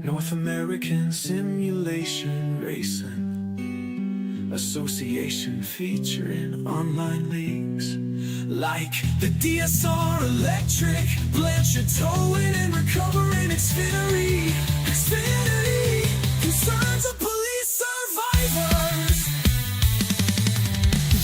North American Simulation Racing Association featuring online leagues like the DSR Electric, Blanchard towing and recovering Xfinity, concerns of police survivors.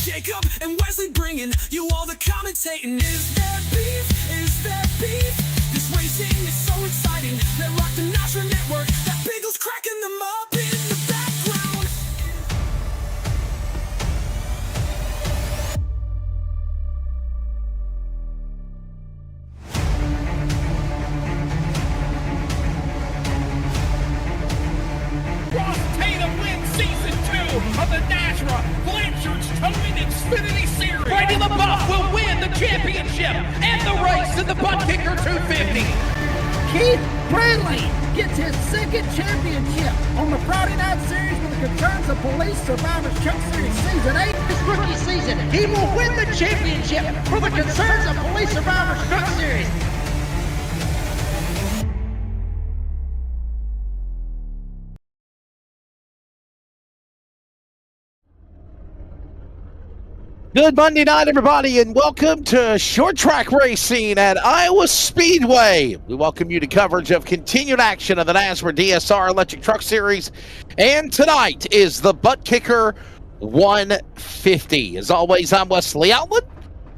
Jacob and Wesley bringing you all the commentating. Is there beef? Is there beef? This racing is so exciting. They rock the Nashville network. That Beagle's cracking them up in the background. Ross Tatum wins season 2 of the NASRA Blanchard's Towing Xfinity Series. Brady LaBeouf will win the championship and the race in the ButtKicker 250. Keith Bradley gets his second championship on the Friday Night Series with the Concerns of Police Survivors Truck Series Season 8. His rookie season, he will win the championship for the Concerns of Police Survivors Truck Series. Good Monday night, everybody, and welcome to Short Track Racing at Iowa Speedway. We welcome you to coverage of continued action of the NASRA DSR Electric Truck Series, and tonight is the ButtKicker 150. As always, I'm Wesley Outland,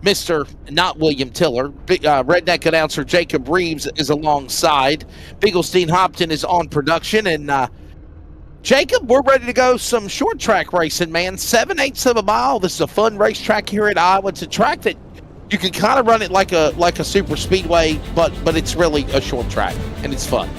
Mr. Not William Tiller. Redneck announcer Jacob Reeves is alongside. Beaglestein Hopton is on production, and Jacob, we're ready to go some short track racing, man. 7/8 of a mile. This is a fun racetrack here at Iowa. It's a track that you can kind of run it like a super speedway, but it's really a short track, and it's fun.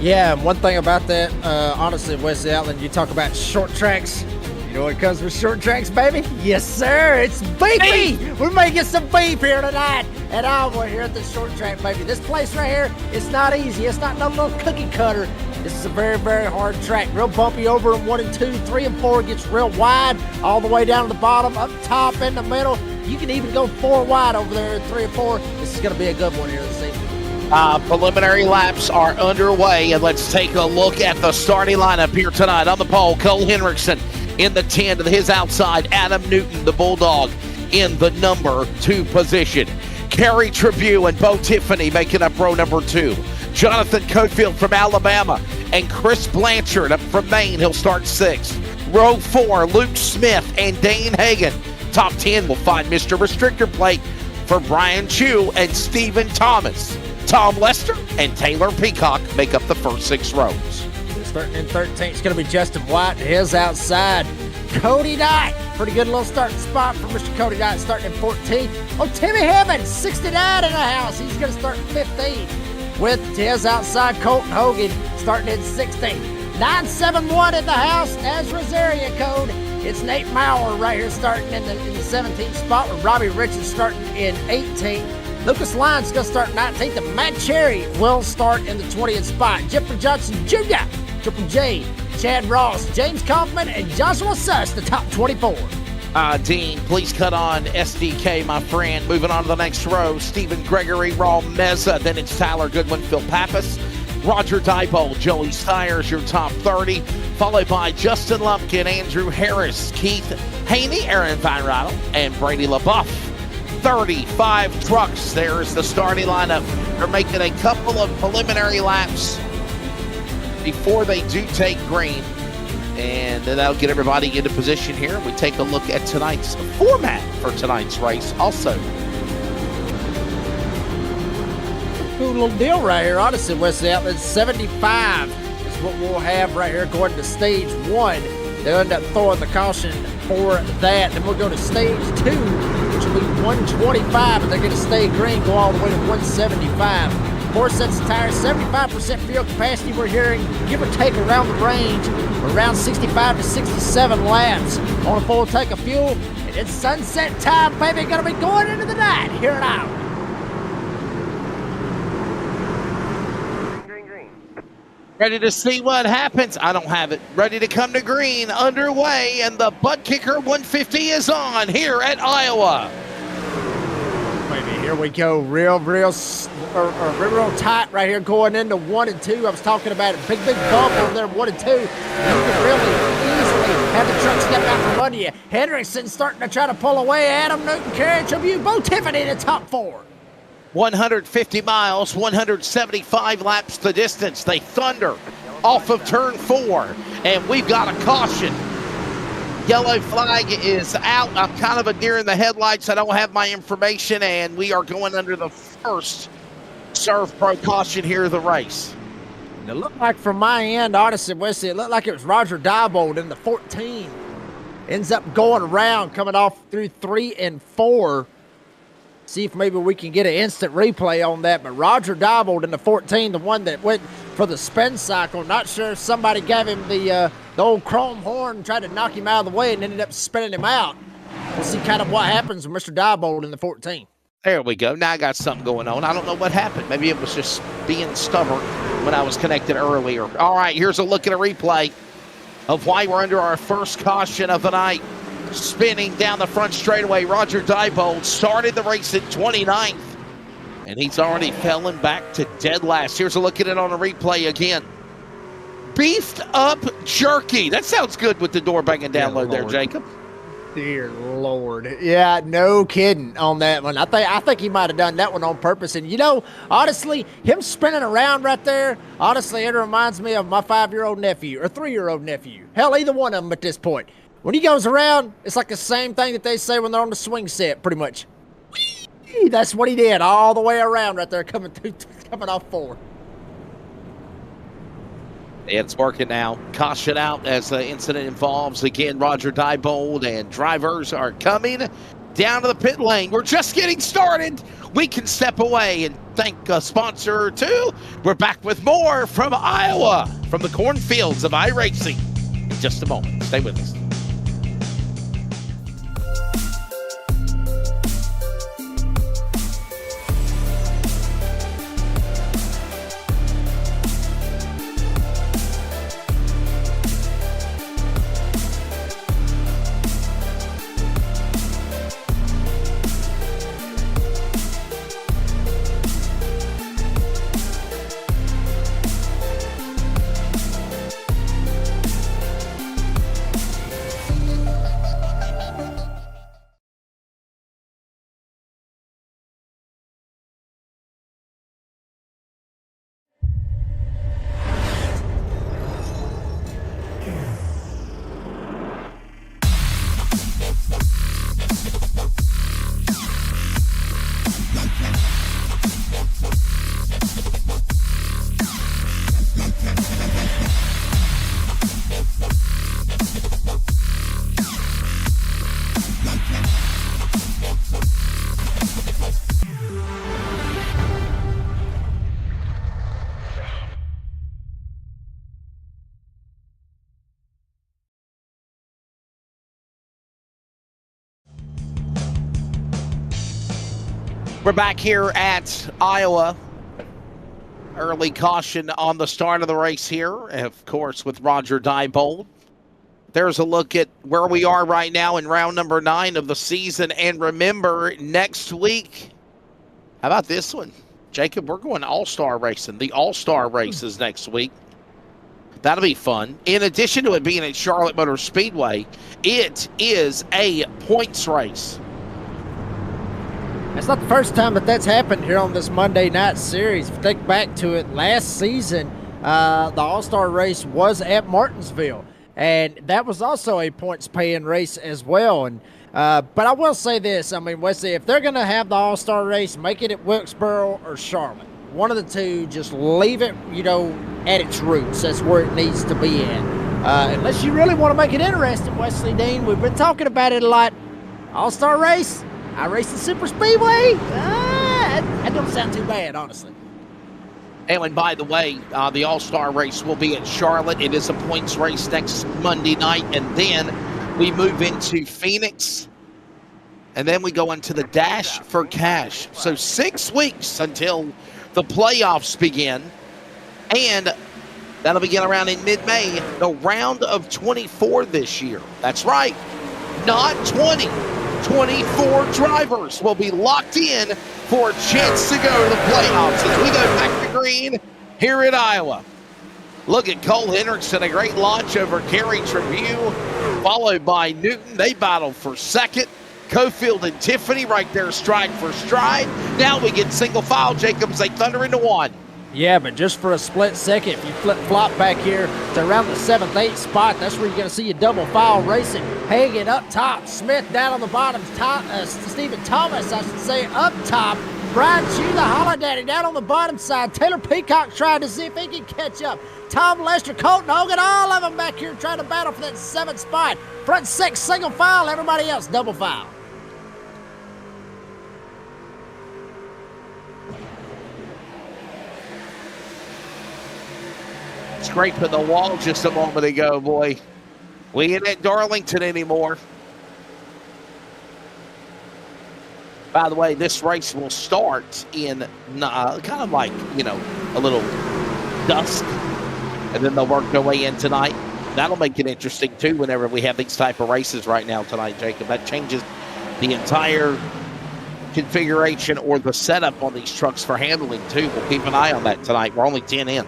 Yeah, and one thing about that, honestly, Wesley Outland, you talk about short tracks. You know what comes with short tracks, baby? Yes, sir. It's beefy. We may get some beef here tonight at Iowa here at the short track, baby. This place right here, it's not easy. It's not no little cookie cutter. This is a very, very hard track. Real bumpy over in 1 and 2, 3 and 4 gets real wide, all the way down to the bottom, up top, in the middle. You can even go 4 wide over there in 3 and 4. This is going to be a good one here this evening. Preliminary laps are underway, and let's take a look at the starting lineup here tonight. On the pole, Cole Henriksen in the 10 to his outside. Adam Newton, the Bulldog, in the number 2 position. Kerry Tribune and Bo Tiffany making up row number 2. Jonathan Cofield from Alabama and Chris Blanchard up from Maine. He'll start 6th. Row 4, Luke Smith and Dane Hagan. Top 10 will find Mr. Restrictor Plate for Brian Chu and Stephen Thomas. Tom Lester and Taylor Peacock make up the first 6 rows. Starting in 13th, it's going to be Justin White to his outside. Cody Knight, pretty good little starting spot for Mr. Cody Knight, starting in 14th. Oh, Timmy Hibbins, 69 in the house. He's going to start in 15th. With to his outside, Colton Hogan, starting in 16th. 971 in the house, as Rosaria code. It's Nate Maurer right here starting in the 17th spot, with Robbie Richards starting in 18th. Lucas Lyons going to start 19th, and Matt Cherry will start in the 20th spot. Jeffrey Johnson Jr., Triple J, Chad Ross, James Kaufman, and Joshua Suss, the top 24. Dean, please cut on SDK, my friend. Moving on to the next row, Stephen Gregory, Raul Meza. Then it's Tyler Goodwin, Phil Pappas, Roger Diebold, Joey Stiers, your top 30. Followed by Justin Lumpkin, Andrew Harris, Keith Haney, Aaron Weinradl, and Brady LaBeouf. 35 trucks. There's the starting lineup. They're making a couple of preliminary laps before they do take green. And then that'll get everybody into position here. We take a look at tonight's format for tonight's race also. Cool little deal right here, honestly, Wesley Outland. 75 is what we'll have right here going to stage 1. They'll end up throwing the caution for that. Then we'll go to stage 2, which will be 125, and they're going to stay green, go all the way to 175. 4 sets of tires, 75% fuel capacity. We're hearing, give or take, around the range, around 65 to 67 laps on a full tank of fuel. And it's sunset time, baby. Gonna be going into the night here at Iowa. Ready to see what happens? I don't have it. Ready to come to green, underway, and the ButtKicker 150 is on here at Iowa. Baby, here Here we go, real tight right here going into 1 and 2. I was talking about it, big bump over there, 1 and 2. You can really easily have the truck step out from under you. Hendrickson starting to try to pull away. Adam Newton carrying Tribute, Bo Tiffany in the top 4. 150 miles, 175 laps the distance. They thunder off of turn 4, and we've got a caution. Yellow flag is out. I'm kind of a deer in the headlights. I don't have my information, and we are going under the first serve pro caution here of the race. It looked like from my end, honestly, Wesley, it looked like it was Roger Diebold in the 14. Ends up going around, coming off through 3 and 4. See if maybe we can get an instant replay on that. But Roger Diebold in the 14, the one that went for the spin cycle. Not sure if somebody gave him the old chrome horn and tried to knock him out of the way and ended up spinning him out. We'll see kind of what happens with Mr. Diebold in the 14. There we go. Now I got something going on. I don't know what happened. Maybe it was just being stubborn when I was connected earlier. All right, here's a look at a replay of why we're under our first caution of the night. Spinning down the front straightaway, Roger Diebold started the race at 29th, and he's already fallen back to dead last. Here's a look at it on a replay again. Beefed up jerky. That sounds good with the door banging download there, Jacob. Dear Lord. Yeah, no kidding on that one. I think he might have done that one on purpose. And, you know, honestly, him spinning around right there, honestly, it reminds me of my 5-year-old nephew or 3-year-old nephew. Hell, either one of them at this point. When he goes around, it's like the same thing that they say when they're on the swing set, pretty much. Whee! That's what he did all the way around right there, coming off 4. It's working now. Caution out as the incident involves, again, Roger Diebold, and drivers are coming down to the pit lane. We're just getting started. We can step away and thank a sponsor or two. We're back with more from Iowa, from the cornfields of iRacing. In just a moment. Stay with us. We're back here at Iowa. Early caution on the start of the race here, of course, with Roger Diebold. There's a look at where we are right now in round number 9 of the season. And remember, next week, how about this one? Jacob, we're going all-star racing. The all-star race is next week. That'll be fun. In addition to it being at Charlotte Motor Speedway, it is a points race. It's not the first time that that's happened here on this Monday night series. If you think back to it, last season, the All-Star race was at Martinsville, and that was also a points-paying race as well. And but I will say this, I mean, Wesley, if they're going to have the All-Star race, make it at Wilkesboro or Charlotte. One of the two, just leave it, you know, at its roots. That's where it needs to be at. Unless you really want to make it interesting, Wesley Dean. We've been talking about it a lot. All-Star race, I race the Super Speedway. That don't sound too bad, honestly. And by the way, the All-Star race will be at Charlotte. It is a points race next Monday night, and then we move into Phoenix, and then we go into the Dash for Cash. So 6 weeks until the playoffs begin, and that'll begin around in mid-May, the round of 24 this year. That's right, not 20. 24 drivers will be locked in for a chance to go to the playoffs as we go back to green here in Iowa. Look at Cole Hendrickson, a great launch over Kerry Tribune, followed by Newton. They battle for second. Cofield and Tiffany right there stride for stride. Now we get single file. Jacobs, they thunder into one. Yeah, but just for a split second, if you flip-flop back here to around the 7th, 8th spot, that's where you're going to see a double file racing. Hagan up top, Smith down on the bottom, Stephen Thomas, I should say, up top. Brian Chew, the Holler Daddy, down on the bottom side. Taylor Peacock trying to see if he can catch up. Tom Lester, Colton Hogan, all of them back here trying to battle for that 7th spot. Front 6, single file, everybody else double file. Scraping the wall just a moment ago, boy. We ain't at Darlington anymore. By the way, this race will start in kind of like, a little dusk. And then they'll work their way in tonight. That'll make it interesting, too, whenever we have these type of races right now tonight, Jacob. That changes the entire configuration or the setup on these trucks for handling, too. We'll keep an eye on that tonight. We're only 10 in.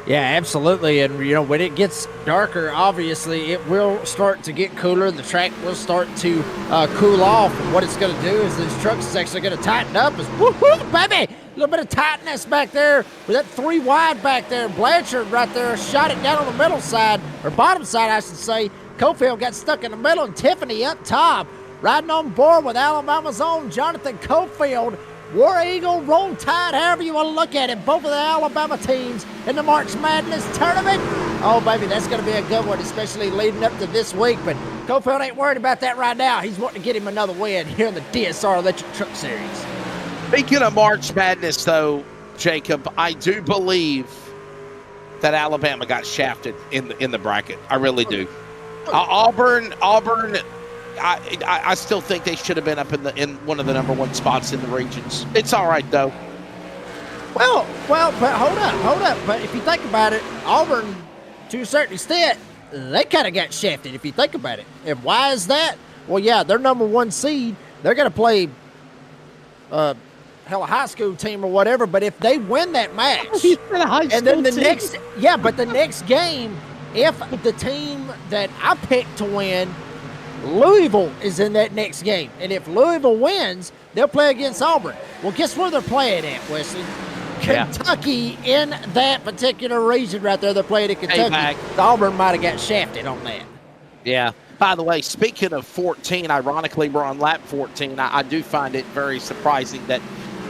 Yeah, absolutely. And, when it gets darker, obviously, it will start to get cooler. The track will start to cool off. And what it's going to do is these trucks is actually going to tighten up. It's woo-hoo, baby! A little bit of tightness back there with that 3 wide back there. Blanchard right there shot it down on the middle side, or bottom side, I should say. Cofield got stuck in the middle, and Tiffany up top, riding on board with Alabama's own Jonathan Cofield. War Eagle, Roll Tide, however you want to look at it. Both of the Alabama teams in the March Madness tournament. Oh, baby, that's going to be a good one, especially leading up to this week. But Cofield ain't worried about that right now. He's wanting to get him another win here in the DSR Electric Truck Series. Speaking of March Madness, though, Jacob, I do believe that Alabama got shafted in the bracket. I really do. Auburn. I still think they should have been up in one of the number 1 spots in the regions. It's all right, though. Well, but hold up. But if you think about it, Auburn, to a certain extent, they kind of got shafted, if you think about it. And why is that? Well, yeah, they're number 1 seed. They're going to play a high school team or whatever, but if they win that match, and then the next game, if the team that I picked to win, Louisville, is in that next game. And if Louisville wins, they'll play against Auburn. Well, guess where they're playing at, Wesley? Kentucky, in that particular region right there. They're playing in Kentucky. The Auburn might have got shafted on that. Yeah. By the way, speaking of 14, ironically, we're on lap 14. I do find it very surprising that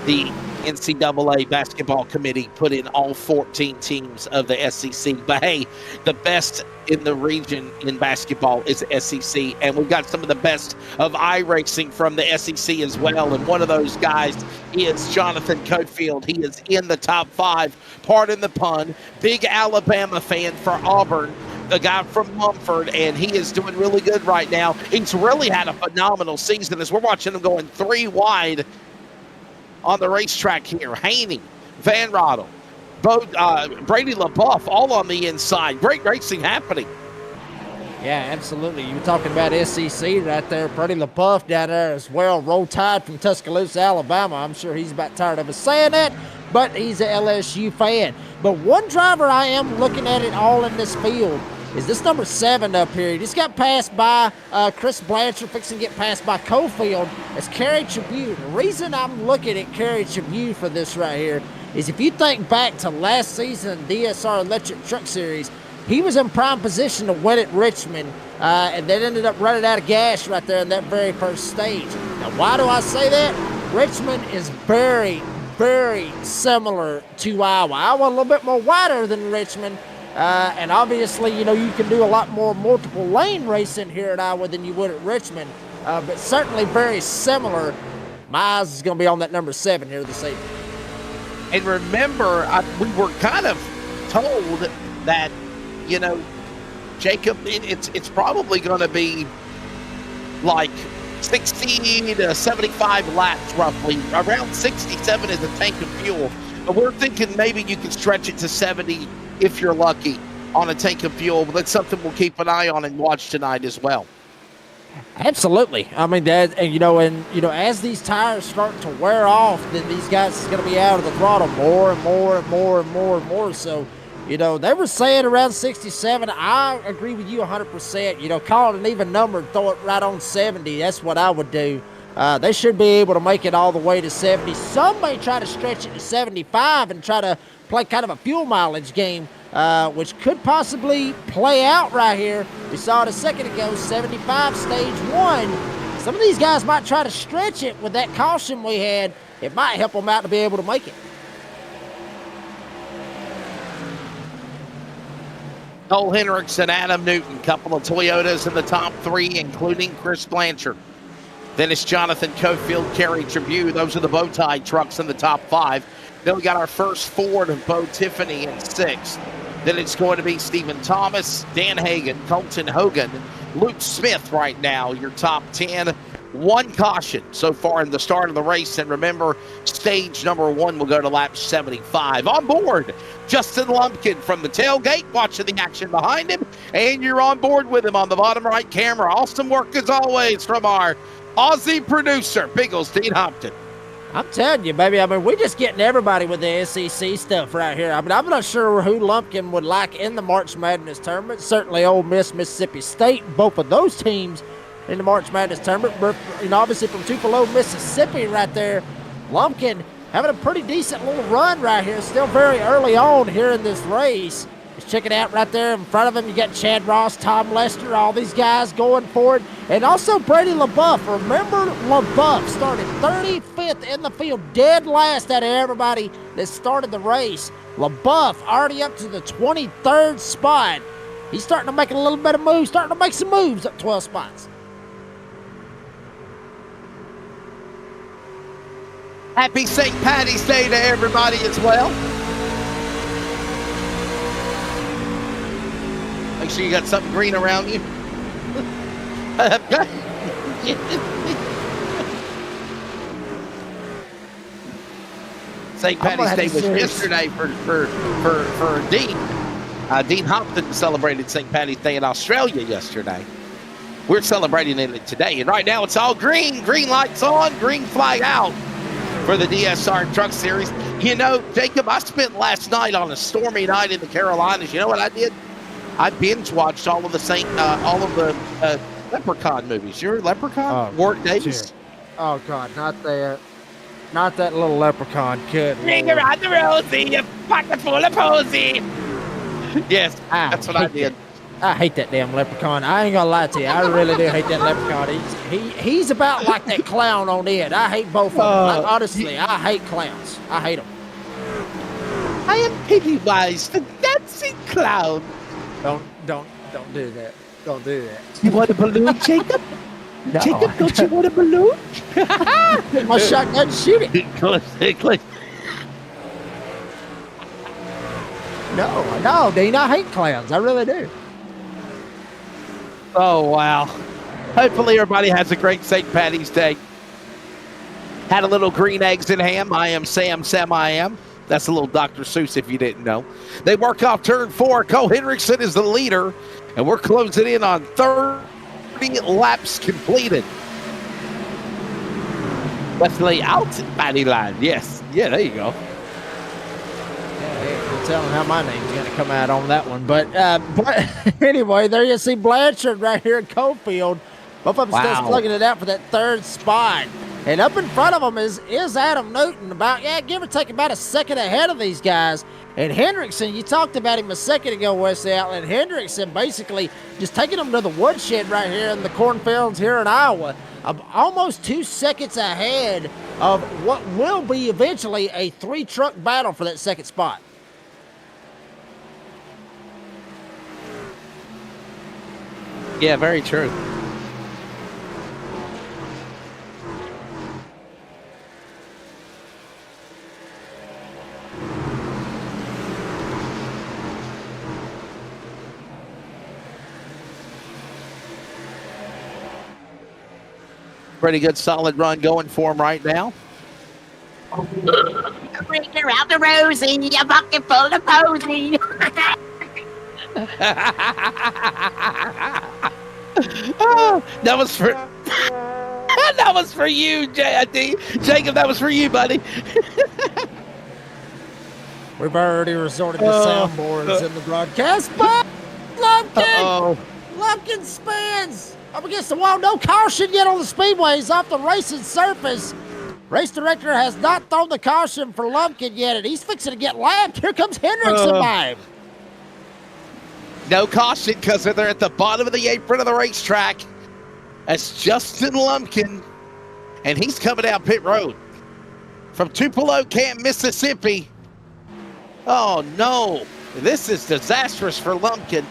the NCAA basketball committee put in all 14 teams of the SEC. But hey, the best in the region in basketball is the SEC, and we've got some of the best of iRacing from the SEC as well. And one of those guys is Jonathan Cofield. He is in the top 5, pardon the pun. Big Alabama fan for Auburn, the guy from Mumford, and he is doing really good right now. He's really had a phenomenal season as we're watching him going 3 wide on the racetrack here. Haney, Van Roddle, Brady LaBeouf, all on the inside. Great racing happening. Yeah, absolutely. You were talking about SEC right there. Brady LaBeouf down there as well. Roll Tide from Tuscaloosa, Alabama. I'm sure he's about tired of us saying that, but he's an LSU fan. But one driver I am looking at it all in this field is this number 7 up here. He just got passed by Chris Blanchard, fixing to get passed by Cofield. It's Kerry Tribune. The reason I'm looking at Kerry Tribune for this right here is if you think back to last season DSR Electric Truck Series, he was in prime position to win at Richmond, and then ended up running out of gas right there in that very first stage. Now, why do I say that? Richmond is very, very similar to Iowa. Iowa a little bit more wider than Richmond, and obviously, you can do a lot more multiple lane racing here at Iowa than you would at Richmond, but certainly very similar. My eyes is going to be on that number 7 here this evening. And remember, we were kind of told that, Jacob, it's probably going to be like 60 to 75 laps roughly. Around 67 is a tank of fuel. But we're thinking maybe you can stretch it to 70 if you're lucky on a tank of fuel. But that's something we'll keep an eye on and watch tonight as well. Absolutely. I mean, that, and as these tires start to wear off, then these guys is going to be out of the throttle more and more and more and more and more. So, they were saying around 67. I agree with you 100%. Call it an even number and throw it right on 70. That's what I would do. They should be able to make it all the way to 70. Some may try to stretch it to 75 and try to play kind of a fuel mileage game, which could possibly play out right here. We saw it a second ago, 75 stage 1. Some of these guys might try to stretch it with that caution we had. It might help them out to be able to make it. Cole Hendrickson, Adam Newton, couple of Toyotas in the top 3, including Chris Blanchard. Then it's Jonathan Cofield, Kerry Tribune. Those are the bow tie trucks in the top 5. Then we got our first Ford of Bo Tiffany in 6th. Then it's going to be Stephen Thomas, Dan Hagan, Colton Hogan, Luke Smith right now, your top 10. 1 caution so far in the start of the race. And remember, stage number 1 will go to lap 75. On board, Justin Lumpkin from the tailgate, watching the action behind him. And you're on board with him on the bottom right camera. Awesome work as always from our Aussie producer, Biggles Dean Hopton. I'm telling you, baby, I mean, we're just getting everybody with the SEC stuff right here. I mean, I'm not sure who Lumpkin would like in the March Madness tournament. Certainly Ole Miss, Mississippi State, both of those teams in the March Madness tournament. But, obviously from Tupelo, Mississippi right there, Lumpkin having a pretty decent little run right here. Still very early on here in this race. Just check it out right there in front of him. You got Chad Ross, Tom Lester, all these guys going for it. And also Brady LaBeouf. Remember, LaBeouf started 35th in the field, dead last out of everybody that started the race. LaBeouf already up to the 23rd spot. He's starting to make a little bit of moves, starting to make some moves up 12 spots. Happy St. Patty's Day to everybody as well. Make sure you got something green around you. St. Patty's Day was yesterday for Dean. Dean Hopton celebrated St. Patty's Day in Australia yesterday. We're celebrating it today, and right now it's all green. Green lights on, green flag out for the DSR Truck Series. Jacob, I spent last night on a stormy night in the Carolinas. You know what I did? I binge watched all of the Leprechaun movies. You're a Leprechaun? Wart Davis? Oh God, not that little leprechaun kid. Ring around the rosy, you pocket full of posy. Yes, that's what I did. I hate that damn leprechaun. I ain't gonna lie to you. I really do hate that leprechaun. He's about like that clown on it. I hate both of them. Honestly, I hate clowns. I hate them. I am Pennywise, the dancing clown. Don't do that. Don't do that. You want a balloon, Jacob? No. Jacob, don't you want a balloon? Get my shotgun, shoot it. No, Dean, I hate clowns. I really do. Oh, wow. Hopefully everybody has a great St. Patty's Day. Had a little green eggs and ham. I am Sam I am. That's a little Dr. Seuss if you didn't know. They work off turn 4. Cole Hendrickson is the leader, and we're closing in on 30 laps completed. Let's lay out Patty line. Yes. Yeah, there you go. You're telling how my name's going to come out on that one. But anyway, there you see Blanchard right here at Cofield. Both of them still slugging it out for that 3rd spot. And up in front of them is Adam Newton, give or take about a second ahead of these guys. And Hendrickson, you talked about him a second ago, Wesley Outland. Hendrickson basically just taking them to the woodshed right here in the cornfields here in Iowa. Almost 2 seconds ahead of what will be eventually a 3-truck battle for that 2nd spot. Yeah, very true. Pretty good solid run going for him right now. Bring around the rosy, a bucket full of posy. That was for that was for you, Jacob. That was for you, buddy. We've already resorted to soundboards in the broadcast, but Lumpkin! Lumpkin spins up against the wall. No caution yet on the speedways off the racing surface. Race director has not thrown the caution for Lumpkin yet, and he's fixing to get lapped. Here comes Hendrickson by him. No caution because they're at the bottom of the apron of the racetrack. That's Justin Lumpkin, and he's coming down pit road from Tupelo, Camp, Mississippi. Oh, no. This is disastrous for Lumpkin.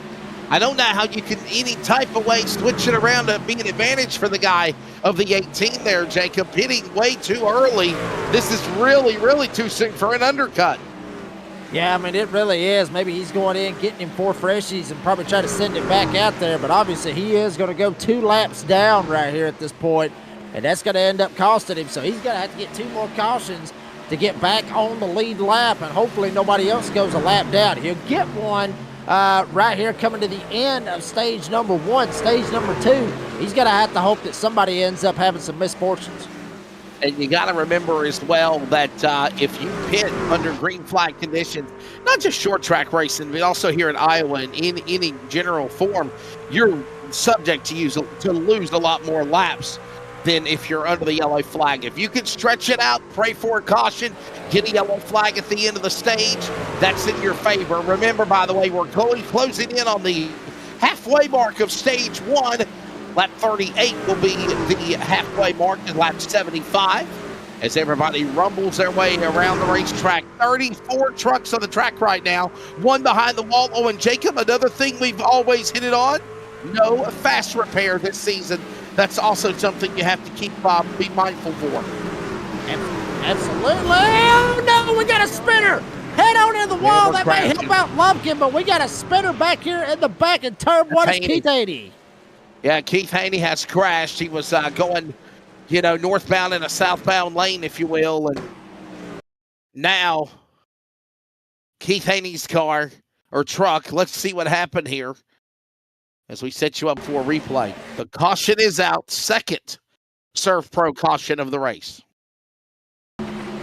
I don't know how you can any type of way switch it around to be an advantage for the guy of the 18 there, Jacob. Hitting way too early. This is really, really too soon for an undercut. Yeah, I mean, it really is. Maybe he's going in, getting him 4 freshies and probably try to send it back out there. But obviously he is going to go 2 laps down right here at this point, and that's going to end up costing him. So he's going to have to get 2 more cautions to get back on the lead lap, and hopefully nobody else goes a lap down. He'll get one right here coming to the end of stage number 1. Stage number 2, he's going to have to hope that somebody ends up having some misfortunes. And you got to remember as well that if you pit under green flag conditions, not just short track racing, but also here in Iowa and in any general form, you're subject to lose a lot more laps than if you're under the yellow flag. If you can stretch it out, pray for a caution, get a yellow flag at the end of the stage, that's in your favor. Remember, by the way, we're closing in on the halfway mark of stage 1. Lap 38 will be the halfway mark in lap 75 as everybody rumbles their way around the racetrack. 34 trucks on the track right now, 1 behind the wall. Oh, and Jacob, another thing we've always hit it on, no fast repair this season. That's also something you have to keep be mindful for. Absolutely. Oh, no, we got a spinner. Head on in the wall. That may help out Lumpkin, but we got a spinner back here in the back in turn 1. It's Keith Haney. Yeah, Keith Haney has crashed. He was going, northbound in a southbound lane, if you will. And now Keith Haney's car or truck, let's see what happened here as we set you up for a replay. The caution is out. Second Surf Pro caution of the race.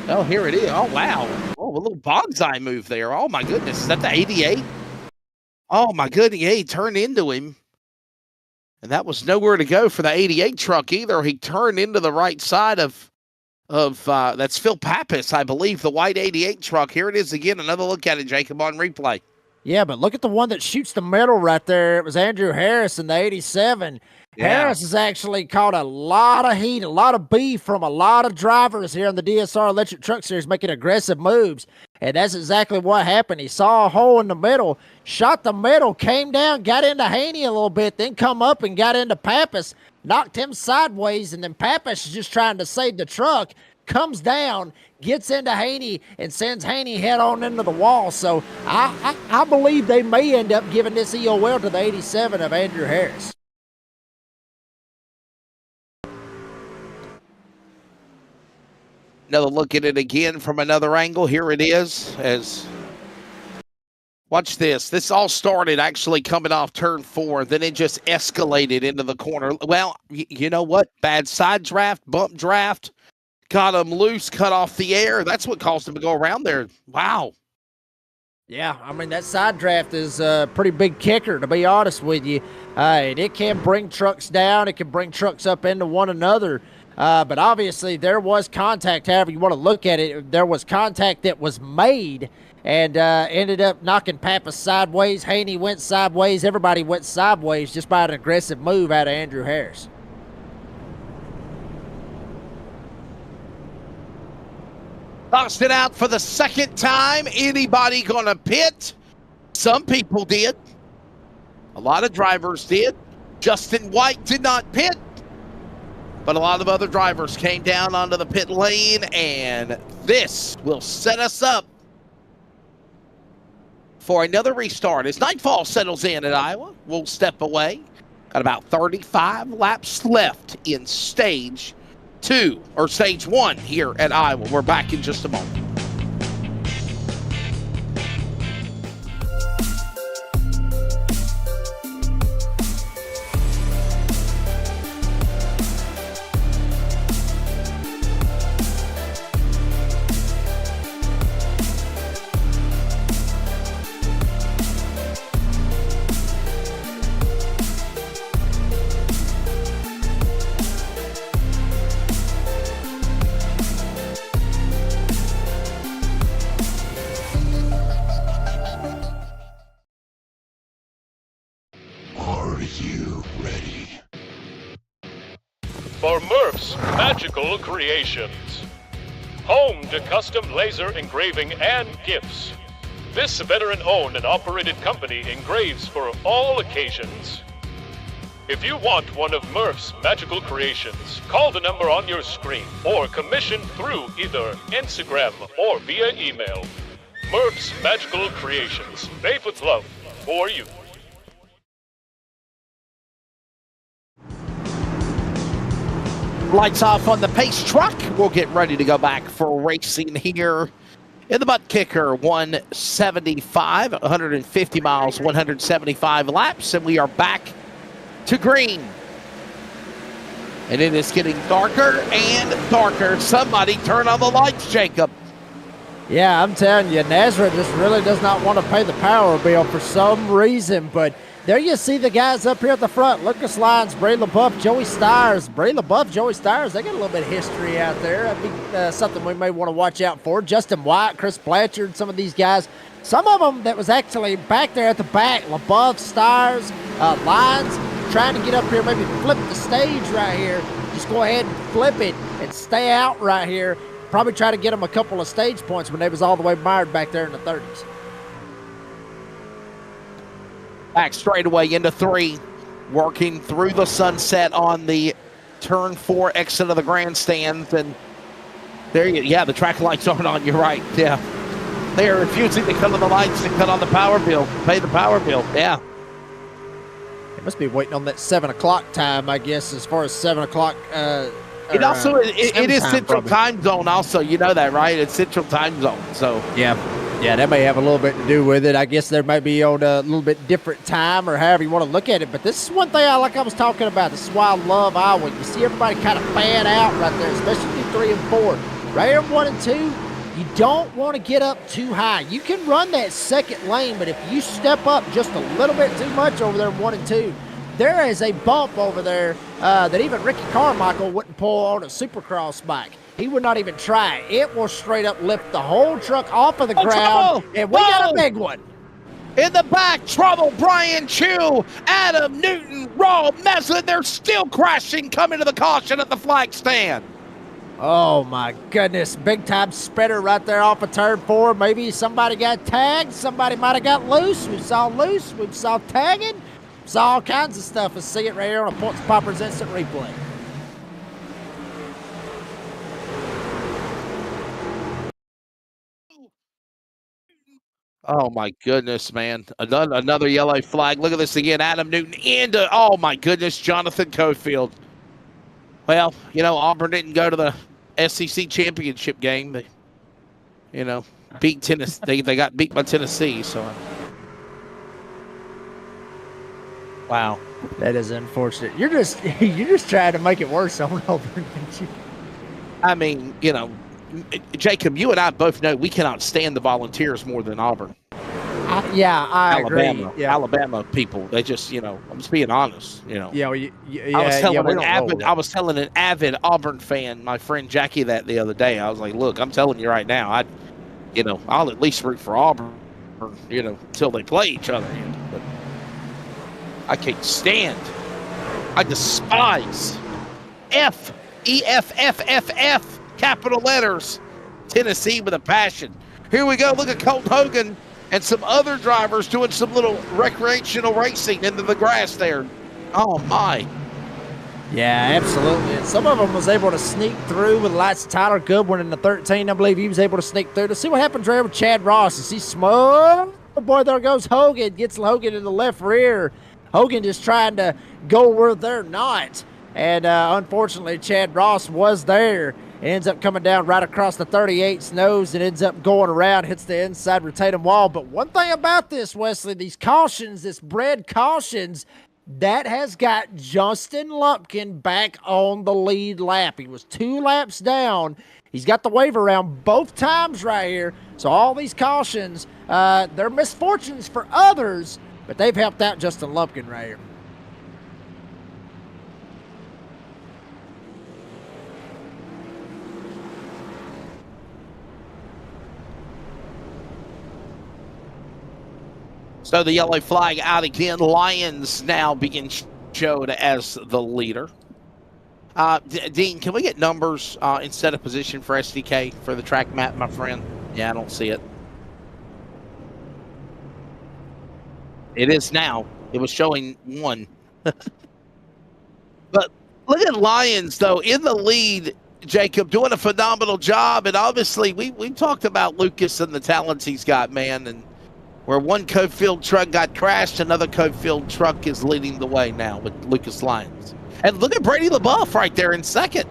Oh, here it is. Oh, wow. Oh, a little bonsai move there. Oh, my goodness. Is that the 88? Oh, my goodness. Yeah, he turned into him. And that was nowhere to go for the 88 truck either. He turned into the right side of that's Phil Pappas, I believe, the white 88 truck. Here it is again. Another look at it, Jacob, on replay. Yeah, but look at the one that shoots the middle right there. It was Andrew Harris in the 87. Yeah. Harris has actually caught a lot of heat, a lot of beef from a lot of drivers here in the DSR Electric Truck Series making aggressive moves. And that's exactly what happened. He saw a hole in the middle, shot the middle, came down, got into Haney a little bit, then come up and got into Pappas, knocked him sideways, and then Pappas is just trying to save the truck, comes down, gets into Haney, and sends Haney head on into the wall. So I believe they may end up giving this EOL to the 87 of Andrew Harris. Another look at it again from another angle. Here it is. Watch this. This all started actually coming off turn 4. Then it just escalated into the corner. Well, you know what? Bad side draft, bump draft. Got him loose, cut off the air. That's what caused him to go around there. Wow. Yeah, I mean, that side draft is a pretty big kicker, to be honest with you. And it can bring trucks down. It can bring trucks up into one another. But obviously there was contact, however you want to look at it. There was contact that was made and ended up knocking Pappas sideways. Haney went sideways. Everybody went sideways just by an aggressive move out of Andrew Harris. Tossed it out for the second time. Anybody going to pit? Some people did. A lot of drivers did. Justin White did not pit. But a lot of other drivers came down onto the pit lane, and this will set us up for another restart. As nightfall settles in at Iowa, we'll step away. Got about 35 laps left in stage 2, or stage 1 here at Iowa. We're back in just a moment. you ready? For Murph's Magical Creations. Home to custom laser engraving and gifts. This veteran-owned and operated company engraves for all occasions. If you want one of Murph's Magical Creations, call the number on your screen or commission through either Instagram or via email. Murph's Magical Creations, made with love for you. Lights off on the pace truck. We'll get ready to go back for racing here in the ButtKicker 175, 150 miles, 175 laps, and we are back to green. And it is getting darker and darker. Somebody turn on the lights, Jacob. Yeah, I'm telling you, Nazareth just really does not want to pay the power bill for some reason, but there you see the guys up here at the front. Lucas Lyons, Bray LaBeouf, Joey Stires. Bray LaBeouf, Joey Stires, they got a little bit of history out there. That'd be something we may want to watch out for. Justin White, Chris Blanchard, some of these guys. Some of them that was actually back there at the back. LaBeouf, Stires, Lyons, trying to get up here, maybe flip the stage right here. Just go ahead and flip it and stay out right here. Probably try to get them a couple of stage points when they was all the way mired back there in the 30s. Back straightaway into 3, working through the sunset on the turn 4 exit of the grandstands. And there you, yeah, the track lights aren't on, you're right, yeah. They are refusing to cut on the lights and cut on the power bill, pay the power bill, yeah. They must be waiting on that 7 o'clock time, I guess, as far as 7 o'clock. It also, it is Central Time Zone also, you know that, right? It's Central Time Zone, so. Yeah, that may have a little bit to do with it. I guess there might be on a little bit different time or however you want to look at it. But this is one thing I was talking about. This is why I love Iowa. You see everybody kind of fan out right there, especially 3 and 4. Right here, 1 and 2, you don't want to get up too high. You can run that second lane, but if you step up just a little bit too much over there in 1 and 2, there is a bump over there that even Ricky Carmichael wouldn't pull on a Supercross bike. He would not even try. It will straight up lift the whole truck off of the ground, trouble. And we got a big one. In the back, trouble, Brian Chu, Adam Newton, Raw Mesa, they're still crashing, coming to the caution at the flag stand. Oh, my goodness. Big-time spreader right there off of turn 4. Maybe somebody got tagged. Somebody might have got loose. We saw loose. We saw tagging. Saw all kinds of stuff. Let's see it right here on a Points Poppers Instant Replay. Oh, my goodness, man. Another yellow flag. Look at this again. Adam Newton into, oh, my goodness, Jonathan Cofield. Well, you know, Auburn didn't go to the SEC championship game. They, you know, beat Tennessee. They got beat by Tennessee, so. Wow. That is unfortunate. You're just trying to make it worse on Auburn, aren't you? I mean, you know, Jacob, you and I both know we cannot stand the Volunteers more than Auburn. I Alabama, agree. Yeah. Alabama people, they just, you know, I'm just being honest, you know. Yeah, I was telling an avid Auburn fan, my friend Jackie, that the other day. I was like, look, I'm telling you right now, I'll at least root for Auburn, you know, until they play each other. You know, but I can't stand. I despise EFFFF. Capital letters. Tennessee with a passion. Here we go. Look at Colt Hogan and some other drivers doing some little recreational racing into the grass there. Oh, my. Yeah, absolutely. And some of them was able to sneak through with lights. Tyler Goodwin in the 13, I believe he was able to sneak through. Let's see what happens right with Chad Ross. Is he smoke? Oh, boy, there goes Hogan. Gets Hogan in the left rear. Hogan just trying to go where they're not. And unfortunately, Chad Ross was there. It ends up coming down right across the 38's nose and ends up going around, hits the inside retaining wall. But one thing about this, Wesley, these cautions, this bred cautions, that has got Justin Lumpkin back on the lead lap. He was 2 laps down. He's got the wave around both times right here. So all these cautions, they're misfortunes for others, but they've helped out Justin Lumpkin right here. So the yellow flag out again. Lions now being showed as the leader. Dean, can we get numbers instead of position for SDK for the track map, my friend? Yeah, I don't see it. It is now. It was showing 1. But look at Lions, though, in the lead. Jacob doing a phenomenal job. And obviously, we talked about Lucas and the talents he's got, man. And where one Cofield truck got crashed, another Cofield truck is leading the way now with Lucas Lyons. And look at Brady LaBeouf right there in second.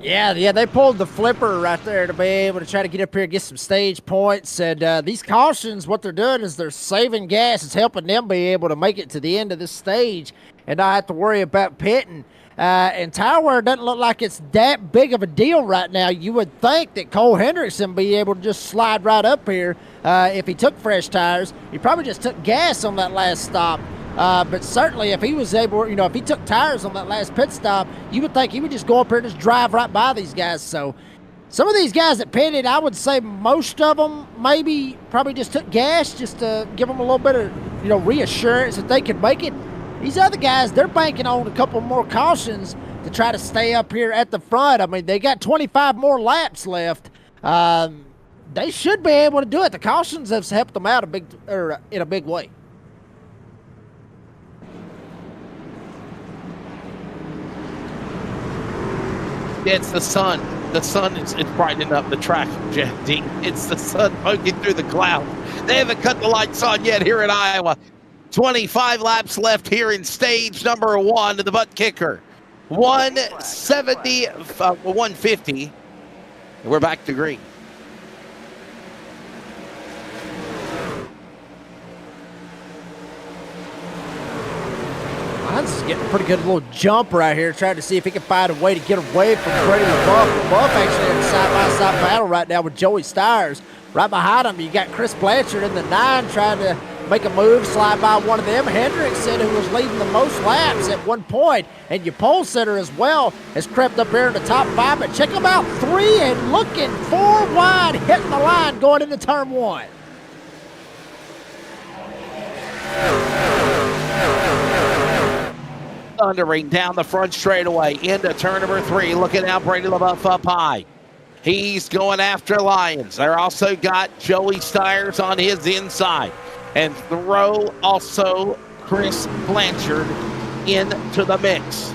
Yeah, they pulled the flipper right there to be able to try to get up here and get some stage points. And these cautions, what they're doing is they're saving gas. It's helping them be able to make it to the end of this stage and not have to worry about pitting. And tire wear doesn't look like it's that big of a deal right now. You would think that Cole Hendrickson would be able to just slide right up here if he took fresh tires. He probably just took gas on that last stop. But certainly if he was able, if he took tires on that last pit stop, you would think he would just go up here and just drive right by these guys. So some of these guys that pitted, I would say most of them probably just took gas just to give them a little bit of, reassurance that they could make it. These other guys, they're banking on a couple more cautions to try to stay up here at the front. I mean, they got 25 more laps left. They should be able to do it. The cautions have helped them out in a big way. It's the sun. The sun is brightening up the track, Jeff Dean. It's the sun poking through the clouds. They haven't cut the lights on yet here in Iowa. 25 laps left here in stage number 1 of the ButtKicker. 150. We're back to green. Hines is getting a pretty good little jump right here, trying to see if he can find a way to get away from Brady LaBeouf. LaBeouf actually in a side-by-side battle right now with Joey Stires. Right behind him, you got Chris Blanchard in the 9 trying to make a move, slide by one of them. Hendrickson, who was leading the most laps at one point, and your pole sitter as well has crept up here in the top 5. But check them out, 3 and looking 4 wide, hitting the line going into turn 1. Thundering down the front straightaway into turn number 3. Looking out, Brady LaBeouf up high. He's going after Lions. They're also got Joey Stires on his inside. And throw also Chris Blanchard into the mix.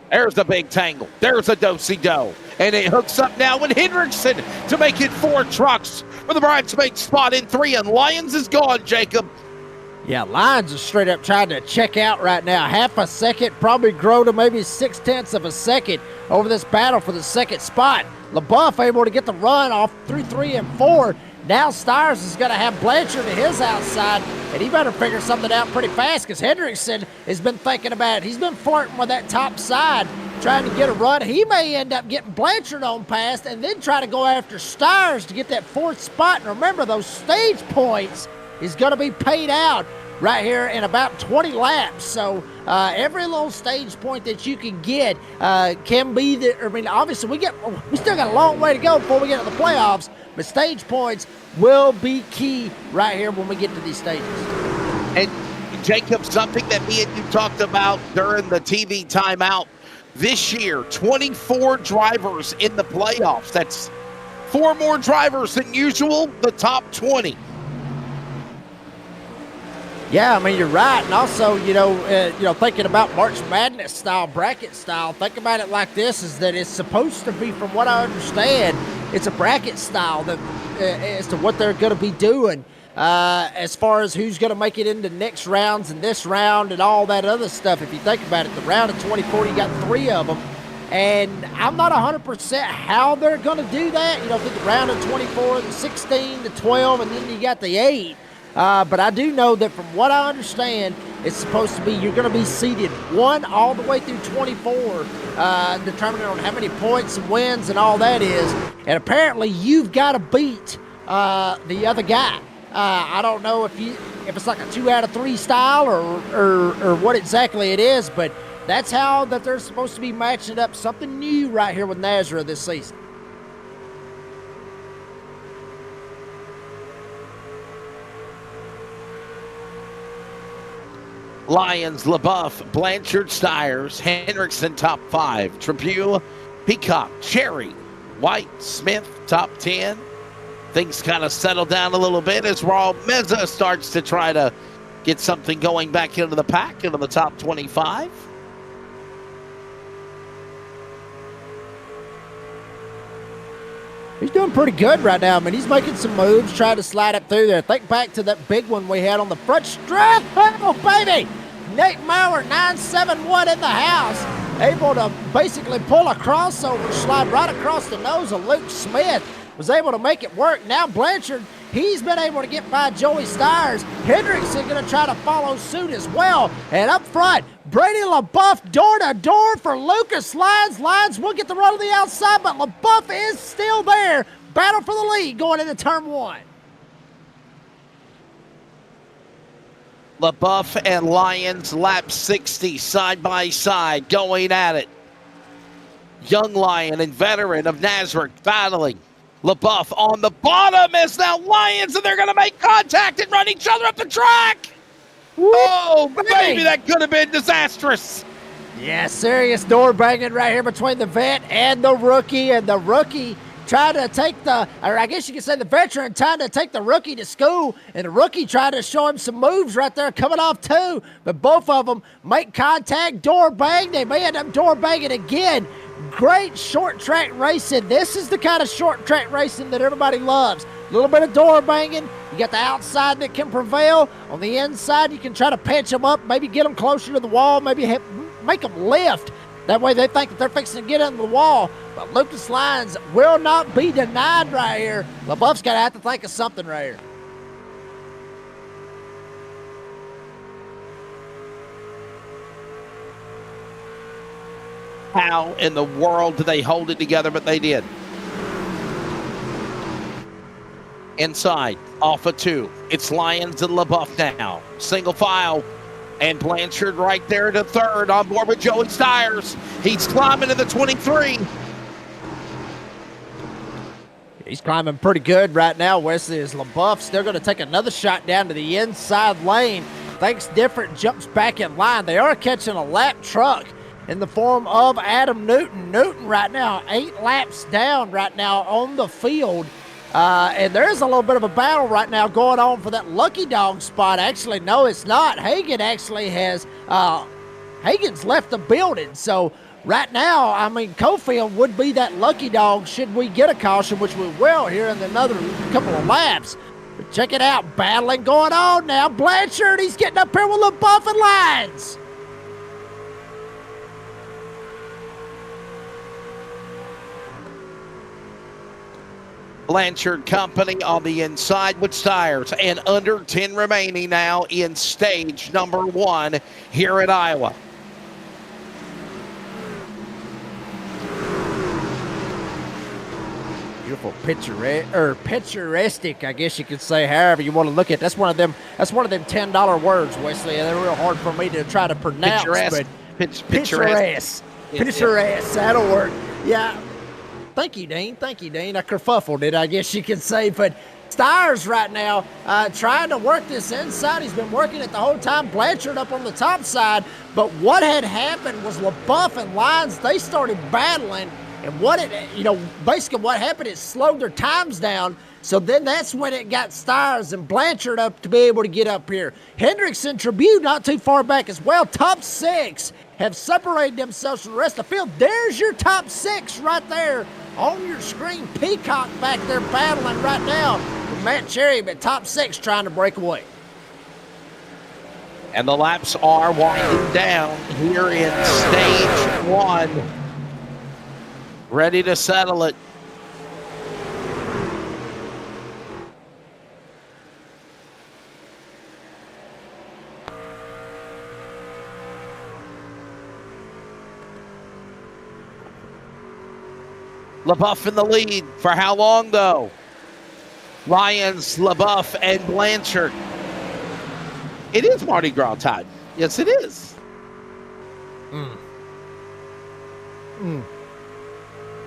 There's a big tangle. There's a do-si-do. And it hooks up now with Hendrickson to make it 4 trucks for the bridesmaid spot in 3. And Lions is gone, Jacob. Yeah, Lions is straight up trying to check out right now. Half a second, probably grow to maybe 0.6 of a second over this battle for the second spot. LaBeouf able to get the run off through 3 and 4. Now Stires is going to have Blanchard to his outside, and he better figure something out pretty fast because Hendrickson has been thinking about it. He's been flirting with that top side, trying to get a run. He may end up getting Blanchard on past and then try to go after Stires to get that 4th spot. And remember, those stage points is going to be paid out right here in about 20 laps. So every little stage point that you can get can be the, obviously we still got a long way to go before we get to the playoffs, but stage points will be key right here when we get to these stages. And Jacob, something that me and you talked about during the TV timeout this year, 24 drivers in the playoffs. That's 4 more drivers than usual, the top 20. Yeah, you're right. And also, thinking about March Madness style, bracket style, think about it like this, is that it's supposed to be, from what I understand, it's a bracket style that as to what they're going to be doing as far as who's going to make it into next rounds and this round and all that other stuff. If you think about it, the round of 24, you got 3 of them. And I'm not 100% how they're going to do that. Through the round of 24, the 16, the 12, and then you got the 8. But I do know that from what I understand, it's supposed to be you're going to be seeded 1 all the way through 24, determining on how many points and wins and all that is. And apparently you've got to beat the other guy. I don't know if it's like a 2 out of 3 style or what exactly it is, but that's how that they're supposed to be matching up. Something new right here with Nazareth this season. Lyons, LaBeouf, Blanchard, Stiers, Hendrickson, top 5. Tribune, Peacock, Cherry, White, Smith, top 10. Things kind of settle down a little bit as Raul Meza starts to try to get something going back into the pack, into the top 25. He's doing pretty good right now. I mean, he's making some moves, trying to slide up through there. Think back to that big one we had on the front stretch. Oh, baby! Nate Maurer, 971 in the house. Able to basically pull a crossover, slide right across the nose of Luke Smith. Was able to make it work. Now Blanchard, he's been able to get by Joey Stiers. Hendrickson going to try to follow suit as well. And up front, Brady LaBeouf door-to-door for Lucas Lyons. Lyons will get the run on the outside, but LaBeouf is still there. Battle for the lead going into turn 1. LaBeouf and Lyons lap 60 side by side going at it. Young Lion and veteran of Nazareth battling. LaBeouf on the bottom is now Lyons, and they're going to make contact and run each other up the track. Oh, baby, that could have been disastrous. Yeah, serious door banging right here between the vet and the rookie. And the rookie trying to take or I guess you could say the veteran trying to take the rookie to school. And the rookie trying to show him some moves right there coming off too. But both of them make contact, door bang. They may end up door banging again. Great short track racing. This is the kind of short track racing that everybody loves. A little bit of door banging. You got the outside that can prevail. On the inside, you can try to pinch them up, maybe get them closer to the wall, maybe make them lift. That way they think that they're fixing to get into the wall. But Lucas Lyons will not be denied right here. LaBeouf's got to have to think of something right here. How in the world do they hold it together? But they did. Inside, off of 2. It's Lyons and LaBeouf now. Single file. And Blanchard right there to 3rd on board with Joey Stiers. He's climbing to the 23. He's climbing pretty good right now, Wesley, as LaBeouf still going to take another shot down to the inside lane. Thinks different, jumps back in line. They are catching a lap truck in the form of Adam Newton. Newton right now 8 laps down right now on the field. And there is a little bit of a battle right now going on for that lucky dog spot. Actually, no, it's not. Hagan actually has, Hagan's left the building. So right now, I mean, Cofield would be that lucky dog should we get a caution, which we will here in another couple of laps. But check it out, battling going on now. Blanchard, he's getting up here with LaBeouf and Lyons. Blanchard company on the inside with Stiers, and under 10 remaining now in stage number 1 here at Iowa. Beautiful picturesque, I guess you could say, however you want to look at it. That's one of them $10 words, Wesley, and they're real hard for me to try to pronounce. Picturesque. Picturesque. Picturesque. That'll work. Yeah. Thank you, Dean. I kerfuffled it, I guess you could say. But Stiers right now trying to work this inside. He's been working it the whole time. Blanchard up on the top side. But what had happened was LaBeouf and Lyons, they started battling. And basically what happened is slowed their times down. So then that's when it got Stiers and Blanchard up to be able to get up here. Hendrickson, Tribune not too far back as well. Top 6 have separated themselves from the rest of the field. There's your top 6 right there on your screen. Peacock back there battling right now with Matt Cherry, but top 6 trying to break away. And the laps are winding down here in stage 1. Ready to settle it. LaBeouf in the lead. For how long, though? Lyons, LaBeouf, and Blanchard. It is Mardi Gras time. Yes, it is.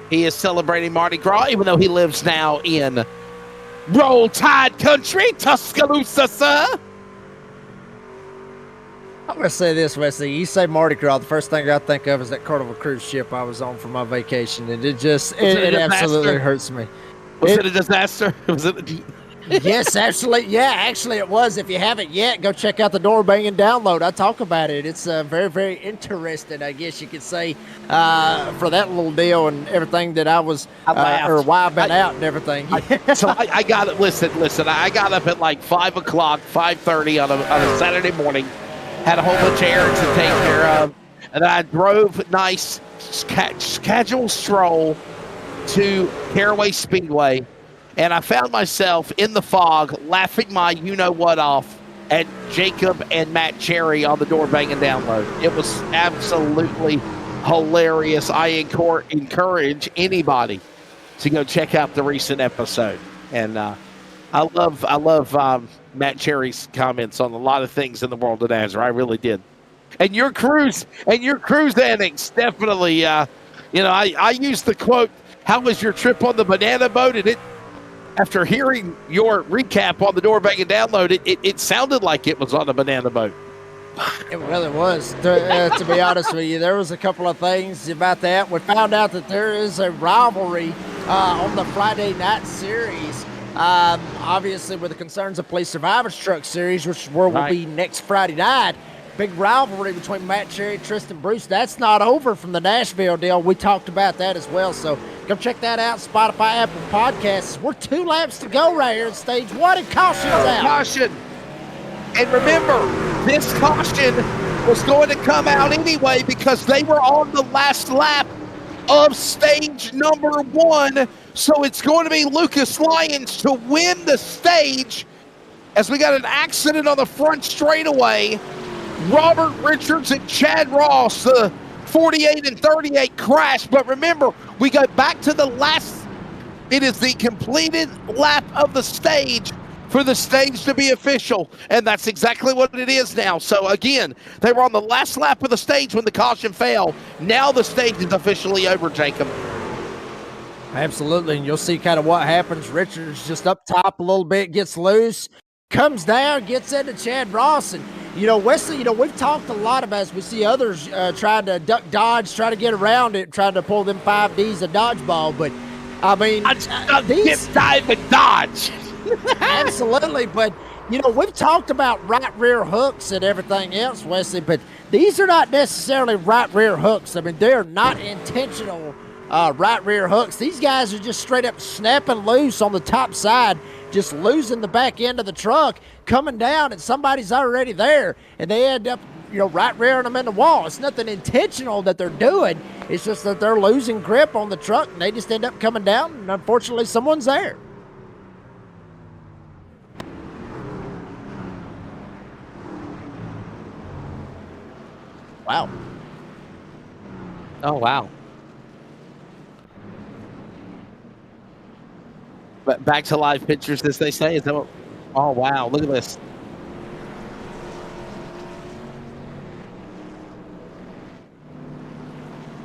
He is celebrating Mardi Gras, even though he lives now in Roll Tide country, Tuscaloosa, sir. I'm gonna say this, Wesley. You say Mardi Gras, the first thing I think of is that Carnival cruise ship I was on for my vacation, and it absolutely hurts me. Was it a disaster? Was it? Yes, absolutely. Yeah, actually, it was. If you haven't yet, go check out the door banging download. I talk about it. It's very, very interesting, I guess you could say, for that little deal and everything that I was, or why I've been out and everything. I got it. Listen. I got up at like 5 o'clock, 5:30 on a Saturday morning. Had a whole bunch of errands to take care of, and I drove nice, casual stroll to Caraway Speedway. And I found myself in the fog laughing my you-know-what off at Jacob and Matt Cherry on the door banging download. It was absolutely hilarious. I encourage anybody to go check out the recent episode. And I love Matt Cherry's comments on a lot of things in the world of NASCAR. I really did. And your cruise annex, definitely. I used the quote, "How was your trip on the banana boat?" And after hearing your recap on the door banging download, it sounded like it was on a banana boat. It really was. To be honest with you, there was a couple of things about that. We found out that there is a rivalry on the Friday night series. Obviously, with the concerns of Police Survivors Truck Series, which will be next Friday night. Big rivalry between Matt Cherry and Tristan Bruce. That's not over from the Nashville deal. We talked about that as well. So go check that out. Spotify, Apple Podcasts. We're 2 laps to go right here in stage 1, and caution's out. Caution. And remember, this caution was going to come out anyway because they were on the last lap of stage number 1. So it's going to be Lucas Lyons to win the stage as we got an accident on the front straightaway. Robert Richards and Chad Ross, the 48 and 38 crash. But remember, we go back to the last. It is the completed lap of the stage for the stage to be official. And that's exactly what it is now. So again, they were on the last lap of the stage when the caution fell. Now the stage is officially over, Jacob. Absolutely. And you'll see kind of what happens. Richards just up top a little bit, gets loose, comes down, gets into Chad Ross. And, Wesley, we've talked a lot about as we see others trying to duck dodge, try to get around it, trying to pull them 5Ds of dodgeball. But, I mean, these dive and dodge. Absolutely. But, we've talked about right rear hooks and everything else, Wesley, but these are not necessarily right rear hooks. I mean, they're not intentional right rear hooks. These guys are just straight up snapping loose on the top side, just losing the back end of the truck, coming down, and somebody's already there, and they end up, right rearing them in the wall. It's nothing intentional that they're doing. It's just that they're losing grip on the truck, and they just end up coming down, and unfortunately, someone's there. Wow. Oh, wow. But back to live pictures, as they say. Is that what? Oh, wow. Look at this.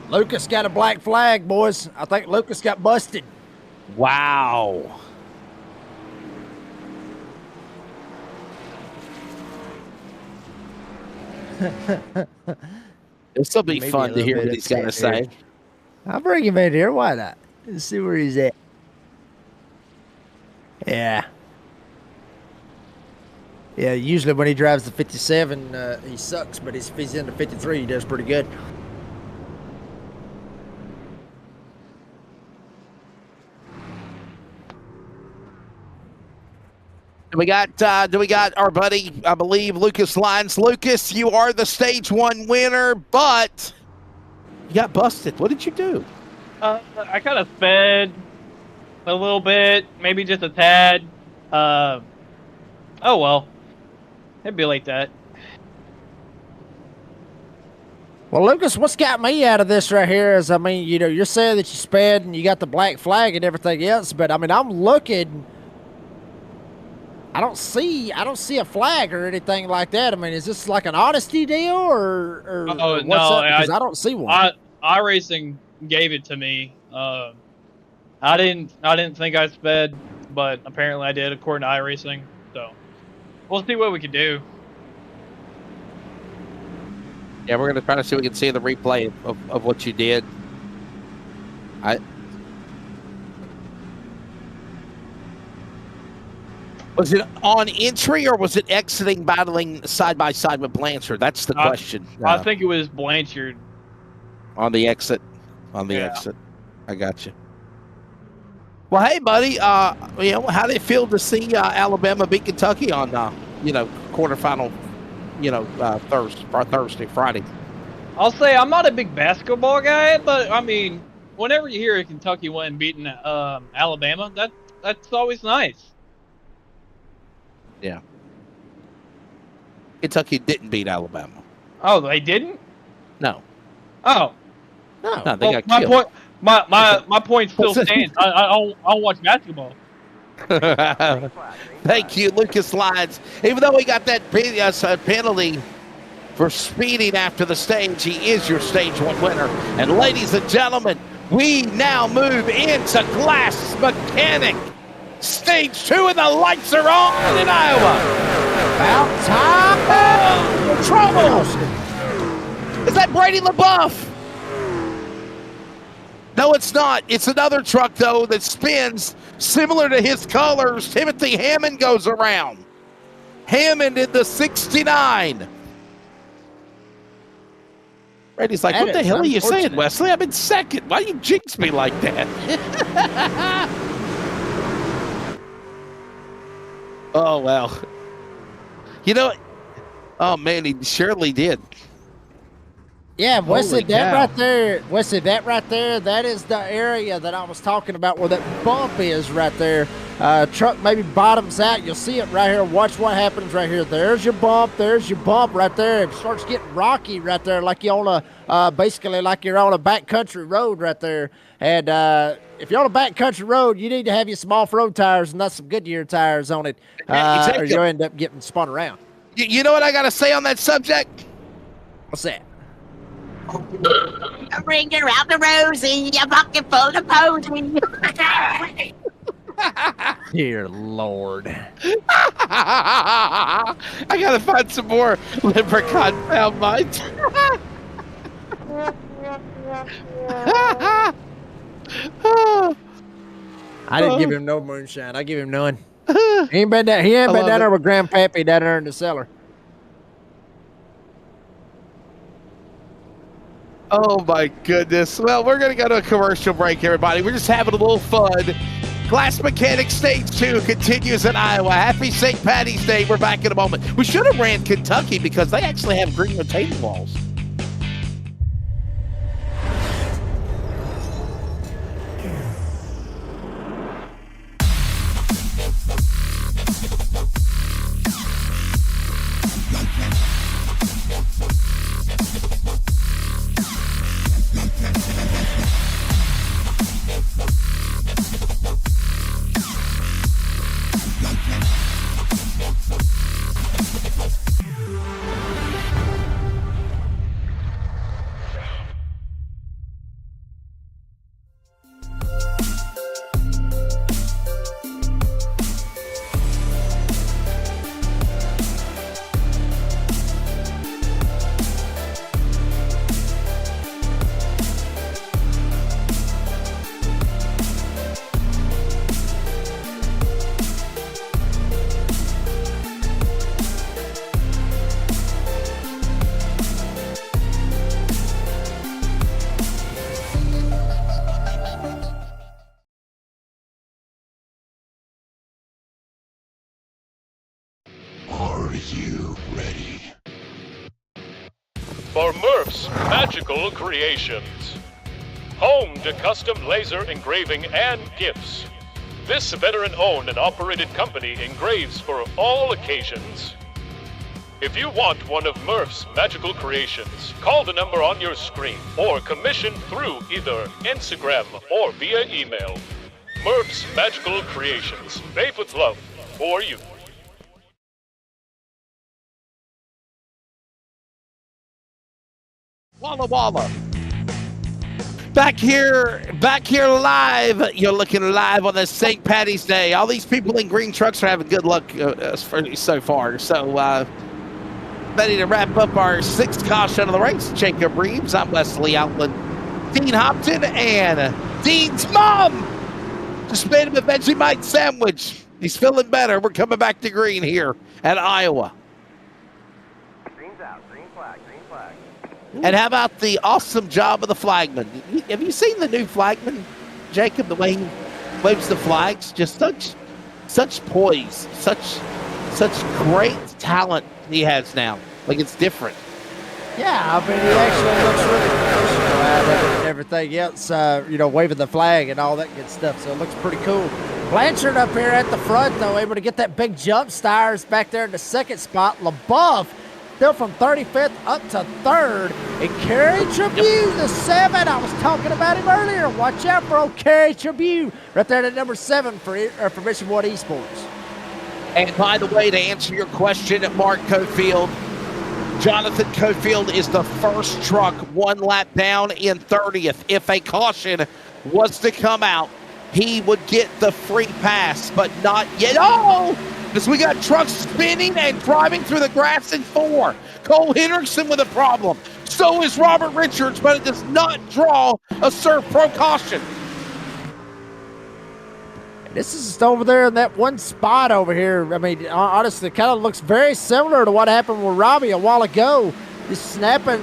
Lucas got a black flag, boys. I think Lucas got busted. Wow. This will be fun to hear what he's got to say. I'll bring him in here. Why not? Let's see where he's at. Yeah. Yeah, usually when he drives the 57, he sucks, but if he's in the 53, he does pretty good. Do we got our buddy, I believe, Lucas Lyons. Lucas, you are the stage 1 winner, but you got busted. What did you do? I kind of sped a little bit, maybe just a tad. Oh well, it'd be like that. Well, Lucas, what's got me out of this right here is, I mean, you're saying that you sped and you got the black flag and everything else, but I mean, I'm looking. I don't see a flag or anything like that. I mean, is this like an honesty deal or oh, what's no, up? Because I don't see one. iRacing gave it to me. I didn't think I sped, but apparently I did according to iRacing. So we'll see what we can do. Yeah, we're gonna try to see if we can see the replay of what you did. Was it on entry or was it exiting, battling side by side with Blanchard? That's the question. I think it was Blanchard. On the exit. On the exit. I got you. Well, hey, buddy. How did it feel to see Alabama beat Kentucky on, quarterfinal, Thursday, Friday? I'll say I'm not a big basketball guy, but I mean, whenever you hear Kentucky win beating Alabama, that's always nice. Yeah. Kentucky didn't beat Alabama. Oh, they didn't? No. Oh. No, they got killed. My point still stands. I don't watch basketball. Thank you, Lucas Lyons. Even though he got that penalty for speeding after the stage, he is your stage 1 winner. And ladies and gentlemen, we now move into Glass Mechanic. Stage 2 and the lights are on in Iowa. About time. Troubles. Is that Brady LaBeouf? No, it's not. It's another truck, though, that spins similar to his colors. Timothy Hammond goes around. Hammond in the 69. Brady's like, what the hell are you saying, Wesley? I'm in second. Why do you jinx me like that? Oh, well. Oh, man, he surely did. Yeah, Wesley, Holy that cow. right there, that is the area that I was talking about where that bump is right there. Truck maybe bottoms out. You'll see it right here. Watch what happens right here. There's your bump right there. It starts getting rocky right there, like you're on basically like you're on a backcountry road right there. And if you're on a backcountry road, you need to have your some off-road tires and not some Goodyear tires on it, or you'll end up getting spun around. You know what I got to say on that subject? What's that? Bring her out the rosy, a bucket full of posy. Dear Lord. I got to find some more Leprechaun found mites. I didn't give him no moonshine. I give him none. He ain't been down there with Grandpappy down there in the cellar. Oh, my goodness. Well, we're going to go to a commercial break, everybody. We're just having a little fun. Glass Mechanic Stage 2 continues in Iowa. Happy St. Patty's Day. We're back in a moment. We should have ran Kentucky because they actually have green retaining walls. For Murph's Magical Creations. Home to custom laser engraving and gifts. This veteran-owned and operated company engraves for all occasions. If you want one of Murph's Magical Creations, call the number on your screen or commission through either Instagram or via email. Murph's Magical Creations, made with love for you. Walla Walla. Back here live. You're looking live on this St. Patty's Day. All these people in green trucks are having good luck so far. So ready to wrap up our sixth caution of the race. Jacob Reeves, I'm Wesley Outland, Dean Hopton, and Dean's mom just made him a Vegemite sandwich. He's feeling better. We're coming back to green here at Iowa. Green's out. Green flag. Green flag. And how about the awesome job of the flagman? Have you seen the new flagman, Jacob? The way he waves the flags, just such poise, such great talent he has now. Like, it's different. Yeah, I mean, he actually looks really professional out of it and everything else, waving the flag and all that good stuff. So it looks pretty cool. Blanchard up here at the front, though, able to get that big jump. Stires back there in the second spot. LaBeouf still from 35th up to 3rd. And Kerry Tribune, the 7. I was talking about him earlier. Watch out for old Kerry Tribune. Right there at number 7 for Mission 1 Esports. And by the way, to answer your question, Mark Cofield, Jonathan Cofield is the first truck one lap down in 30th. If a caution was to come out, he would get the free pass, but not yet. Oh, because we got trucks spinning and driving through the grass in 4. Cole Hendrickson with a problem. So is Robert Richards, but it does not draw a Surf Pro caution. This is just over there in that one spot over here. I mean, honestly, it kind of looks very similar to what happened with Robbie a while ago. Just snapping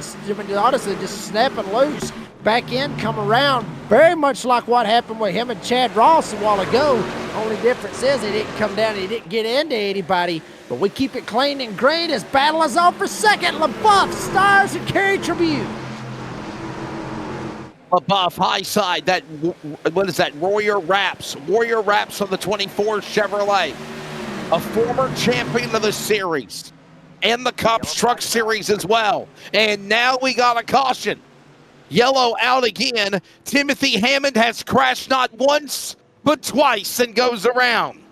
loose. Back in, come around. Very much like what happened with him and Chad Ross a while ago. Only difference is he didn't come down, he didn't get into anybody. But we keep it clean and green as battle is on for second. LaBeouf, Stars, and Kerry Tribune. LaBeouf, high side, what is that? Warrior Wraps on the 24 Chevrolet. A former champion of the series and the Cups Truck Series as well. And now we got a caution. Yellow out again. Timothy Hammond has crashed not once, but twice and goes around.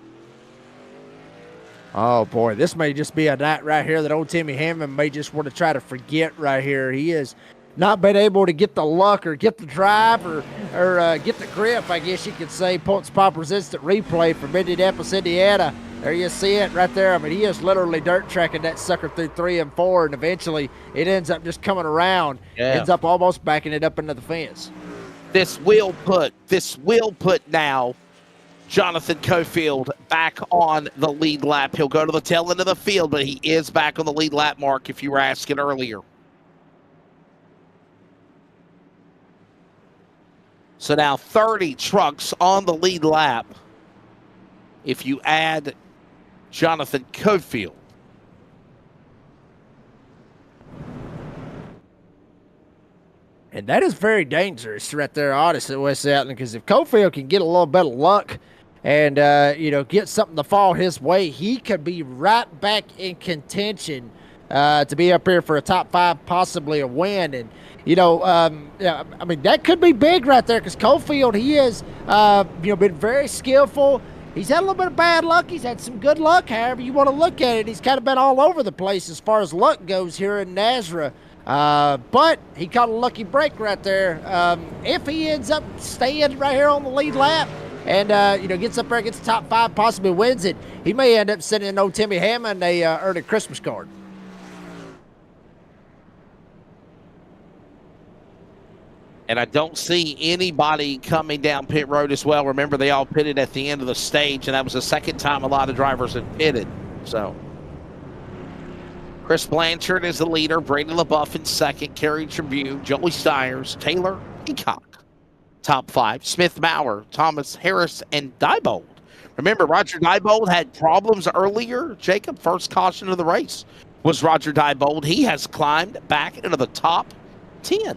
Oh, boy, this may just be a night right here that old Timmy Hammond may just want to try to forget right here. He has not been able to get the luck or get the drive or get the grip, I guess you could say. Points Poppers instant replay from Indianapolis, Indiana. There you see it right there. I mean, he is literally dirt tracking that sucker through 3 and 4, and eventually it ends up just coming around. Yeah. Ends up almost backing it up into the fence. This will put now Jonathan Cofield back on the lead lap. He'll go to the tail end of the field, but he is back on the lead lap mark if you were asking earlier. So now 30 trucks on the lead lap if you add Jonathan Cofield. And that is very dangerous right there, honestly, West Outland, because if Cofield can get a little bit of luck and, get something to fall his way, he could be right back in contention to be up here for a top 5, possibly a win. And, I mean, that could be big right there because Cofield, he has, been very skillful. He's had a little bit of bad luck. He's had some good luck, however you want to look at it. He's kind of been all over the place as far as luck goes here in Nazareth. But he caught a lucky break right there. If he ends up staying right here on the lead lap and, gets up there, gets the top 5, possibly wins it, he may end up sending old Timmy Hammond a early Christmas card. And I don't see anybody coming down pit road as well. Remember, they all pitted at the end of the stage, and that was the second time a lot of drivers had pitted. So Chris Blanchard is the leader. Brady LaBeouf in second. Kerry Tribune, Joey Stiers, Taylor Peacock. Top 5. Smith Maurer, Thomas Harris, and Diebold. Remember, Roger Diebold had problems earlier. Jacob, first caution of the race was Roger Diebold. He has climbed back into the top 10.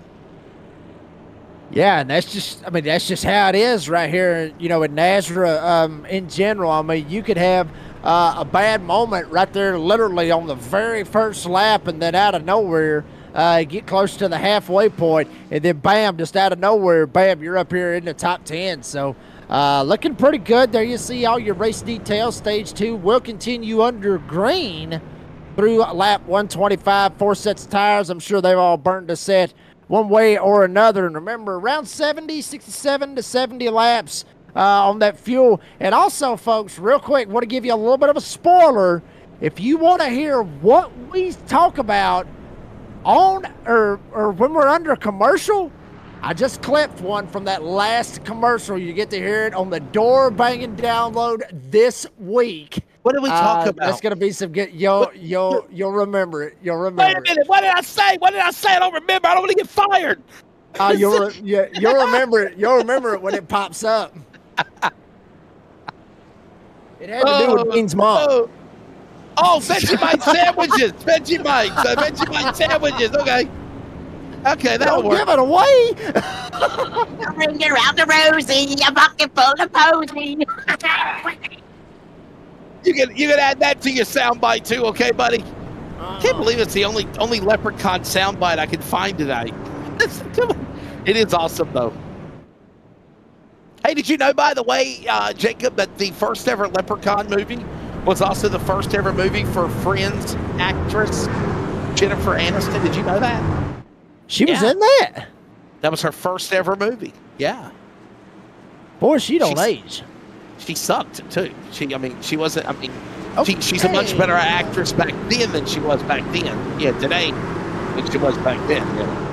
Yeah, and that's just how it is right here, in Nazareth in general. I mean, you could have a bad moment right there literally on the very first lap, and then out of nowhere, get close to the halfway point, and then bam, just out of nowhere, bam, you're up here in the top 10. So looking pretty good. There you see all your race details. Stage 2 will continue under green through lap 125, 4 sets of tires. I'm sure they've all burned a set one way or another. And remember, around 67 to 70 laps on that fuel. And also, folks, real quick, want to give you a little bit of a spoiler. If you want to hear what we talk about on or when we're under commercial, I just clipped one from that last commercial. You get to hear it on the door banging download this week. What did we talk about? That's gonna be some good. You'll remember it. You'll remember. Wait a minute. What did I say? What did I say? I don't remember. I don't want to get fired. You'll remember it. You'll remember it when it pops up. It had to do with Dean's mom. Oh, Vegemite sandwiches. Vegemite sandwiches. Okay. Okay, that'll Don't work. give it away. Bring you around the rosy, a bucket full of posy. You can add that to your soundbite too, okay, buddy? Can't believe it's the only leprechaun soundbite I can find today. It is awesome though. Hey, did you know, by the way, Jacob, that the first ever Leprechaun movie was also the first ever movie for Friends actress Jennifer Aniston? Did you know that? She was in that. That was her first ever movie. Yeah. Boy, she don't age. She sucked too. She wasn't. She's a much better actress back then than she was back then. Yeah, today than she was back then.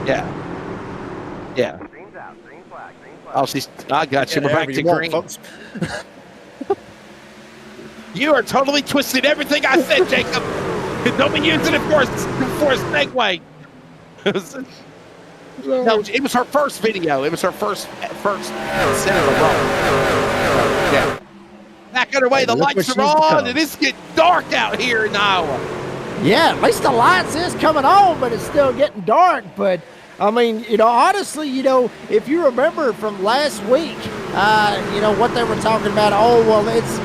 Yeah. Green's out. Green flag. Green flag. Oh, I got you. We're back to green. Folks. You are totally twisting everything I said, Jacob. Don't be using it for a segue. No, it was her first video. It was her first set of a roll. Yeah. Back underway, the lights are on, and it's getting dark out here in Iowa. Yeah, at least the lights is coming on, but it's still getting dark. But I mean, honestly, if you remember from last week, what they were talking about. Oh, well, it's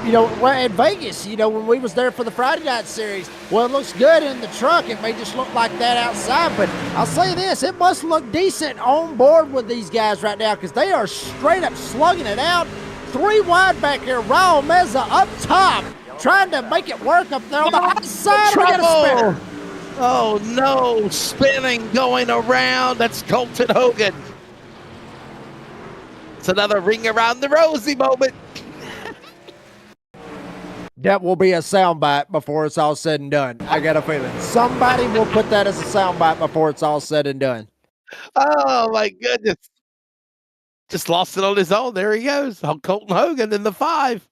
in Vegas, when we was there for the Friday night series. Well, it looks good in the truck. It may just look like that outside, but I'll say this: it must look decent on board with these guys right now because they are straight up slugging it out. 3 wide back here. Raul Meza up top, trying to make it work up there on the high side. We got a spinner. Oh no, spinning going around. That's Colton Hogan. It's another ring around the rosy moment. That will be a soundbite before it's all said and done. I got a feeling somebody will put that as a soundbite before it's all said and done. Oh my goodness. Just lost it on his own. There he goes. Colton Hogan in the 5.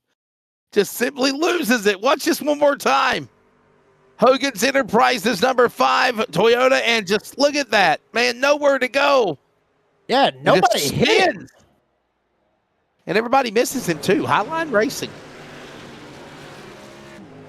Just simply loses it. Watch this one more time. Hogan's Enterprises number 5, Toyota, and just look at that. Man, nowhere to go. Yeah, nobody hits. And everybody misses him too. Highline Racing.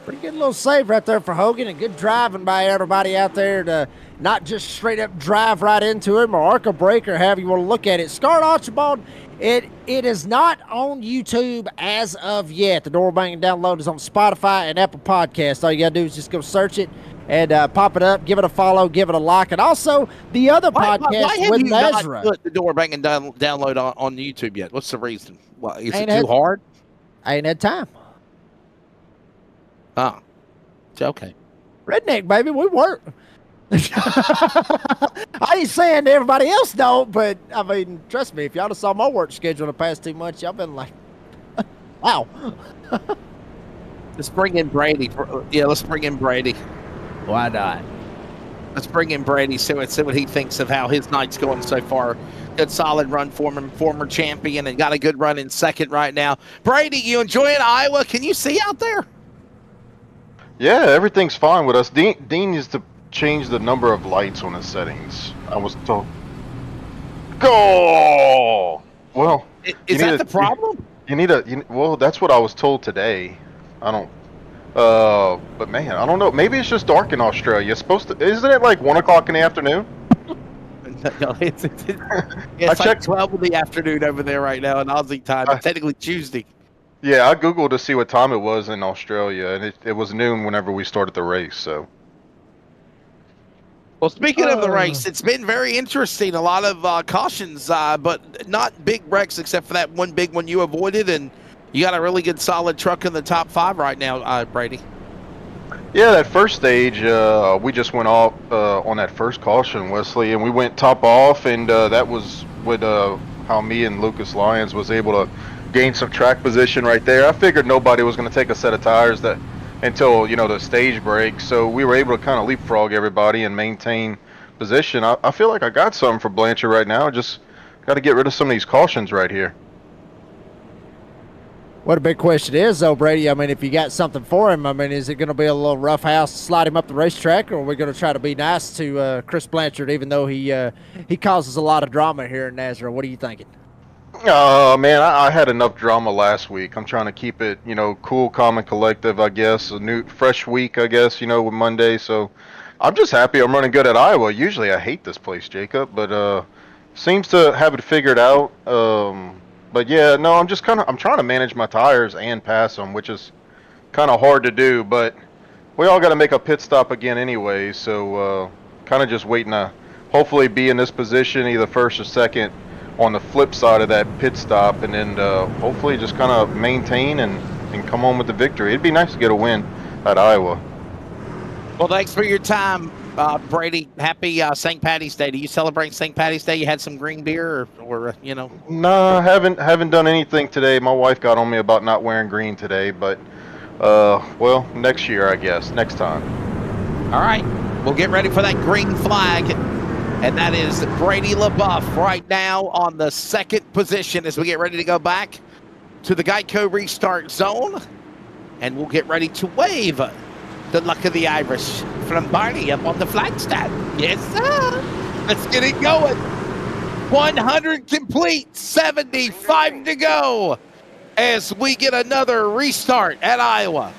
Pretty good little save right there for Hogan, and good driving by everybody out there to not just straight up drive right into him or arc a break or however you want to look at it. Scarlett Archibald, it is not on YouTube as of yet. The door banging download is on Spotify and Apple Podcasts. All you got to do is just go search it and pop it up, give it a follow, give it a like. And also the other podcast with Nazra. Not put the door banging download on YouTube yet? What's the reason? What, is it too hard? I ain't had time. Oh, okay. Redneck, baby, we work. I ain't saying everybody else don't, but I mean, trust me, if y'all saw my work schedule the past 2 months, y'all been like, wow. Let's bring in Brady. Yeah, let's bring in Brady. Why not? Let's bring in Brady, see what he thinks of how his night's going so far. Good solid run for him, former champion, and got a good run in second right now. Brady, you enjoying Iowa? Can you see out there? Yeah, everything's fine with us. Dean needs to change the number of lights on his settings. I was told. Go! Well, is that the problem? Well, that's what I was told today. I don't. But man, I don't know. Maybe it's just dark in Australia. It's supposed to. Isn't it like 1 o'clock in the afternoon? No, it's like checked 12 in the afternoon over there right now in Aussie time. It's technically Tuesday. Yeah, I googled to see what time it was in Australia, and it was noon whenever we started the race. So. Well, speaking of the race, it's been very interesting. A lot of cautions, but not big wrecks except for that one big one you avoided, and you got a really good solid truck in the top 5 right now, Brady. Yeah, that first stage, we just went off on that first caution, Wesley, and we went top off, and that was with how me and Lucas Lyons was able to gained some track position right there. I figured nobody was going to take a set of tires until the stage break, so we were able to kind of leapfrog everybody and maintain position. I feel like I got something for Blanchard right now. Just got to get rid of some of these cautions right here. What a big question is, though, Brady. I mean, if you got something for him, I mean, is it going to be a little rough house to slide him up the racetrack, or are we going to try to be nice to Chris Blanchard, even though he causes a lot of drama here in Nazareth? What are you thinking? Man, I had enough drama last week. I'm trying to keep it, cool, calm, and collective, I guess. A new, fresh week, I guess, with Monday. So I'm just happy I'm running good at Iowa. Usually I hate this place, Jacob, but seems to have it figured out. But yeah, no, I'm trying to manage my tires and pass them, which is kind of hard to do. But we all got to make a pit stop again anyway, so kind of just waiting to hopefully be in this position, either first or second, on the flip side of that pit stop, and then hopefully just kind of maintain and come home with the victory. It'd be nice to get a win at Iowa. Well, thanks for your time, Brady. Happy St. Patty's Day. Do you celebrate St. Patty's Day? You had some green beer or No, haven't done anything today. My wife got on me about not wearing green today, but well, next year, I guess. Next time. All right. We'll get ready for that green flag. And that is Brady LaBeouf right now on the second position as we get ready to go back to the Geico restart zone. And we'll get ready to wave the luck of the Irish from Barney up on the flagstaff. Yes, sir. Let's get it going. 100 complete, 75 to go as we get another restart at Iowa.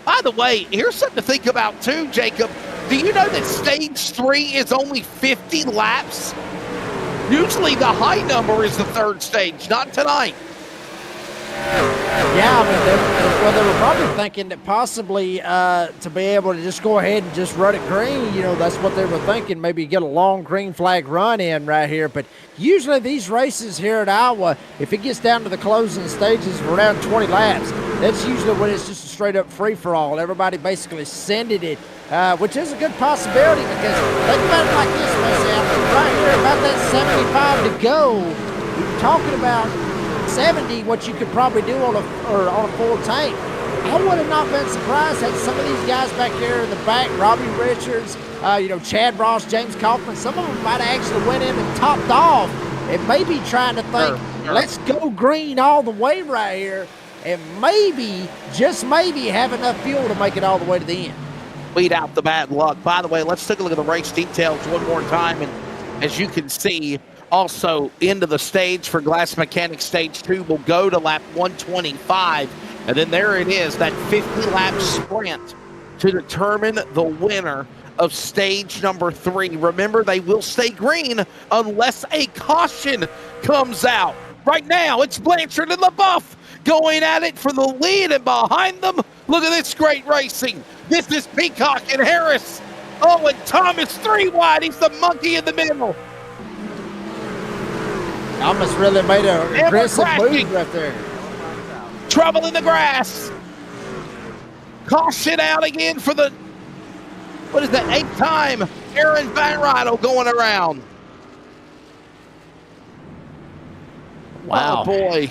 By the way, here's something to think about too, Jacob. Do you know that stage 3 is only 50 laps? Usually the high number is the third stage, not tonight. Yeah, I mean, they were probably thinking that possibly to be able to just go ahead and just run it green, that's what they were thinking, maybe get a long green flag run in right here. But usually these races here at Iowa, if it gets down to the closing stages of around 20 laps, that's usually when it's just a straight up free-for-all. Everybody basically sending it, which is a good possibility because think about it like this, myself, right here, about that 75 to go, we're talking about 70, what you could probably do on a full tank. I would have not been surprised had some of these guys back there in the back, Robbie Richards, Chad Ross, James Kaufman, some of them might have actually went in and topped off and maybe trying to think, let's go green all the way right here and maybe, just maybe, have enough fuel to make it all the way to the end. Weed out the bad luck. By the way, let's take a look at the race details one more time. And as you can see, also into the stage for Glass Mechanics Stage 2 will go to lap 125. And then there it is, that 50-lap sprint to determine the winner of stage number 3. Remember, they will stay green unless a caution comes out. Right now, it's Blanchard and LaBeouf going at it for the lead, and behind them, look at this great racing. This is Peacock and Harris. Oh, and Thomas 3 wide. He's the monkey in the middle. Thomas really made an aggressive move right there. Trouble in the grass. Caution out again for the, what is that, 8th time? Aaron Van Rydel going around. Wow. Oh, boy.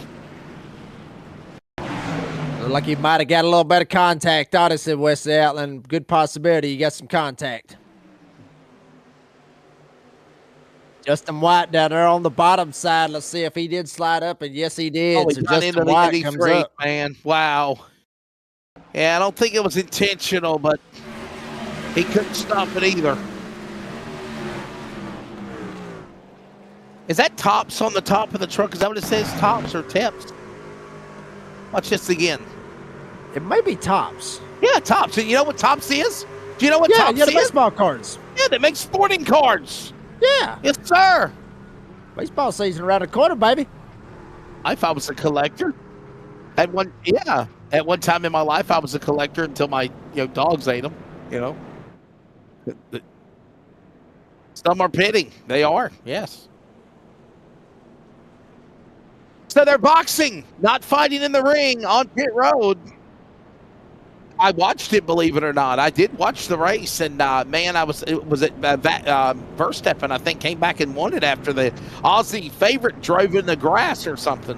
Looked like he might have got a little better contact, honestly, Wesley Outland. Good possibility you got some contact. Justin White down there on the bottom side. Let's see if he did slide up, and yes, he did. Oh, he so got Justin into the White comes 83, up. man. Wow. Yeah, I don't think it was intentional, but he couldn't stop it either. Is that tops on the top of the truck? Is that what it says, tops or tips? Watch this again. It may be tops. Yeah, tops. And you know what tops is? Do you know what tops the is? baseball cards. Yeah, they make sporting cards. Yeah. Yes, sir. Baseball season around the corner, baby. I thought I was a collector. At one time in my life, I was a collector until my dogs ate them. Some are pitting. They are. Yes. So they're boxing, not fighting in the ring on pit road. I watched it, believe it or not. I did watch the race, and man, Verstappen, I think, came back and won it after the Aussie favorite drove in the grass or something.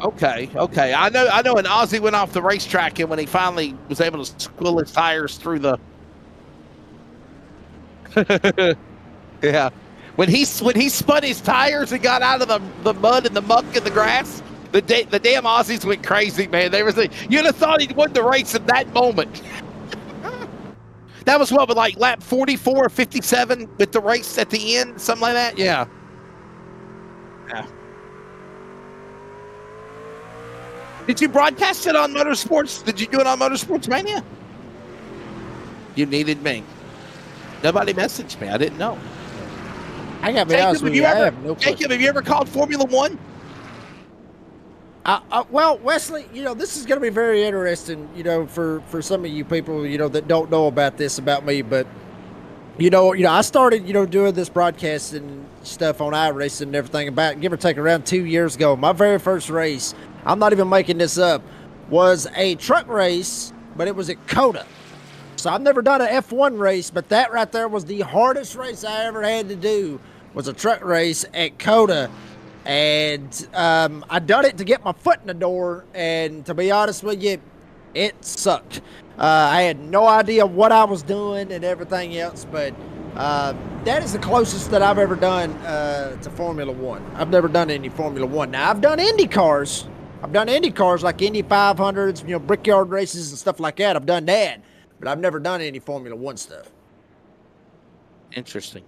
Okay. I know. And Ozzy went off the racetrack, and when he finally was able to squill his tires through the. Yeah. When he spun his tires and got out of the mud and the muck and the grass, the damn Aussies went crazy, man. You'd have thought he'd won the race in that moment. That was what, like lap 44 or 57 with the race at the end, something like that? Yeah. Did you broadcast it on Motorsports? Did you do it on Motorsports Mania? You needed me. Nobody messaged me. I didn't know. I gotta be honest with you. I have no clue. Jacob, have you ever called Formula One? Well, Wesley, this is going to be very interesting, for some of you people, that don't know about this about me. But, I started, doing this broadcast and stuff on iRacing and everything about, give or take, around 2 years ago. My very first race, I'm not even making this up, was a truck race, but it was at COTA. So I've never done an F1 race, but that right there was the hardest race I ever had to do, was a truck race at COTA. And I done it to get my foot in the door, and to be honest with you, it sucked. I had no idea what I was doing and everything else, but that is the closest that I've ever done to Formula One. I've never done any Formula One. Now, I've done Indy cars. I've done Indy cars like Indy 500s, brickyard races and stuff like that. I've done that, but I've never done any Formula One stuff. Interesting.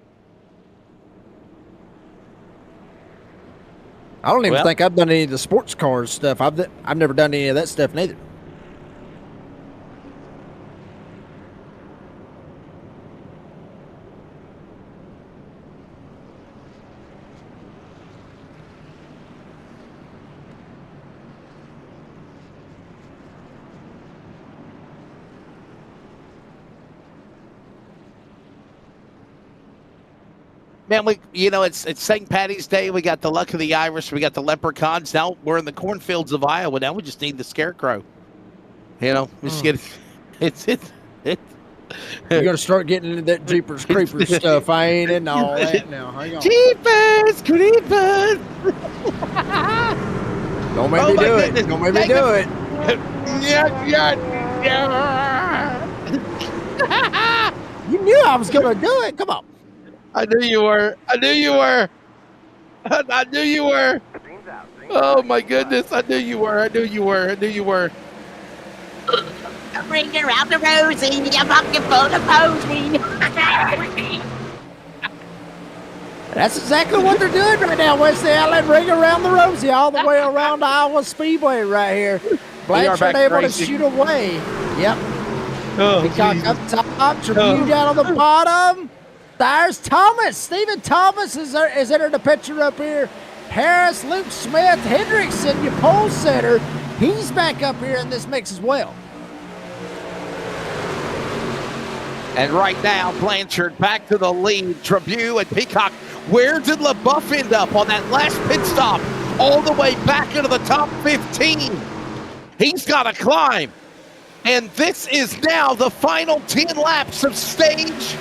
I don't even think I've done any of the sports cars stuff. I've never done any of that stuff neither. Man, it's St. Patty's Day. We got the Luck of the Irish. We got the leprechauns. Now we're in the cornfields of Iowa. Now we just need the scarecrow. We just get it. You're gonna start getting into that Jeepers Creepers stuff. I ain't into all that now. Hang on. Jeepers Creepers. Don't make me do it. Don't make me do it. Yeah. You knew I was gonna do it. Come on. I knew you were. Oh my goodness! I knew you were. Bring her out the rosy, you fucking full of posy. That's exactly what they're doing right now, Wesley Allen. Ring around the rosy all the way around Iowa Speedway right here. Blanchard able to shoot away. Yep. Peacock up top, Tribune down on the bottom. There's Thomas. Stephen Thomas is entered the picture up here. Harris, Luke Smith, Hendrickson, your pole setter. He's back up here in this mix as well. And right now, Blanchard back to the lead. Tribune and Peacock. Where did LaBeouf end up on that last pit stop? All the way back into the top 15. He's got to climb. And this is now the final 10 laps of stage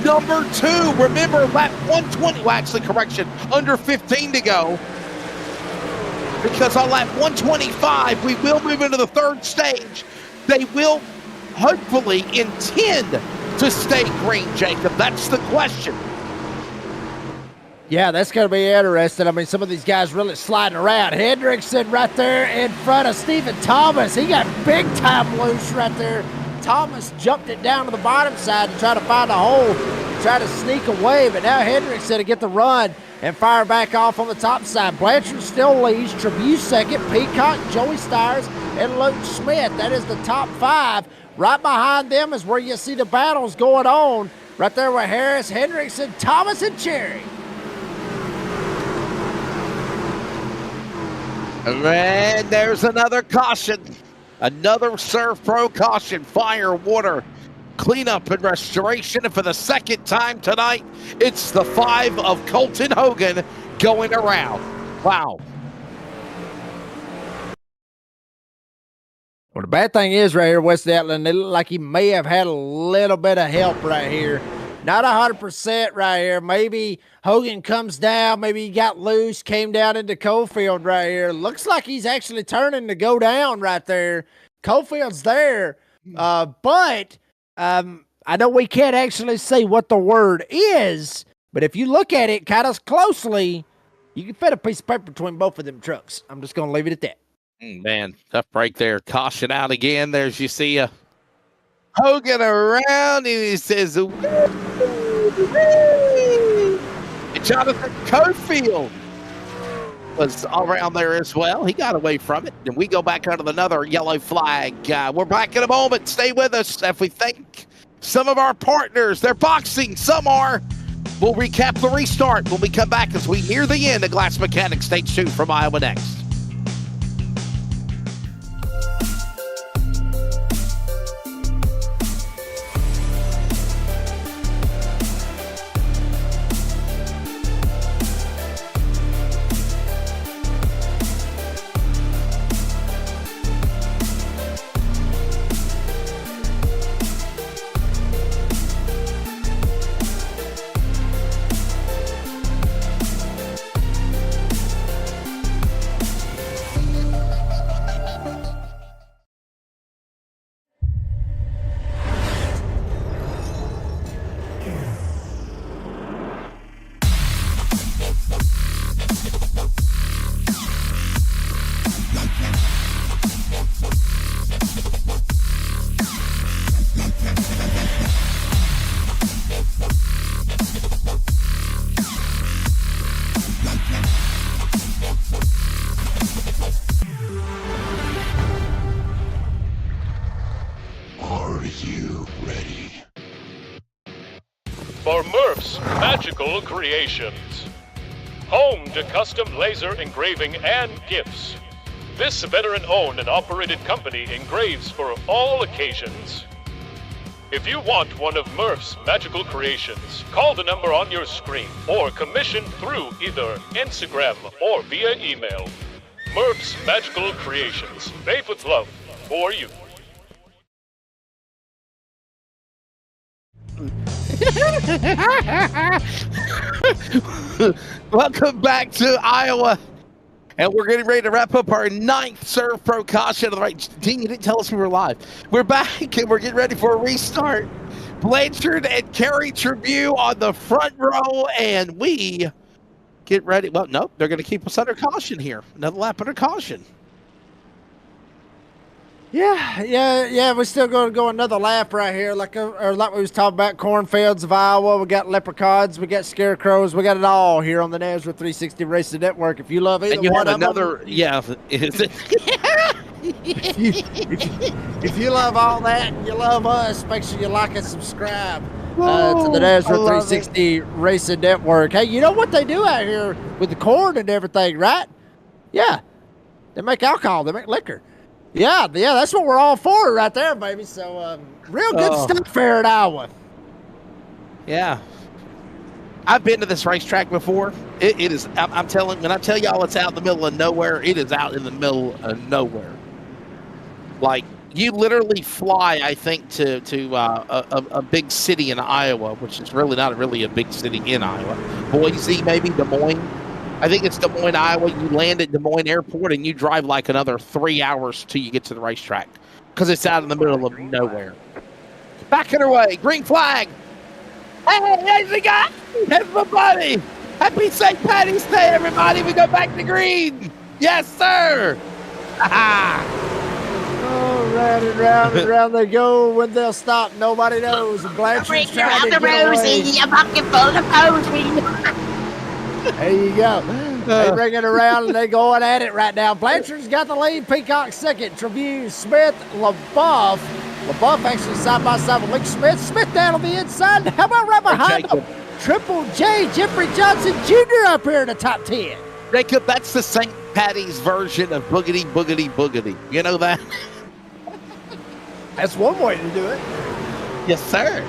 number 2. Remember, lap 120, well, actually, correction, under 15 to go. Because on lap 125, we will move into the third stage. They will hopefully intend to stay green, Jacob. That's the question. Yeah, that's going to be interesting. I mean, some of these guys really sliding around. Hendrickson right there in front of Stephen Thomas. He got big time loose right there. Thomas jumped it down to the bottom side to try to find a hole, try to sneak away, but now Hendrickson to get the run and fire back off on the top side. Blanchard still leads, Tribune second, Peacock, Joey Stires, and Luke Smith. That is the top 5. Right behind them is where you see the battles going on. Right there with Harris, Hendrickson, Thomas, and Cherry. And there's another caution. Another Surf Pro caution. Fire, water, cleanup, and restoration. And for the second time tonight, it's the 5 of Colton Hogan going around. Wow. Well, the bad thing is right here, Wesley Atlan, it looked like he may have had a little bit of help right here. Not 100% right here. Maybe Hogan comes down. Maybe he got loose, came down into Cofield right here. Looks like he's actually turning to go down right there. Cofield's there. But I know we can't actually see what the word is, but if you look at it kind of closely, you can fit a piece of paper between both of them trucks. I'm just going to leave it at that. Man, tough break there. Caution out again. There's you see Hogan around, and he says, "Woo, woo." And Jonathan Cofield was around there as well. He got away from it. And we go back under another yellow flag. We're back in a moment. Stay with us. If we think some of our partners, they're boxing, some are. We'll recap the restart when we come back as we near the end of Glass Mechanics Stage 2 from Iowa next. For Murph's Magical Creations. Home to custom laser engraving and gifts. This veteran-owned and operated company engraves for all occasions. If you want one of Murph's Magical Creations, call the number on your screen or commission through either Instagram or via email. Murph's Magical Creations, made with love for you. Welcome back to Iowa. And we're getting ready to wrap up our 9th Serve Pro Caution of the right. Dang, you didn't tell us we were live. We're back and we're getting ready for a restart. Blanchard and Kerry Tribune on the front row, and we get ready. Well, nope, they're going to keep us under caution here. Another lap under caution. Yeah. We're still going to go another lap right here, like we was talking about cornfields of Iowa. We got leprechauns, we got scarecrows, we got it all here on the NASRA 360 Racing Network. If you love either and you one have of another, them, if you love all that, and you love us, make sure you like and subscribe to the NASRA 360 Racing Network. Hey, you know what they do out here with the corn and everything, right? Yeah, they make alcohol, they make liquor. Yeah, that's what we're all for right there, baby. So, real good stuff here at Iowa. Yeah. I've been to this racetrack before. It is, I'm telling, when I tell y'all it's out in the middle of nowhere, it is out in the middle of nowhere. Like, you literally fly, I think, to a big city in Iowa, which is really not really a big city in Iowa. Boise, maybe, Des Moines. I think it's Des Moines, Iowa. You land at Des Moines Airport and you drive like another 3 hours till you get to the racetrack because it's out in the middle of nowhere. Back in her way. Green flag. Hey, there's the guy. That's my buddy. Happy St. Patty's Day, everybody. We go back to green. Yes, sir. Oh, round and round they go. When they'll stop, nobody knows. And Blanchard's Bring her trying out to the get rosy, away. you bucket full of posy. There you go. They bring it around and they going at it right now. Blanchard's got the lead. Peacock second. Tribune, Smith, LaBeouf. LaBeouf actually side by side with Luke Smith. Smith down on the inside. How about right behind him? Triple J, Jeffrey Johnson Jr. up here in the top 10. Jacob, that's the St. Patty's version of boogity, boogity, boogity. You know that? That's one way to do it. Yes, sir.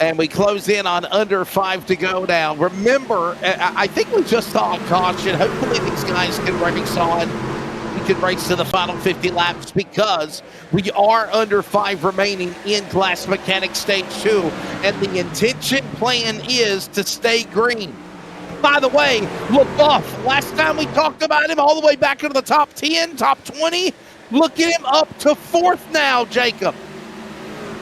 And we close in on under 5 to go now. Remember, I think we just saw a caution. Hopefully these guys can race on. can race to the final 50 laps because we are under 5 remaining in Glass Mechanic Stage 2, and the intention plan is to stay green. By the way, LaBeouf, last time we talked about him all the way back into the top 10, top 20, look at him up to 4th now, Jacob.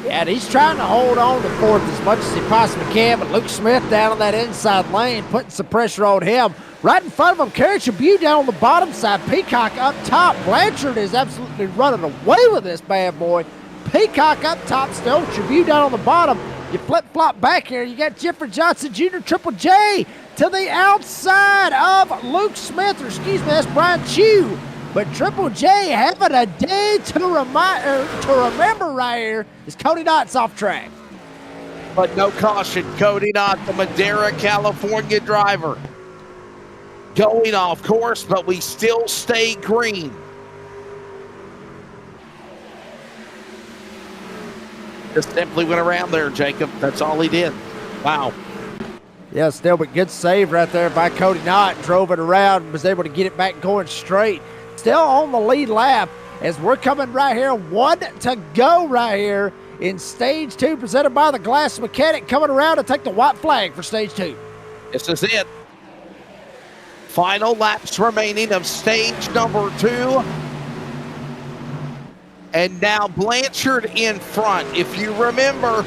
Yeah, and he's trying to hold on to 4th as much as he possibly can, but Luke Smith down in that inside lane, putting some pressure on him. Right in front of him, Carrie Tribune down on the bottom side, Peacock up top. Blanchard is absolutely running away with this bad boy. Peacock up top still, Tribune down on the bottom. You flip-flop back here, you got Jeffrey Johnson Jr., Triple J to the outside of Luke Smith, or excuse me, that's Brian Chew. But Triple J having a day to remember right here is Cody Knott's off track. But no caution, Cody Knott, the Madera, California driver, going off course, but we still stay green. Just simply went around there, Jacob. That's all he did. Wow. Yeah, still, but good save right there by Cody Knott. Drove it around, was able to get it back going straight. Still on the lead lap as we're coming right here. 1 to go right here in Stage 2, presented by the Glass Mechanic, coming around to take the white flag for Stage 2. This is it. Final laps remaining of stage number 2. And now Blanchard in front. If you remember,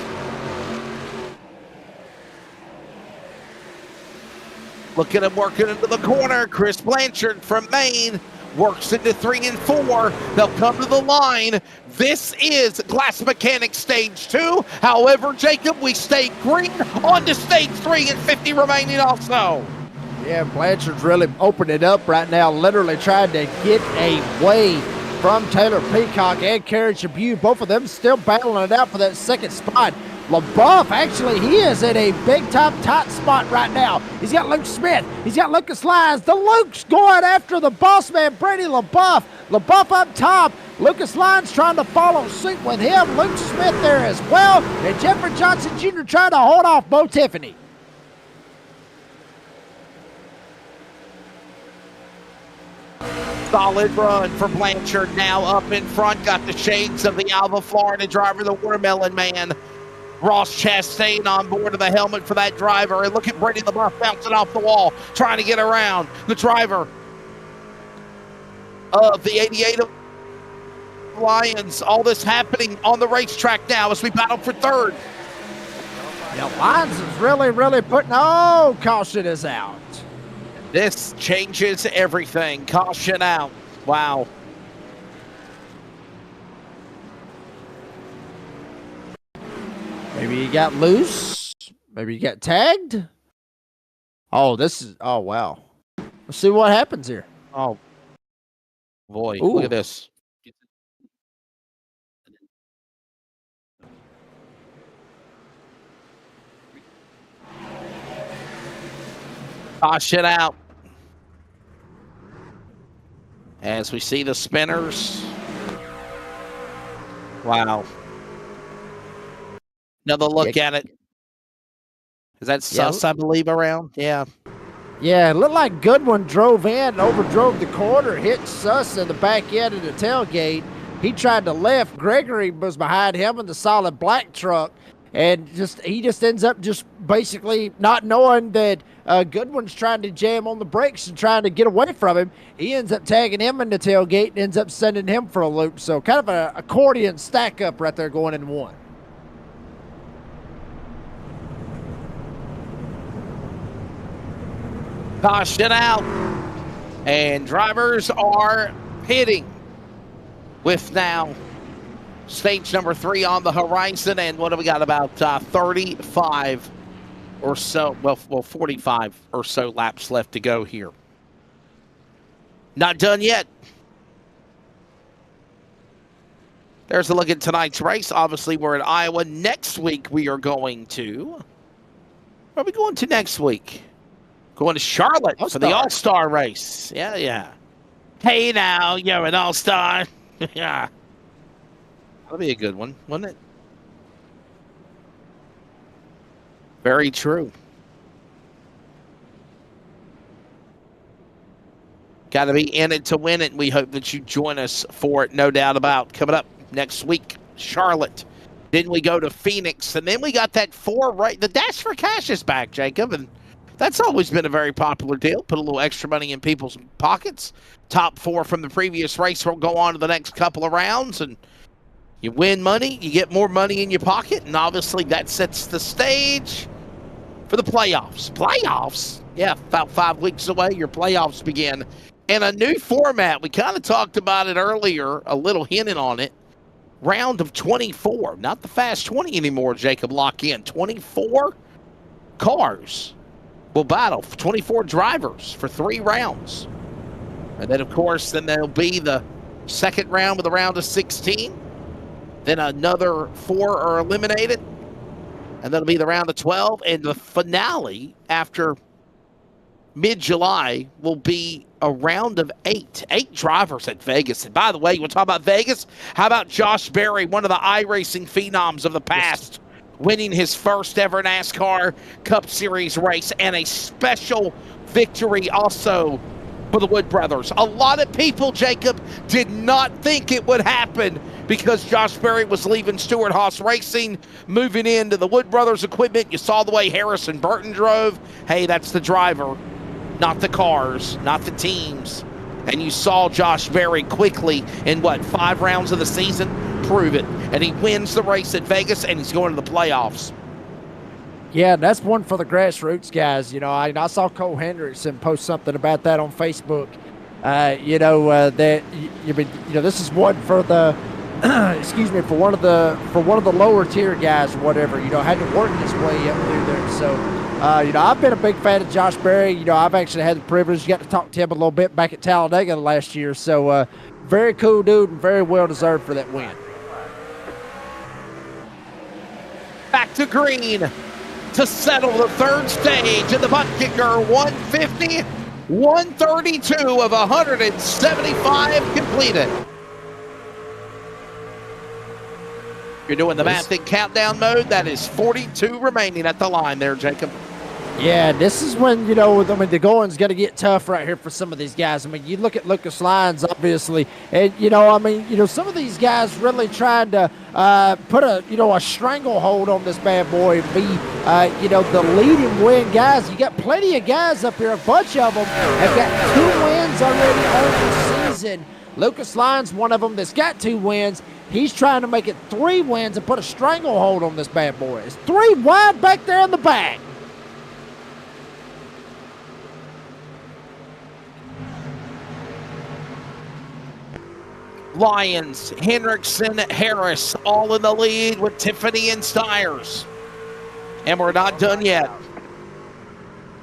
look at him working into the corner. Chris Blanchard from Maine works into 3 and 4. They'll come to the line. This is Glass Mechanic Stage 2. However, Jacob, we stay green on to Stage 3 and 50 remaining also. Yeah, Blanchard's really opening it up right now, literally trying to get away from Taylor Peacock and Carrie Tribune. Both of them still battling it out for that second spot. LaBeouf, actually, he is in a big-time tight spot right now. He's got Luke Smith. He's got Lucas Lyons. The Luke's going after the boss man, Brady LaBeouf. LaBeouf up top. Lucas Lyons trying to follow suit with him. Luke Smith there as well. And Jeffrey Johnson Jr. trying to hold off Bo Tiffany. Solid run for Blanchard, now up in front. Got the shades of the Alva, Florida driver, the Watermelon Man. Ross Chastain on board of the helmet for that driver. And look at Brady LaBeouf bouncing off the wall, trying to get around the driver of the 88 Lions. All this happening on the racetrack now as we battle for 3rd. Yeah, Lyons is really putting, oh, caution is out. This changes everything. Caution out. Wow. Maybe he got loose. Maybe he got tagged. Oh, oh, wow. Let's see what happens here. Oh, boy. Ooh. Look at this. Caution out. As we see the spinners. Wow. Another look at it. Is that Suss, I believe, around? Yeah. Yeah, it looked like Goodwin drove in, overdrove the corner, hit Suss in the back end of the tailgate. He tried to left. Gregory was behind him in the solid black truck. And he just ends up just basically not knowing that Goodwin's trying to jam on the brakes and trying to get away from him. He ends up tagging him in the tailgate and ends up sending him for a loop. So kind of an accordion stack up right there going in one. Caution out. And drivers are pitting with now stage number 3 on the horizon. And what do we got? About 35 or so, well, 45 or so laps left to go here. Not done yet. There's a look at tonight's race. Obviously, we're in Iowa. Next week, we are going to... Where are we going to next week? Going to Charlotte for the All-Star race. Yeah. Hey, now, you're an All-Star. Yeah. That'll be a good one, wouldn't it? Very true. Got to be in it to win it, and we hope that you join us for it, no doubt about. Coming up next week, Charlotte. Then we go to Phoenix, and then we got that 4 right. The Dash for Cash is back, Jacob, and that's always been a very popular deal. Put a little extra money in people's pockets. Top 4 from the previous race will go on to the next couple of rounds, and you win money, you get more money in your pocket, and obviously that sets the stage for the playoffs. Playoffs? Yeah, about 5 weeks away, your playoffs begin. And a new format, we kind of talked about it earlier, a little hinting on it. Round of 24, not the fast 20 anymore, Jacob, lock in. 24 cars will battle, 24 drivers for 3 rounds. And then, of course, then there'll be the second round with a round of 16. Then another 4 are eliminated. And that'll be the round of 12. And the finale after mid-July will be a round of 8. 8 drivers at Vegas. And by the way, you want to talk about Vegas? How about Josh Berry, one of the iRacing phenoms of the past, winning his first ever NASCAR Cup Series race, and a special victory also for the Wood Brothers. A lot of people, Jacob, did not think it would happen because Josh Berry was leaving Stewart-Haas Racing, moving into the Wood Brothers equipment. You saw the way Harrison Burton drove. Hey, that's the driver, not the cars, not the teams. And you saw Josh Berry quickly in, 5 rounds of the season? Prove it. And he wins the race at Vegas, and he's going to the playoffs. Yeah, that's one for the grassroots guys. You know, I saw Cole Hendrickson post something about that on Facebook. This is one for the, for one of the lower tier guys or whatever. You know, had to work his way up through there. So, I've been a big fan of Josh Berry. You know, I've actually had the privilege, got to talk to him a little bit back at Talladega last year. So, very cool dude and very well deserved for that win. Back to green to settle the third stage in the ButtKicker 150, 132 of 175 completed. You're doing the math in countdown mode. That is 42 remaining at the line there, Jacob. Yeah, this is when, the going's going to get tough right here for some of these guys. I mean, you look at Lucas Lyons, obviously, and, some of these guys really trying to put a stranglehold on this bad boy and be, the leading win guys. You got plenty of guys up here. A bunch of them have got 2 wins already on the season. Lucas Lyons, one of them that's got 2 wins. He's trying to make it 3 wins and put a stranglehold on this bad boy. It's 3 wide back there in the back. Lyons, Hendrickson, Harris, all in the lead with Tiffany and Stiers. And we're not done yet.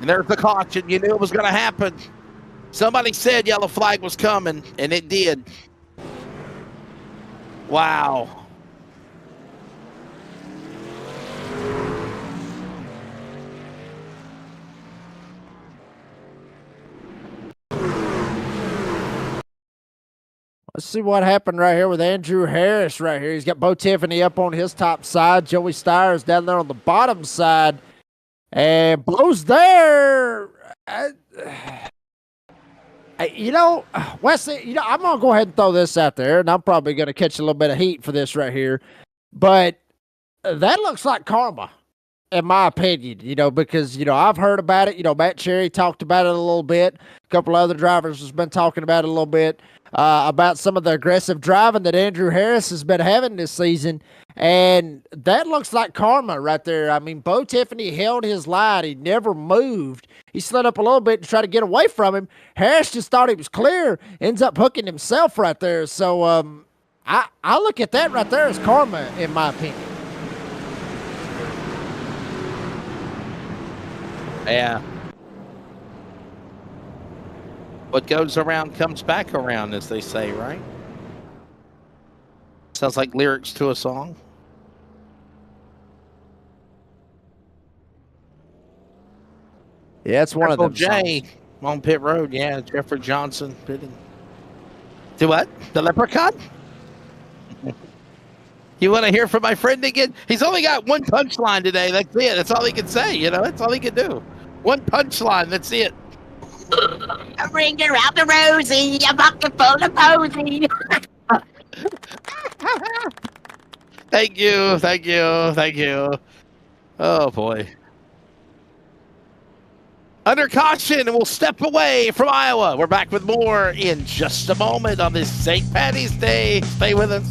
And there's the caution. You knew it was going to happen. Somebody said yellow flag was coming, and it did. Wow. Let's see what happened right here with Andrew Harris right here. He's got Bo Tiffany up on his top side. Joey Stiers down there on the bottom side. And Bo's there. Wesley, I'm going to go ahead and throw this out there, and I'm probably going to catch a little bit of heat for this right here. But that looks like karma, in my opinion, because, I've heard about it. Matt Cherry talked about it a little bit. A couple other drivers has been talking about it a little bit. About some of the aggressive driving that Andrew Harris has been having this season. And that looks like karma right there. I mean, Bo Tiffany held his line. He never moved. He slid up a little bit to try to get away from him. Harris just thought he was clear, ends up hooking himself right there. So I look at that right there as karma, in my opinion. Yeah. What goes around comes back around, as they say, right? Sounds like lyrics to a song. Yeah, it's one Triple of them J songs. On pit road. Yeah, Jeffrey Johnson. Do what? The Leprechaun? You want to hear from my friend again? He's only got one punchline today. That's it. That's all he can say. That's all he can do. One punchline. That's it. Bring her out the rosy, a bucket full of posy. Thank you, thank you, thank you. Oh boy. Under caution, and we'll step away from Iowa. We're back with more in just a moment on this St. Patty's Day. Stay with us.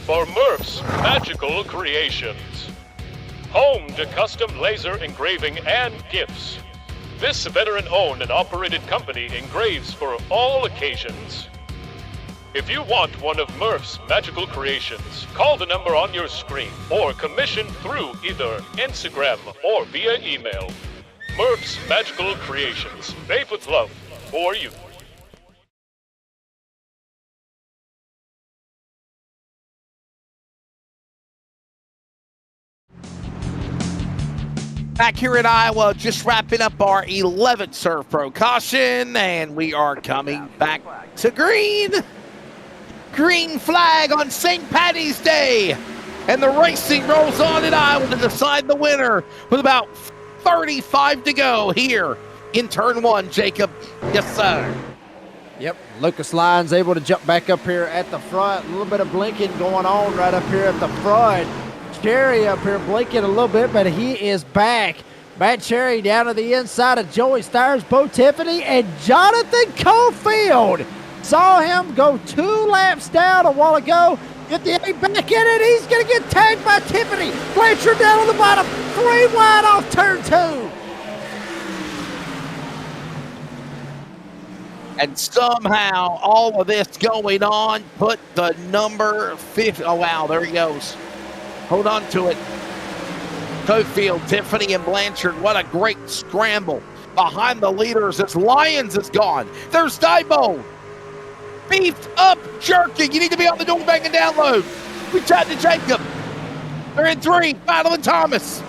For Murph's Magical Creations. Home to custom laser engraving and gifts. This veteran-owned and operated company engraves for all occasions. If you want one of Murph's Magical Creations, call the number on your screen or commission through either Instagram or via email. Murph's Magical Creations, made with love for you. Back here in Iowa, just wrapping up our 11th Surf Pro caution, and we are coming back to green. Green flag on St. Patty's Day. And the racing rolls on in Iowa to decide the winner with about 35 to go here in turn one, Jacob. Yes, sir. Yep, Lucas Lyons able to jump back up here at the front. A little bit of blinking going on right up here at the front. Cherry up here blinking a little bit, but he is back. Matt Cherry down to the inside of Joey Stires, Bo Tiffany, and Jonathan Cofield. Saw him go 2 laps down a while ago. Get the 8 back in it. He's going to get tagged by Tiffany. Blanchard down on the bottom. 3 wide off turn 2. And somehow all of this going on put the number 50. Oh, wow, there he goes. Hold on to it. Cofield, Tiffany, and Blanchard. What a great scramble behind the leaders as Lyons is gone. There's Dybo. Beefed up, jerking. You need to be on the door bank and download. We chat to Jacob. They're in 3. Battling Thomas.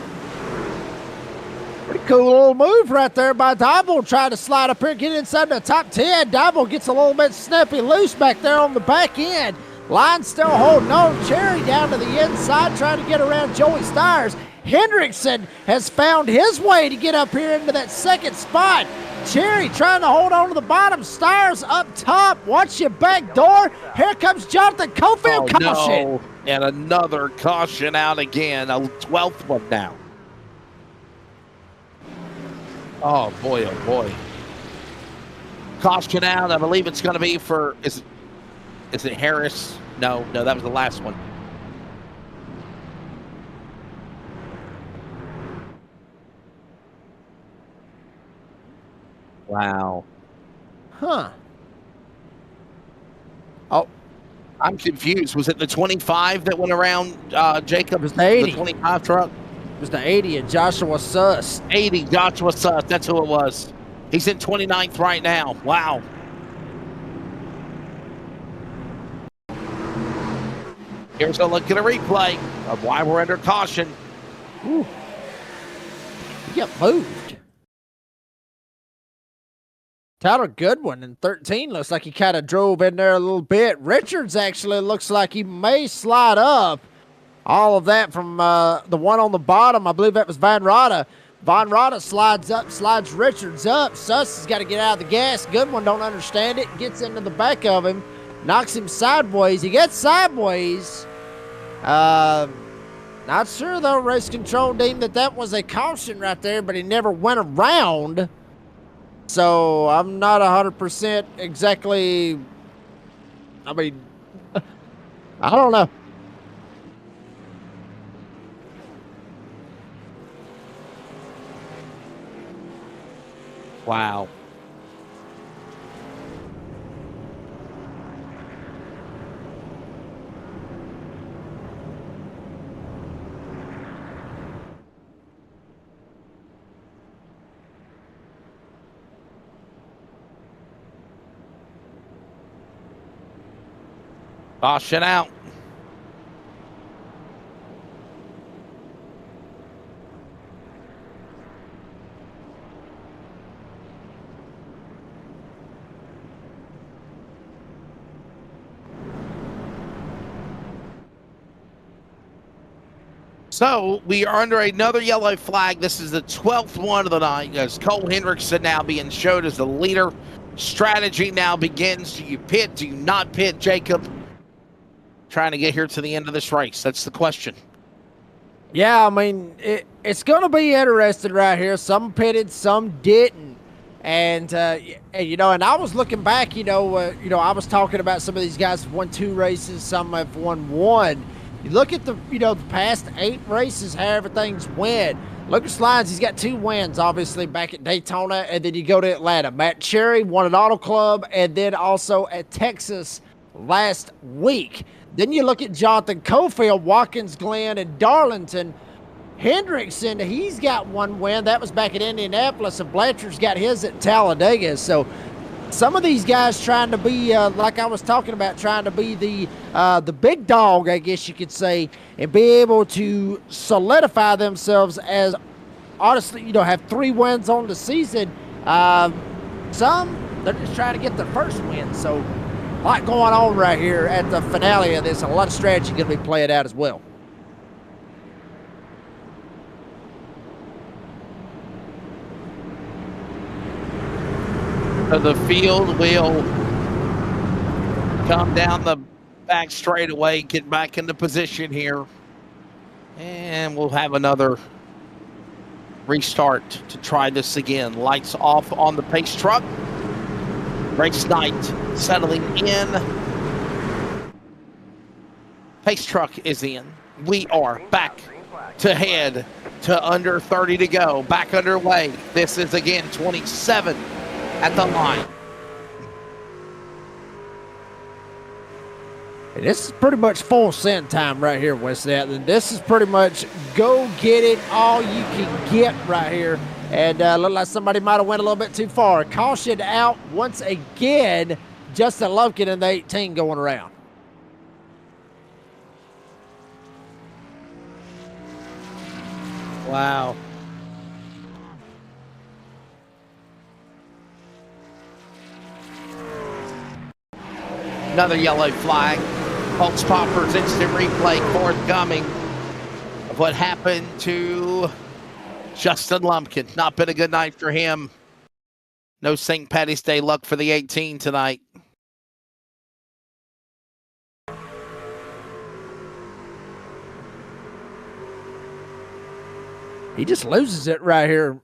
Pretty cool little move right there by Dybo, trying to slide up here and get inside the top 10. Dybo gets a little bit snappy loose back there on the back end. Line still holding on. Cherry down to the inside, trying to get around Joey Stires. Hendrickson has found his way to get up here into that second spot. Cherry trying to hold on to the bottom. Stires up top. Watch your back door. Here comes Jonathan Cofield. Caution. No. And another caution out again. A 12th one now. Oh, boy, oh, boy. Caution out. I believe it's going to be for... Is it Harris? No, that was the last one. Wow. Huh. Oh, I'm confused. Was it the 25 that went around Jacob? It was the 80. The 25 truck? It was the 80 and Joshua Suss. 80, Joshua Suss. That's who it was. He's in 29th right now. Wow. Here's a look at a replay of why we're under caution. Ooh. He got moved. Tyler Goodwin in 13 looks like he kind of drove in there a little bit. Richards actually looks like he may slide up. All of that from the one on the bottom. I believe that was Van Rada. Von Rada slides Richards up. Suss has got to get out of the gas. Goodwin don't understand it. Gets into the back of him. Knocks him sideways. He gets sideways. Not sure, though, race control deemed that was a caution right there, but he never went around. So I'm not 100% exactly. I mean, I don't know. Wow. Caution out. So we are under another yellow flag. This is the 12th one of the night. As Cole Hendrickson now being showed as the leader. Strategy now begins. Do you pit? Do you not pit, Jacob? Trying to get here to the end of this race. That's the question. Yeah, I mean, it's going to be interesting right here. Some pitted, some didn't. And you know, and I was looking back, I was talking about some of these guys have won 2 races, some have won 1. You look at the past 8 races, how everything's went. Lucas Lyons, he's got 2 wins, obviously, back at Daytona, and then you go to Atlanta. Matt Cherry won at Auto Club, and then also at Texas last week. Then you look at Jonathan Cofield, Watkins Glen, and Darlington. Hendrickson, he's got 1 win. That was back at Indianapolis, and Blanchard's got his at Talladega. So some of these guys trying to be, like I was talking about, trying to be the big dog, I guess you could say, and be able to solidify themselves as, honestly, have 3 wins on the season. Some, they're just trying to get their first win. So a lot going on right here at the finale of this. A lot of strategy going to be played out as well. So the field will come down the back straightaway, get back into position here. And we'll have another restart to try this again. Lights off on the pace truck. Race night settling in. Pace truck is in. We are back to head to under 30 to go. Back underway. This is again 27 at the line. And this is pretty much full send time right here, Wesley. And this is pretty much go get it all you can get right here. And look like somebody might have went a little bit too far. Caution out once again. Justin Lumpkin in the 18 going around. Wow. Another yellow flag. Pulse Poppers instant replay forthcoming of what happened to Justin Lumpkin. Not been a good night for him. No St. Patty's Day luck for the 18 tonight. He just loses it right here,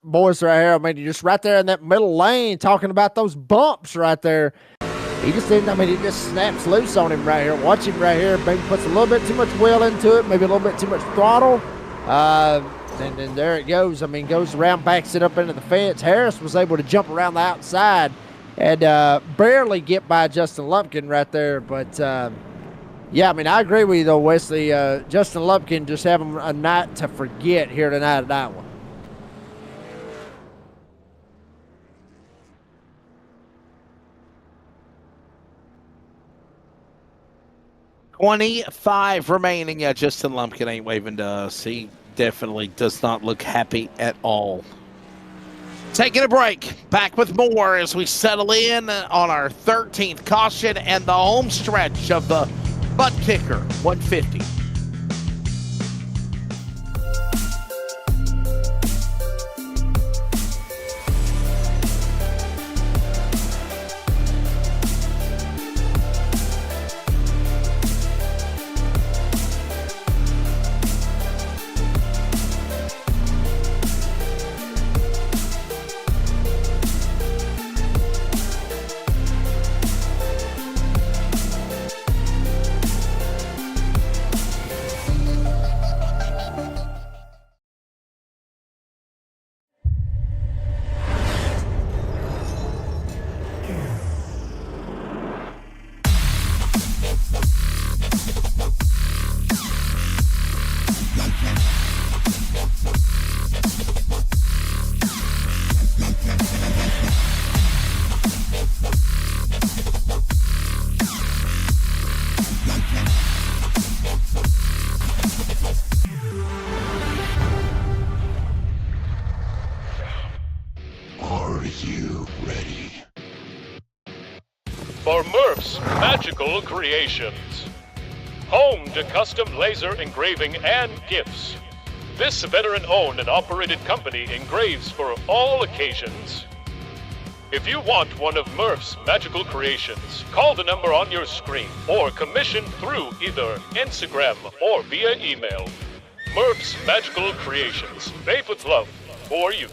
boys, right here. I mean, you're just right there in that middle lane talking about those bumps right there. He just didn't, he just snaps loose on him right here. Watch him right here. Maybe puts a little bit too much wheel into it, maybe a little bit too much throttle. And then there it goes. Goes around, backs it up into the fence. Harris was able to jump around the outside and barely get by Justin Lumpkin right there. But, yeah, I agree with you, though, Wesley. Justin Lumpkin just having a night to forget here tonight at Iowa. $25 remaining. Yeah, Justin Lumpkin ain't waving to us. He definitely does not look happy at all. Taking a break. Back with more as we settle in on our 13th caution and the home stretch of the ButtKicker 150. Magical Creations. Home to custom laser engraving and gifts. This veteran-owned and operated company engraves for all occasions. If you want one of Murph's magical creations, call the number on your screen or commission through either Instagram or via email. Murph's Magical Creations, made with love for you.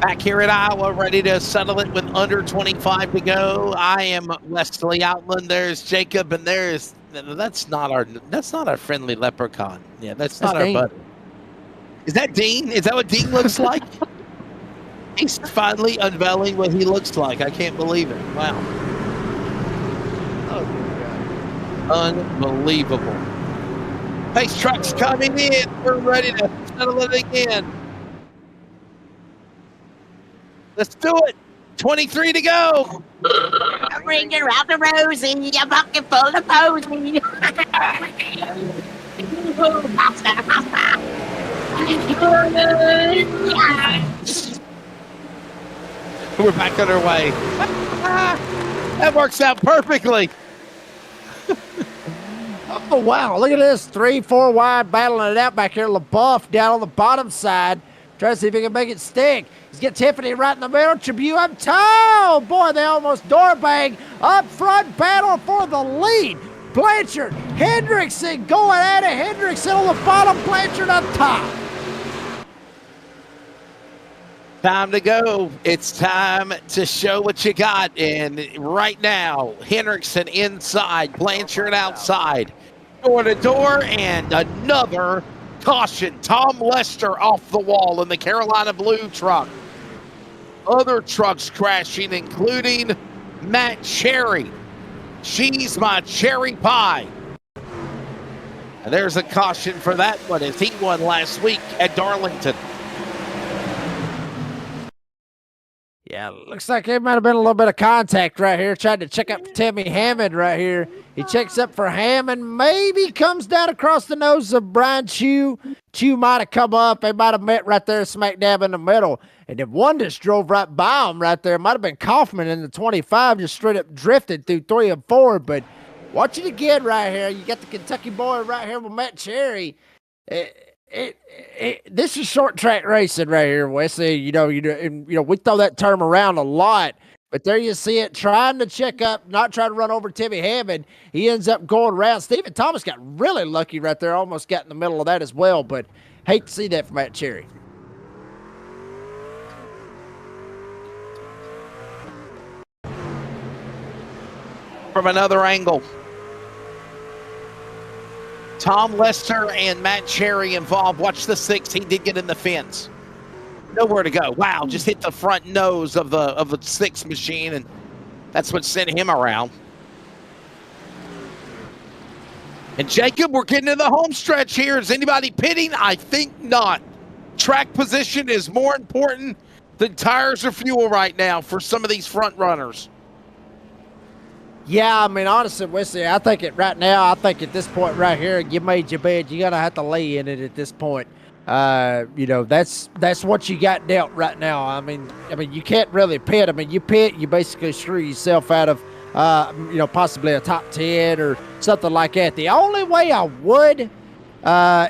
Back here at Iowa, ready to settle it with under 25 to go. I am Wesley Outland. There's Jacob, and that's not our friendly leprechaun. Yeah, that's not our Dean. buddy. Is that Dean? Is that what Dean looks like? He's finally unveiling what he looks like. I can't believe it. Wow. Oh my God. Unbelievable. Pace truck's coming in. We're ready to settle it again. Let's do it. 23 to go. Bring her out the rosy, a bucket full of posy. Pasta, pasta. We're back on our way. That works out perfectly. Oh, wow. Look at this. 3-4 wide battling it out back here. LaBeouf down on the bottom side. Trying to see if he can make it stick. He's got Tiffany right in the middle. Tribute up top. Boy, they almost door bang. Up front battle for the lead. Blanchard, Hendrickson going at it. Hendrickson on the bottom. Blanchard up top. Time to go. It's time to show what you got. And right now, Hendrickson inside, Blanchard outside. Door to door, and another caution. Tom Lester off the wall in the Carolina Blue truck. Other trucks crashing, including Matt Cherry. She's my cherry pie. And there's a caution for that one as he won last week at Darlington. Yeah, looks like there might have been a little bit of contact right here. Tried to check up for Timmy Hammond right here. He checks up for Hammond. Maybe comes down across the nose of Brian Chew. Chew might have come up. They might have met right there smack dab in the middle. And then one just drove right by him right there. Might have been Kaufman in the 25, just straight up drifted through 3 and 4. But watch it again right here. You got the Kentucky boy right here with Matt Cherry. This is short track racing right here, Wesley. You know, we throw that term around a lot, but there you see it, trying to check up, not trying to run over Timmy Hammond. He ends up going around. Stephen Thomas got really lucky right there, almost got in the middle of that as well, but hate to see that from Matt Cherry. From another angle, Tom Lester and Matt Cherry involved. Watch the 6. He did get in the fence. Nowhere to go. Wow, just hit the front nose of the 6 machine, and that's what sent him around. And Jacob, we're getting to the home stretch here. Is anybody pitting? I think not. Track position is more important than tires or fuel right now for some of these front runners. Yeah, I mean, honestly, Wesley, I think at this point right here, you made your bed. You're going to have to lay in it at this point. That's what you got dealt right now. I mean, you can't really pit. I mean, you pit, you basically screw yourself out of, possibly a top 10 or something like that. The only way I would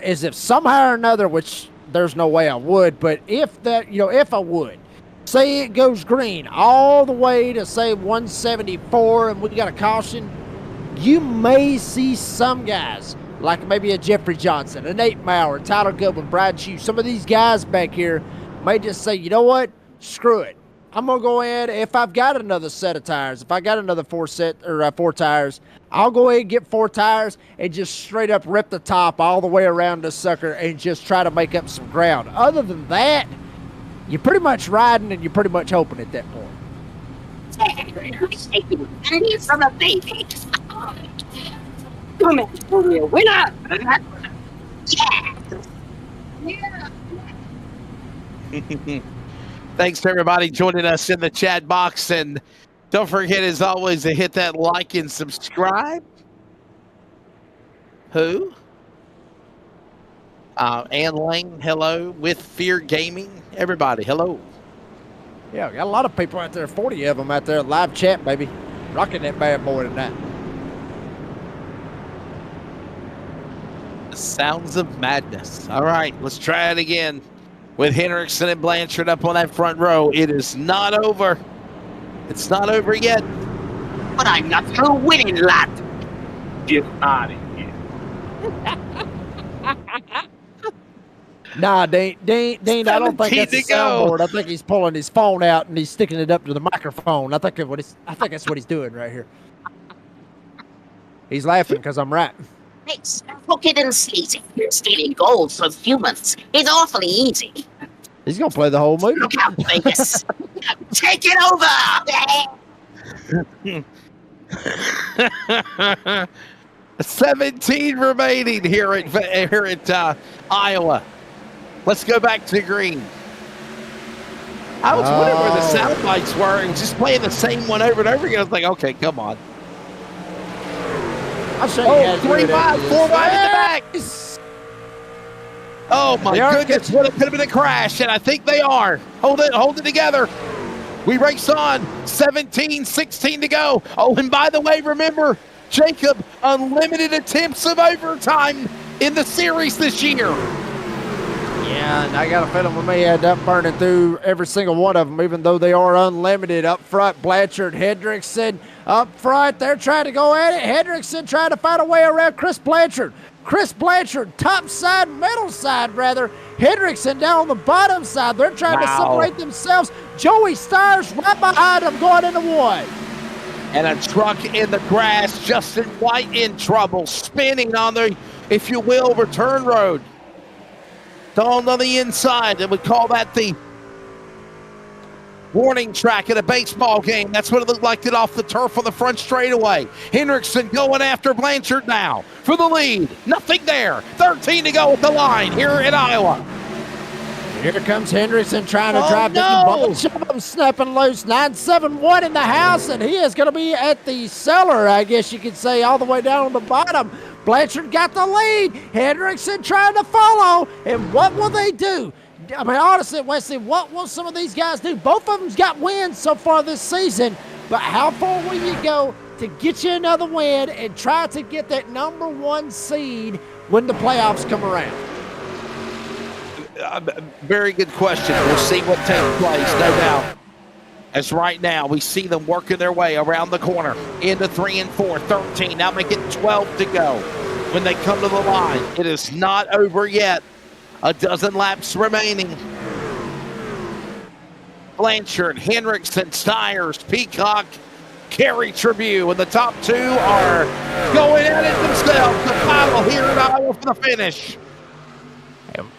is if somehow or another, which there's no way I would, but if I would, say it goes green all the way to, say, 174 and we got a caution, you may see some guys, like maybe a Jeffrey Johnson, a Nate Maurer, Tyler Goodwin, Brad Chew, some of these guys back here may just say, you know what, screw it. I'm going to go ahead, if I've got another set of tires, if I got another 4 tires, I'll go ahead and get 4 tires and just straight up rip the top all the way around this sucker and just try to make up some ground. Other than that, you're pretty much riding and you're pretty much hoping at that point. From a baby. Come here, winner. Yeah. Thanks to everybody joining us in the chat box. And don't forget, as always, to hit that like and subscribe. Who? Ann Lane, hello. With Fear Gaming, everybody, hello. Yeah, we got a lot of people out there, 40 of them out there, live chat, baby. Rocking that bad boy tonight. Sounds of madness. All right, let's try it again. With Hendrickson and Blanchard up on that front row. It is not over. It's not over yet. But I'm not through winning, lad. Get out of here. Nah, Dean, I don't think that's a 17 to go. soundboard. I think he's pulling his phone out and he's sticking it up to the microphone. I think that's what he's doing right here. He's laughing because I'm right. It's crooked and sleazy. Stealing gold from humans is awfully easy. He's gonna play the whole movie. Look out, Vegas. Take it over. 17 remaining here at Iowa. Let's go back to green. I was wondering where the sound bites were and just playing the same one over and over again. I was like, okay, come on. I'll show you how to do 3 it wide, after 4 this. wide in the back. Oh my They are goodness, what it could have been a crash, and I think they are. Hold it together. We race on. 17-16 to go. Oh, and by the way, remember, Jacob, unlimited attempts of overtime in the series this year. Yeah, and I got a feeling we may end up burning through every single one of them, even though they are unlimited. Up front, Blanchard, Hendrickson up front. They're trying to go at it. Hendrickson trying to find a way around Chris Blanchard. Chris Blanchard, top side, middle side, rather. Hendrickson down on the bottom side. They're trying to separate themselves. Joey Stires right behind them going into one. And a truck in the grass. Justin White in trouble, spinning on the, if you will, return road. Down on the inside. They would call that the warning track at a baseball game. That's what it looked like it off the turf on the front straightaway. Hendrickson going after Blanchard now for the lead. Nothing there. 13 to go at the line here in Iowa. Here comes Hendrickson trying to drive no. down. Bunch of them snapping loose. 971 in the house, and he is going to be at the cellar, I guess you could say, all the way down on the bottom. Blanchard got the lead. Hendrickson trying to follow, and what will they do? I mean, honestly, Wesley, what will some of these guys do? Both of them's got wins so far this season, but how far will you go to get you another win and try to get that number 1 seed when the playoffs come around? Very good question. We'll see what takes place, no doubt. As right now, we see them working their way around the corner into 3 and 4, 13. Now make it 12 to go when they come to the line. It is not over yet. A dozen laps remaining. Blanchard, Hendrickson, Stires, Peacock, Carey Tribune, and the top 2 are going at it themselves. The battle here in Iowa for the finish.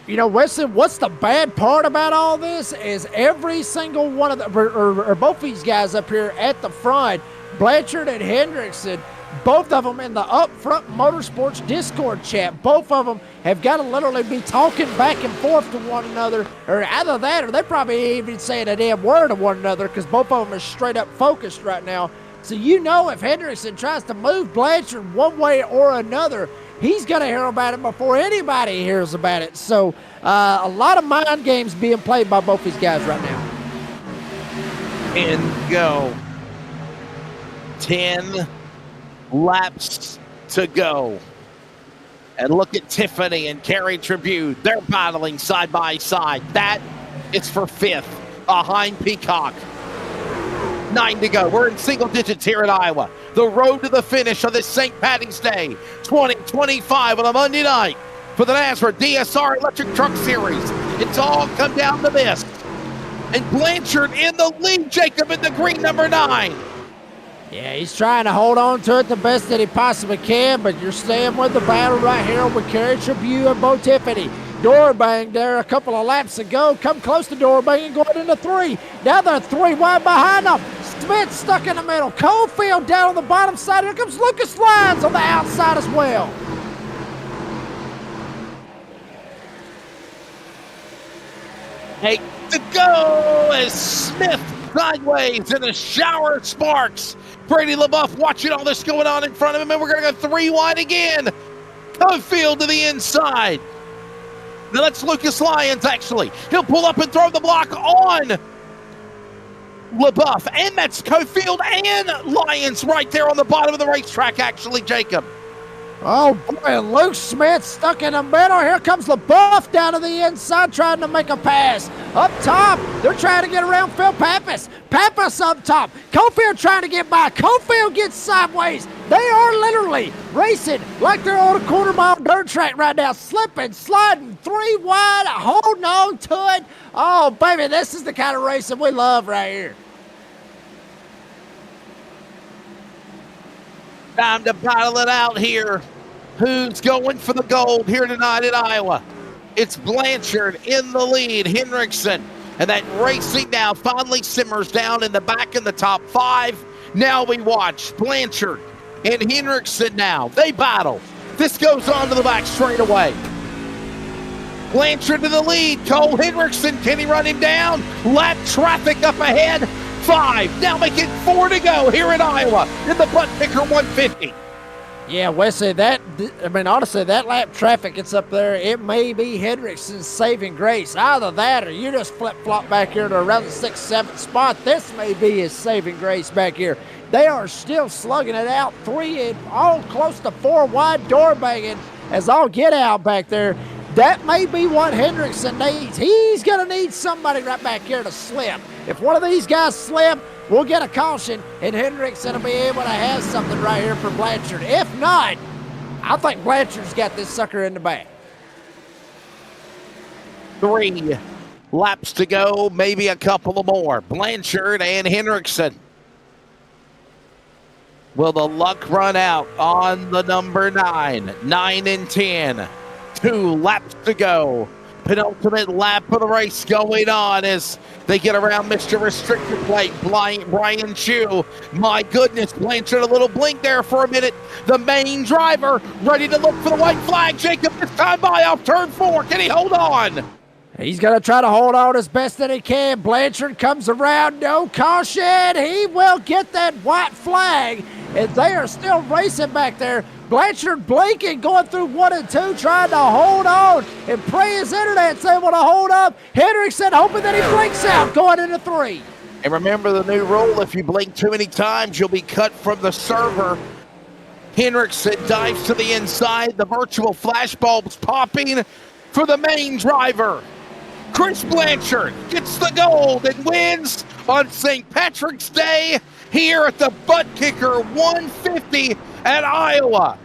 You know, Wesley, what's the bad part about all this is every single one of the, or both these guys up here at the front, Blanchard and Hendrickson, both of them in the Up Front Motorsports Discord chat, both of them have got to literally be talking back and forth to one another, or either that or they probably ain't even saying a damn word to one another because both of them are straight up focused right now. So you know if Hendrickson tries to move Blanchard one way or another, he's going to hear about it before anybody hears about it. So a lot of mind games being played by both these guys right now. And go. 10 laps to go. And look at Tiffany and Carey Tribune. They're battling side by side. That is for 5th behind Peacock. 9 to go. We're in single digits here in Iowa. The road to the finish on this St. Patty's Day 2025 on a Monday night for the NASCAR DSR Electric Truck Series. It's all come down to this. And Blanchard in the lead, Jacob in the green, number 9. Yeah, he's trying to hold on to it the best that he possibly can, but you're staying with the battle right here with Carey Tribune and Bo Tiffany. Doorbang there a couple of laps ago. Come close to Doorbang and going into 3. Now they're 3 wide behind them. Smith stuck in the middle. Cofield down on the bottom side. Here comes Lucas Lyons on the outside as well. 8 to go as Smith sideways in a shower of sparks. Brady LaBeouf watching all this going on in front of him, and we're going to go 3 wide again. Cofield to the inside. Now that's Lucas Lyons, actually. He'll pull up and throw the block on LaBeouf. And that's Cofield and Lyons right there on the bottom of the racetrack, actually, Jacob. Oh, boy, Luke Smith stuck in the middle. Here comes LaBeouf down to the inside trying to make a pass. Up top, they're trying to get around Phil Pappas. Pappas up top. Cofield trying to get by. Cofield gets sideways. They are literally racing like they're on a quarter-mile dirt track right now. Slipping, sliding, 3 wide, holding on to it. Oh, baby, this is the kind of racing we love right here. Time to battle it out here. Who's going for the gold here tonight in Iowa? It's Blanchard in the lead, Henriksen. And that racing now finally simmers down in the back in the top 5. Now we watch Blanchard and Henriksen now. They battle. This goes on to the back straight away. Blanchard to the lead. Cole Henriksen, can he run him down? Lap traffic up ahead. 5. Now make it 4 to go here in Iowa in the ButtKicker 150. Yeah, Wesley, honestly, that lap traffic gets up there. It may be Henriksen's saving grace. Either that or you just flip-flop back here to around the 6th, 7th spot. This may be his saving grace back here. They are still slugging it out. 3 and all close to 4 wide, door banging as all get out back there. That may be what Henriksen needs. He's going to need somebody right back here to slip. If one of these guys slip, we'll get a caution, and Henriksen will be able to have something right here for Blanchard. If not, I think Blanchard's got this sucker in the bag. 3 laps to go, maybe a couple of more. Blanchard and Henriksen. Will the luck run out on the number 9? 9 and 10. 2 laps to go. Penultimate lap of the race going on as they get around Mr. Restrictor Plate, Brian Chu. My goodness, Blanchard a little blink there for a minute. The main driver ready to look for the white flag. Jacob this time by off turn 4. Can he hold on? He's going to try to hold on as best that he can. Blanchard comes around, no caution. He will get that white flag, and they are still racing back there. Blanchard blinking, going through 1 and 2, trying to hold on and pray his internet's able to hold up. Henriksen hoping that he blinks out, going into 3. And remember the new rule, if you blink too many times, you'll be cut from the server. Henriksen dives to the inside. The virtual flashbulbs popping for the main driver. Chris Blanchard gets the gold and wins on St. Patrick's Day here at the ButtKicker 150 at Iowa.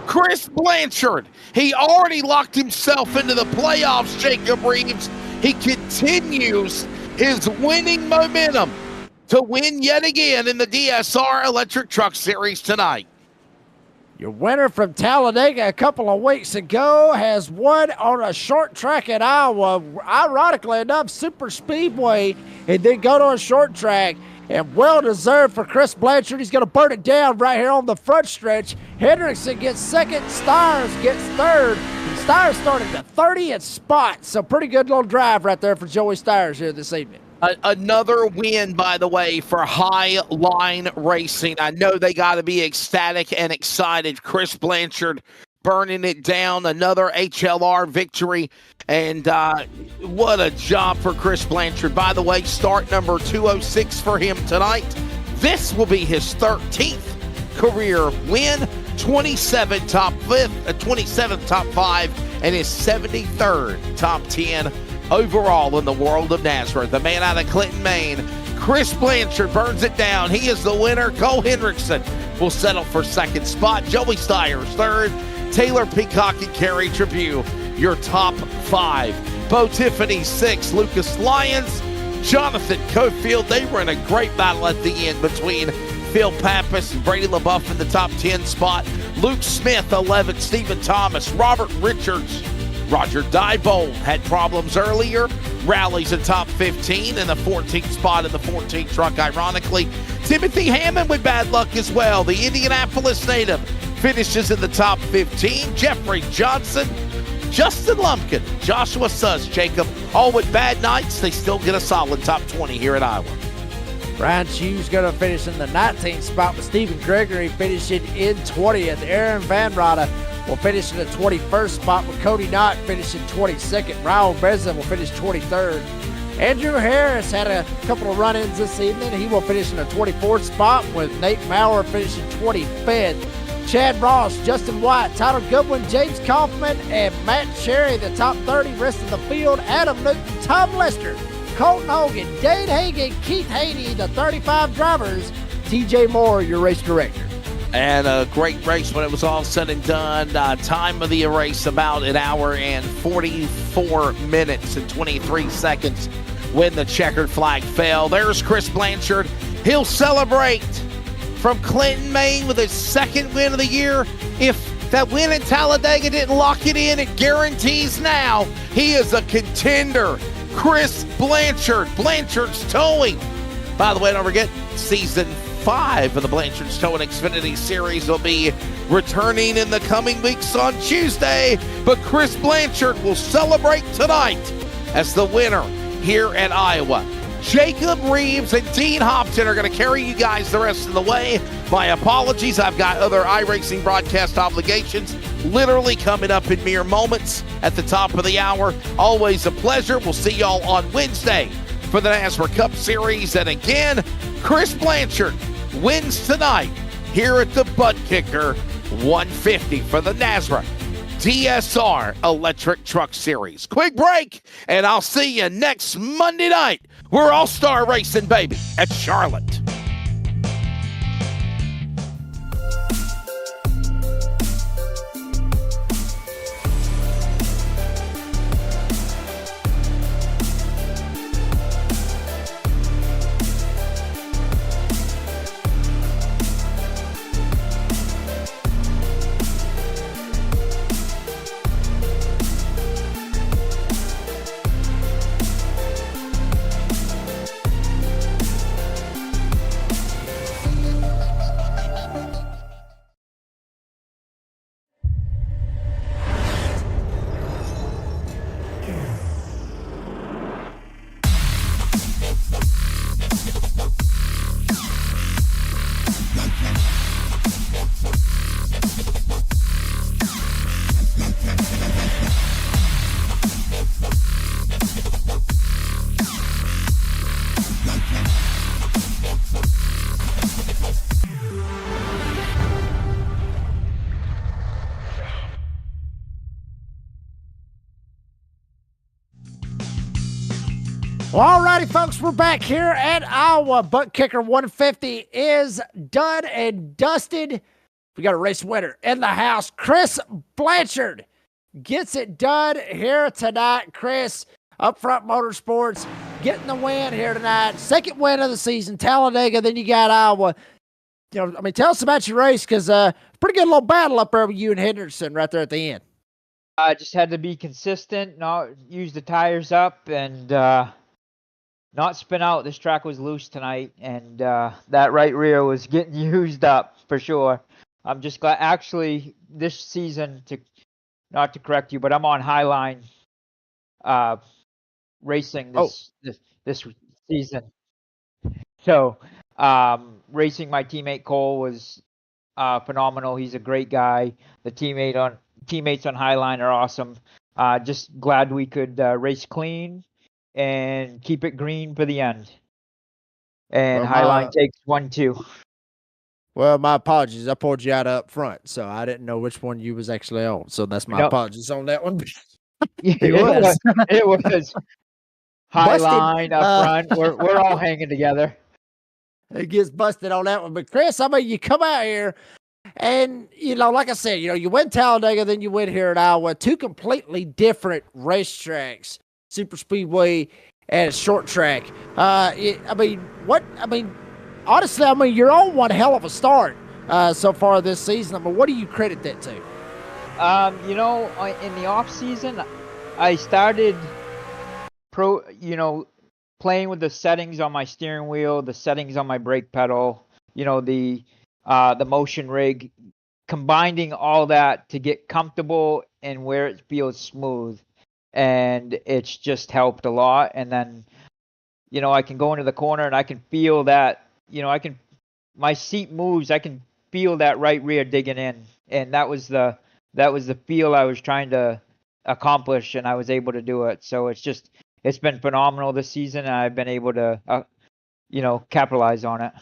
Chris Blanchard, he already locked himself into the playoffs, Jacob Reeves. He continues his winning momentum to win yet again in the DSR Electric Truck Series tonight. Your winner from Talladega a couple of weeks ago has won on a short track at Iowa, ironically enough, Super Speedway, and then go to a short track. And well-deserved for Chris Blanchard. He's going to burn it down right here on the front stretch. Henriksen gets second. Stires gets third. And Stires started the 30th spot. So pretty good little drive right there for Joey Stires here this evening. Another win, by the way, for High Line Racing. I know they got to be ecstatic and excited. Chris Blanchard burning it down. Another HLR victory. And what a job for Chris Blanchard. By the way, start number 206 for him tonight. This will be his 13th career win, 27th top 5, and his 73rd top 10 overall in the world of NASCAR. The man out of Clinton, Maine, Chris Blanchard burns it down. He is the winner. Cole Henriksen will settle for second spot. Joey Stires third. Taylor Peacock and Kerry Tribune, your top 5. Bo Tiffany 6. Lucas Lyons, Jonathan Cofield. They were in a great battle at the end between Phil Pappas and Brady LaBeouf in the top 10 spot. Luke Smith 11. Stephen Thomas, Robert Richards, Roger Diebold had problems earlier. Rallies in top 15 in the 14th spot in the 14th truck, ironically. Timothy Hammond with bad luck as well. The Indianapolis native finishes in the top 15. Jeffrey Johnson, Justin Lumpkin, Joshua Suss, Jacob, all with bad nights. They still get a solid top 20 here in Iowa. Brian Chu's going to finish in the 19th spot with Stephen Gregory finishing in 20th. Aaron Van Rada will finish in the 21st spot, with Cody Knott finishing 22nd. Raul Beza will finish 23rd. Andrew Harris had a couple of run-ins this evening. He will finish in the 24th spot, with Nate Maurer finishing 25th. Chad Ross, Justin White, Tyler Goodwin, James Kaufman, and Matt Cherry, the top 30. Rest of the field, Adam Newton, Tom Lester, Colton Hogan, Dade Hagan, Keith Haney, the 35 drivers. TJ Moore, your race director. And a great race when it was all said and done. Time of the race about an hour and 44 minutes and 23 seconds when the checkered flag fell. There's Chris Blanchard. He'll celebrate from Clinton, Maine with his second win of the year. If that win at Talladega didn't lock it in, it guarantees now he is a contender. Chris Blanchard, Blanchard's Towing. By the way, don't forget, season 5 of the Blanchard's Towing Xfinity Series will be returning in the coming weeks on Tuesday. But Chris Blanchard will celebrate tonight as the winner here at Iowa. Jacob Reeves and Dean Hopton are going to carry you guys the rest of the way. My apologies. I've got other iRacing broadcast obligations literally coming up in mere moments at the top of the hour. Always a pleasure. We'll see y'all on Wednesday for the NASCAR Cup Series. And again, Chris Blanchard wins tonight here at the ButtKicker 150 for the NASCAR DSR Electric Truck Series. Quick break, and I'll see you next Monday night. We're All-Star Racing, baby, at Charlotte. Well, alrighty, folks, we're back here at Iowa. ButtKicker 150 is done and dusted. We got a race winner in the house. Chris Blanchard gets it done here tonight. Chris, Upfront Motorsports, getting the win here tonight. Second win of the season, Talladega, then you got Iowa. Tell us about your race, because pretty good little battle up there with you and Henderson right there at the end. I just had to be consistent, not use the tires up, and not spin out. This track was loose tonight, and that right rear was getting used up for sure. I'm just glad. Actually, this season, not to correct you, but I'm on Highline racing this season. So racing my teammate Cole was phenomenal. He's a great guy. The teammates on Highline are awesome. Just glad we could race clean and keep it green for the end. And Highline takes 1-2. Well, my apologies. I pulled you out up front, so I didn't know which one you was actually on. So that's my apologies on that one. It was Highline up front. We're all hanging together. It gets busted on that one. But Chris, you come out here and, like I said, you win Talladega, then you win here at Iowa. Two completely different racetracks. Super Speedway and a short track. Honestly, you're on one hell of a start so far this season. What do you credit that to? In the off season, I started playing with the settings on my steering wheel, the settings on my brake pedal, the motion rig, combining all that to get comfortable and where it feels smooth. And it's just helped a lot. And then, I can go into the corner and I can feel that, my seat moves. I can feel that right rear digging in. And that was the that was the feel I was trying to accomplish, and I was able to do it. So it's been phenomenal this season, and I've been able to capitalize on it.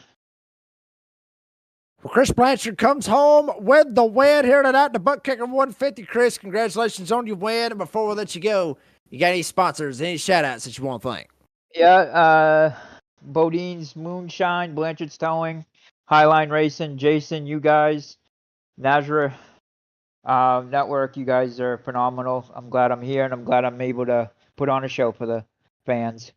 Well, Chris Blanchard comes home with the win here tonight, the ButtKicker 150. Chris, congratulations on your win. And before we let you go, you got any sponsors, any shout-outs that you want to thank? Yeah, Bodine's Moonshine, Blanchard's Towing, Highline Racing, Jason, you guys, Nazareth Network, you guys are phenomenal. I'm glad I'm here, and I'm glad I'm able to put on a show for the fans.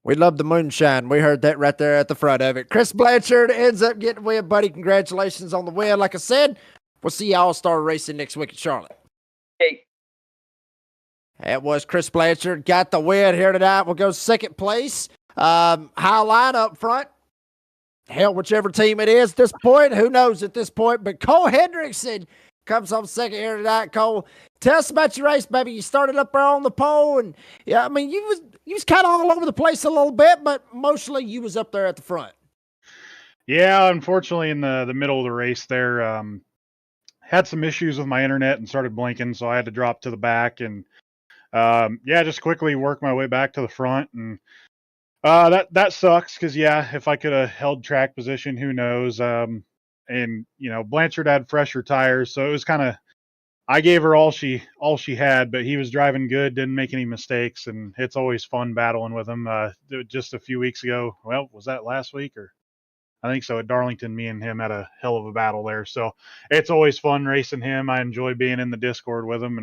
We love the moonshine. We heard that right there at the front of it. Chris Blanchard ends up getting the win, buddy. Congratulations on the win. Like I said, we'll see you All-Star Racing next week in Charlotte. Hey. That was Chris Blanchard. Got the win here tonight. We'll go second place. High line up front. Hell, whichever team it is at this point. Who knows at this point? But Cole Hendrickson comes home second here tonight. Cole, tell us about your race, baby. You started up there on the pole, and yeah, I mean, you was kind of all over the place a little bit, but mostly you was up there at the front. Yeah, unfortunately, in the middle of the race there, had some issues with my internet and started blinking, so I had to drop to the back and just quickly work my way back to the front, and that sucks because if I could have held track position, who knows? And Blanchard had fresher tires, so it was kind of, I gave her all she had, but he was driving good, didn't make any mistakes, and it's always fun battling with him. Just a few weeks ago, well, was that last week or? I think so. At Darlington, me and him had a hell of a battle there. So it's always fun racing him. I enjoy being in the Discord with him.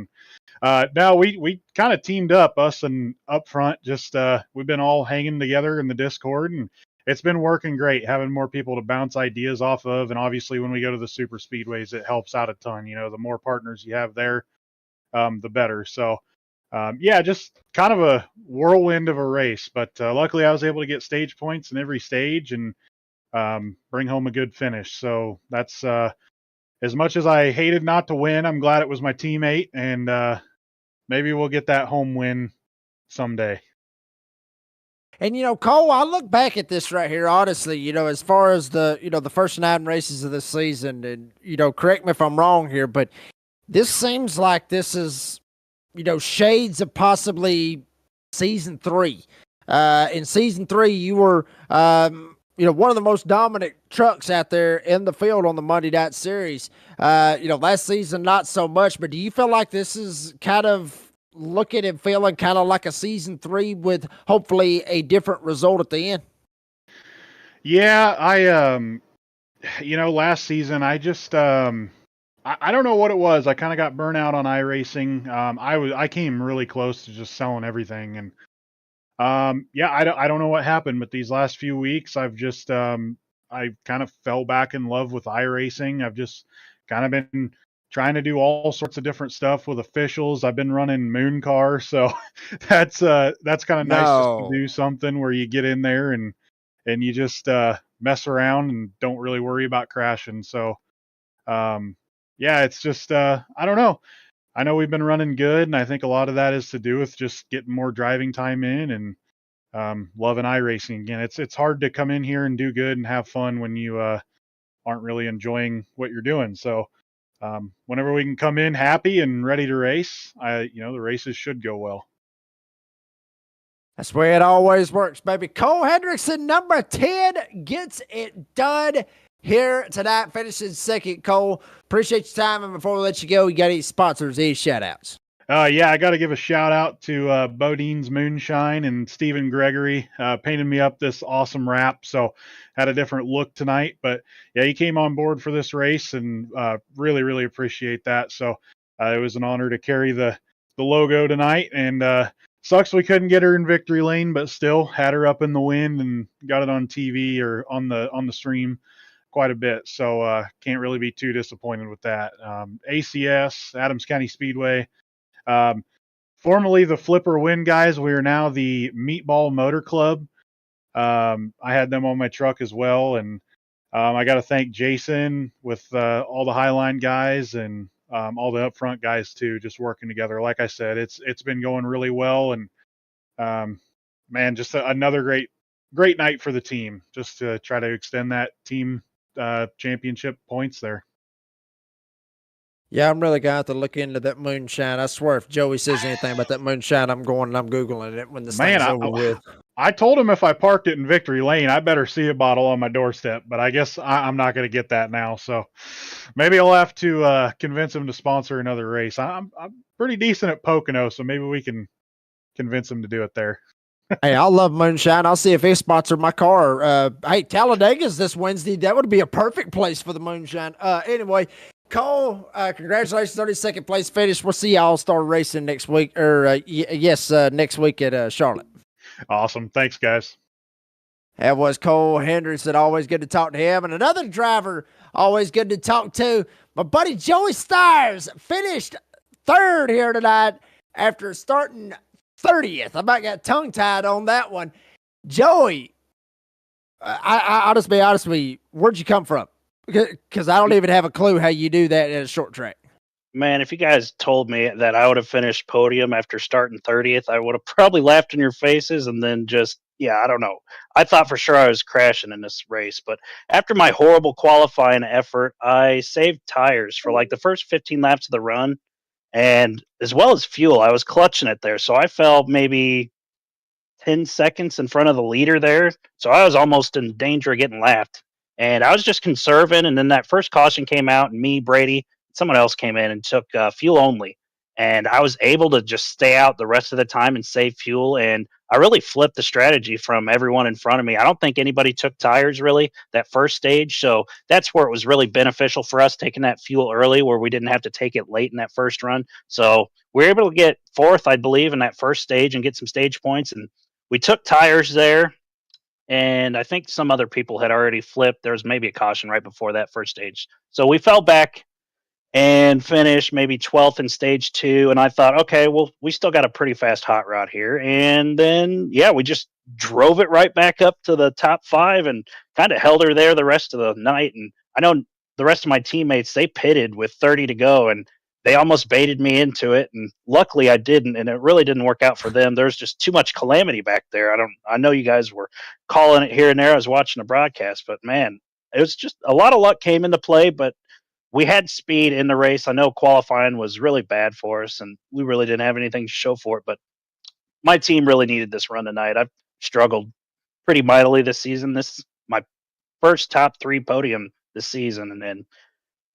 And now we kind of teamed up, us and up front. Just we've been all hanging together in the Discord, and it's been working great, having more people to bounce ideas off of. And obviously, when we go to the super speedways, it helps out a ton. The more partners you have there, the better. So just kind of a whirlwind of a race. But luckily, I was able to get stage points in every stage and bring home a good finish. So that's as much as I hated not to win, I'm glad it was my teammate, and maybe we'll get that home win someday. And Cole, I look back at this right here, honestly, as far as the the first 9 races of the season, and correct me if I'm wrong here, but this seems like this is shades of possibly season 3. In season 3, you were one of the most dominant trucks out there in the field on the Monday Night Series. Last season, not so much, but do you feel like this is kind of looking and feeling kind of like a season 3 with hopefully a different result at the end? Yeah, I last season, I just, I don't know what it was. I kind of got burnt out on iRacing. I came really close to just selling everything, and I don't know what happened, but these last few weeks, I've just I kind of fell back in love with iRacing. I've just kind of been trying to do all sorts of different stuff with officials. I've been running Moon Car, so that's kind of nice just to do something where you get in there and you just mess around and don't really worry about crashing. So it's just I don't know. I know we've been running good, and I think a lot of that is to do with just getting more driving time in and loving iRacing again. It's hard to come in here and do good and have fun when you aren't really enjoying what you're doing. So whenever we can come in happy and ready to race, the races should go well. That's the way it always works, baby. Cole Hendrickson, number 10, gets it done here tonight, finishing second. Cole, appreciate your time. And before we let you go, you got any sponsors, any shout-outs? I got to give a shout-out to Bodine's Moonshine and Stephen Gregory painted me up this awesome wrap, so had a different look tonight. But, yeah, he came on board for this race, and really, really appreciate that. So it was an honor to carry the logo tonight, and sucks we couldn't get her in victory lane, but still had her up in the wind and got it on TV or on the stream quite a bit. So can't really be too disappointed with that. ACS, Adams County Speedway, formerly the Flipper Win guys. We are now the Meatball Motor Club. I had them on my truck as well. And I got to thank Jason with all the Highline guys and all the upfront guys too, just working together. Like I said, it's been going really well. And man, just another great night for the team, just to try to extend that team championship points there. Yeah, I'm really going to have to look into that moonshine. I swear, if Joey says anything about that moonshine, I'm going and I'm Googling it when this Man, thing's over with. I told him if I parked it in Victory Lane, I better see a bottle on my doorstep. But I guess I'm not going to get that now. So maybe I'll have to convince him to sponsor another race. I'm pretty decent at Pocono, so maybe we can convince him to do it there. Hey, I love moonshine. I'll see if he sponsored my car. Hey, Talladega's this Wednesday. That would be a perfect place for the moonshine. Anyway, Cole, congratulations on your second place finish. We'll see y'all start racing next week, or next week at Charlotte. Awesome. Thanks, guys. That was Cole Henderson. Always good to talk to him. And another driver, always good to talk to. My buddy Joey Stires finished third here tonight after starting 30th. I might got tongue-tied on that one. Joey, I'll just be honest with you. Where'd you come from? Because I don't even have a clue how you do that in a short track. Man, if you guys told me that I would have finished podium after starting 30th, I would have probably laughed in your faces and then just, I don't know. I thought for sure I was crashing in this race, but after my horrible qualifying effort, I saved tires for like the first 15 laps of the run, and as well as fuel. I was clutching it there, so I fell maybe 10 seconds in front of the leader there, so I was almost in danger of getting lapped. And I was just conserving, and then that first caution came out, and me, Brady, someone else came in and took fuel only. And I was able to just stay out the rest of the time and save fuel. And I really flipped the strategy from everyone in front of me. I don't think anybody took tires really that first stage. So that's where it was really beneficial for us taking that fuel early, where we didn't have to take it late in that first run. So we were able to get fourth, I believe, in that first stage and get some stage points. And we took tires there. And I think some other people had already flipped. There was maybe a caution right before that first stage. So we fell back and finished maybe 12th in stage 2. And I thought, okay, well, we still got a pretty fast hot rod here. And then, we just drove it right back up to the top 5 and kind of held her there the rest of the night. And I know the rest of my teammates, they pitted with 30 to go, and they almost baited me into it. And luckily I didn't. And it really didn't work out for them. There's just too much calamity back there. I know you guys were calling it here and there. I was watching the broadcast, but man, it was just a lot of luck came into play, but we had speed in the race. I know qualifying was really bad for us, and we really didn't have anything to show for it, but my team really needed this run tonight. I've struggled pretty mightily this season. This is my first top 3 podium this season, and then,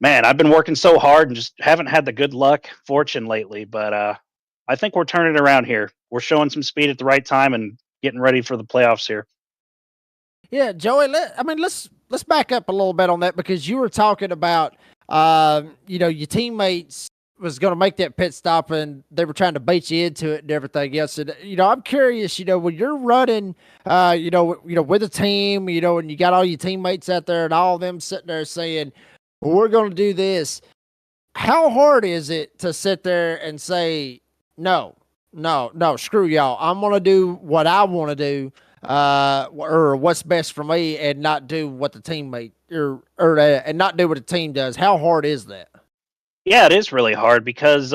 man, I've been working so hard and just haven't had the good luck fortune lately, but I think we're turning around here. We're showing some speed at the right time and getting ready for the playoffs here. Yeah, Joey, let's back up a little bit on that, because you were talking about your teammates was going to make that pit stop and they were trying to bait you into it and everything else. And, I'm curious, when you're running, with a team, and you got all your teammates out there and all of them sitting there saying, well, we're going to do this. How hard is it to sit there and say, no, screw y'all. I'm going to do what I want to do, or what's best for me, and not do what the teammate and not do what the team does. How hard is that? Yeah, it is really hard because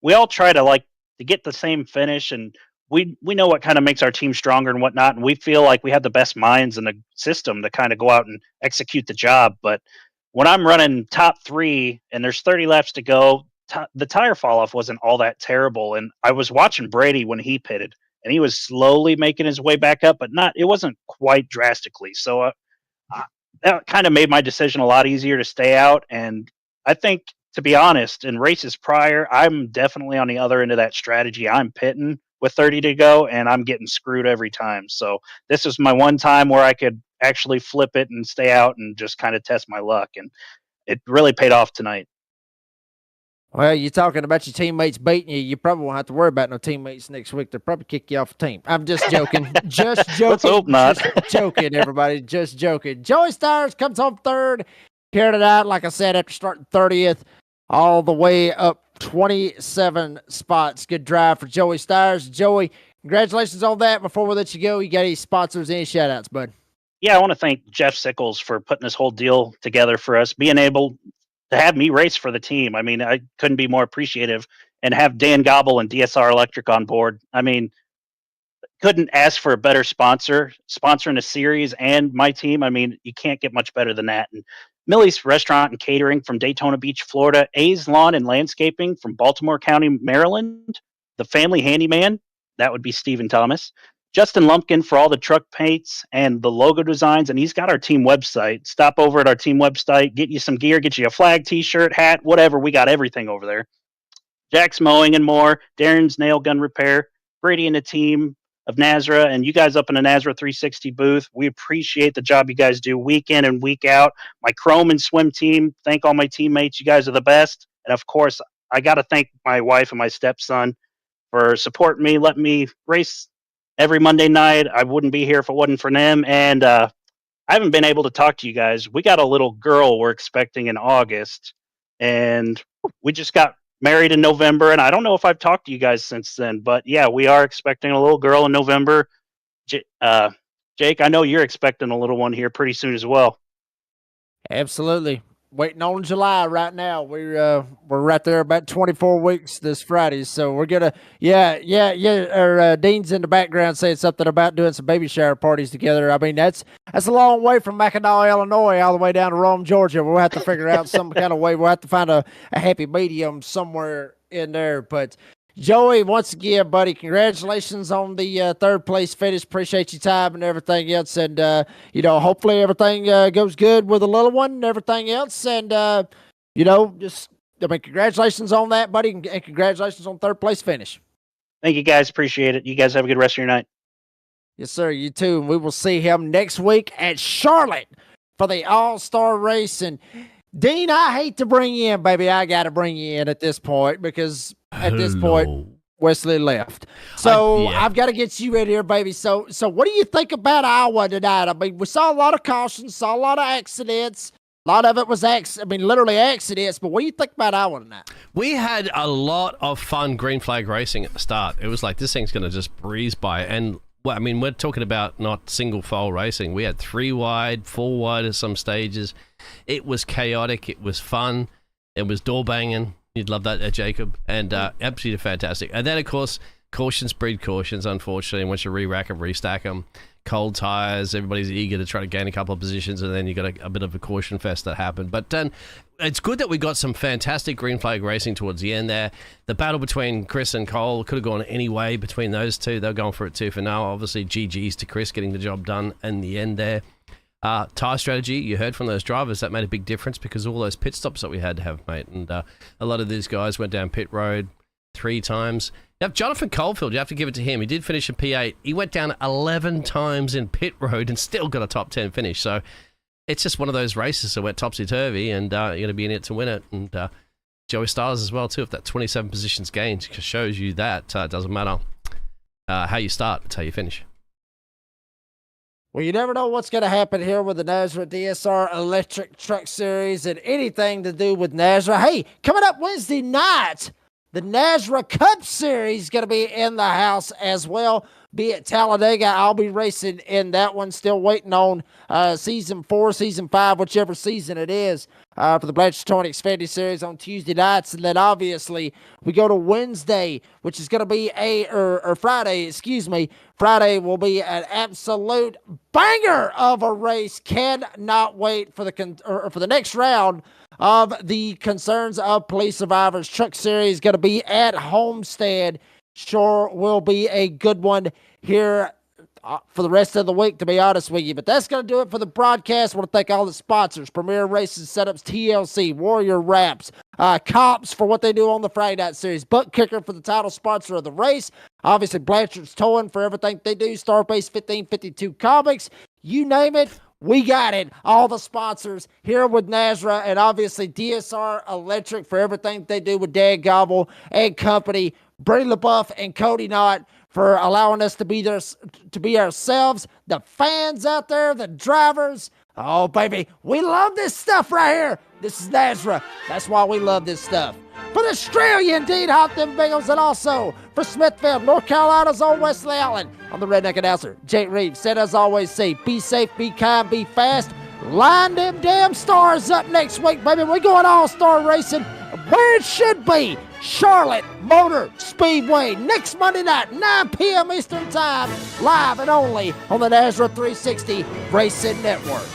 we all try to get the same finish, and we know what kind of makes our team stronger and whatnot, and we feel like we have the best minds in the system to kind of go out and execute the job. But when I'm running top 3 and there's 30 laps to go, the tire fall off wasn't all that terrible. And I was watching Brady when he pitted, and he was slowly making his way back up, but it wasn't quite drastically. So that kind of made my decision a lot easier to stay out. And I think, to be honest, in races prior, I'm definitely on the other end of that strategy. I'm pitting with 30 to go, and I'm getting screwed every time. So this is my one time where I could actually flip it and stay out and just kind of test my luck. And it really paid off tonight. Well, you're talking about your teammates beating you. You probably won't have to worry about no teammates next week. They'll probably kick you off the team. I'm just joking. Just joking. Let's hope not. Just joking, everybody. Just joking. Joey Stires comes home third. Carried it out, like I said, after starting 30th, all the way up 27 spots. Good drive for Joey Stires. Joey, congratulations on that. Before we let you go, you got any sponsors, any shout-outs, bud? Yeah, I want to thank Jeff Sickles for putting this whole deal together for us, being able to have me race for the team. I mean, I couldn't be more appreciative, and have Dan Gobble and DSR Electric on board. I mean, couldn't ask for a better sponsor, sponsoring a series and my team. I mean, you can't get much better than that. And Millie's Restaurant and Catering from Daytona Beach, Florida, A's Lawn and Landscaping from Baltimore County, Maryland, The Family Handyman, that would be Stephen Thomas, Justin Lumpkin for all the truck paints and the logo designs, and he's got our team website. Stop over at our team website, get you some gear, get you a flag, t-shirt, hat, whatever. We got everything over there. Jack's Mowing and more, Darren's Nail Gun Repair, Brady and the team of Nazra, and you guys up in the Nazra 360 booth. We appreciate the job you guys do week in and week out. My Chrome and Swim team, thank all my teammates. You guys are the best. And of course, I got to thank my wife and my stepson for supporting me, letting me race every Monday night. I wouldn't be here if it wasn't for them. And I haven't been able to talk to you guys. We got a little girl we're expecting in August, and we just got married in November, and I don't know if I've talked to you guys since then, but yeah, we are expecting a little girl in November. Jake, I know you're expecting a little one here pretty soon as well. Absolutely. Waiting on July right now. We're right there about 24 weeks this Friday, so we're gonna Dean's in the background saying something about doing some baby shower parties together. I mean, that's a long way from Mackinac, Illinois, all the way down to Rome, Georgia. We'll have to figure out some kind of way. We'll have to find a happy medium somewhere in there. But Joey, once again, buddy, congratulations on the third place finish. Appreciate your time and everything else. And, hopefully everything goes good with the little one and everything else. And, congratulations on that, buddy. And congratulations on third place finish. Thank you, guys. Appreciate it. You guys have a good rest of your night. Yes, sir. You too. And we will see him next week at Charlotte for the All-Star race. And, Dean, I hate to bring you in, baby. I got to bring you in at this point because at this point, Wesley left. So I've got to get you in here, baby. So what do you think about Iowa tonight? I mean, we saw a lot of cautions, saw a lot of accidents. A lot of it was literally accidents. But what do you think about Iowa tonight? We had a lot of fun green flag racing at the start. It was like, this thing's going to just breeze by. And, well, I mean, we're talking about not single file racing. We had 3 wide, 4 wide at some stages. It was chaotic. It was fun. It was door banging. You'd love that, Jacob. And absolutely fantastic. And then, of course, cautions breed cautions, unfortunately. Once you re-rack them, restack them, cold tires, everybody's eager to try to gain a couple of positions, and then you got a bit of a caution fest that happened. But then it's good that we got some fantastic green flag racing towards the end there. The battle between Chris and Cole could have gone any way between those two. They're going for it too for now. Obviously, GG's to Chris getting the job done in the end there. Tire strategy, you heard from those drivers, that made a big difference because all those pit stops that we had to have, mate. And a lot of these guys went down pit road 3 times. Now, Jonathan Coldfield, you have to give it to him. He did finish in P8. He went down 11 times in pit road and still got a top 10 finish. So it's just one of those races that went topsy-turvy, and you're going to be in it to win it. And Joey Styles as well, too. If that 27 positions gained, shows you that it doesn't matter how you start, it's how you finish. Well, you never know what's going to happen here with the Nazra DSR Electric Truck Series and anything to do with Nazra. Hey, coming up Wednesday night, the Nazra Cup Series is going to be in the house as well. Be at Talladega. I'll be racing in that one. Still waiting on Season 4, Season 5, whichever season it is, for the Blanchard Xfinity Series on Tuesday nights. And then, obviously, we go to Wednesday, which is going to be Friday, excuse me. Friday will be an absolute banger of a race. Cannot wait for the next round of the Concerns of Police Survivors Truck Series. Going to be at Homestead. Sure will be a good one here for the rest of the week, to be honest with you. But that's going to do it for the broadcast. I want to thank all the sponsors: Premier Racing Setups, TLC, Warrior Wraps, Cops for what they do on the Friday Night Series, ButtKicker for the title sponsor of the race, obviously Blanchard's Towing for everything they do, Starbase 1552 Comics, you name it. We got it. All the sponsors here with Nazra, and obviously DSR Electric for everything they do with Dan Gobble and company. Brady LaBeouf and Cody Knott for allowing us to be there, to be ourselves. The fans out there, the drivers. Oh, baby, we love this stuff right here. This is Nazra. That's why we love this stuff. For the Australia, indeed, Hot Them Bagels, and also for Smithfield, North Carolina's own Wesley Allen. I'm the Redneck Announcer, Jake Reeves. Said as always, say, be safe, be kind, be fast. Line them damn stars up next week, baby. We're going all-star racing where it should be. Charlotte Motor Speedway next Monday night, 9 p.m. Eastern Time, live and only on the Nazra 360 Racing Network.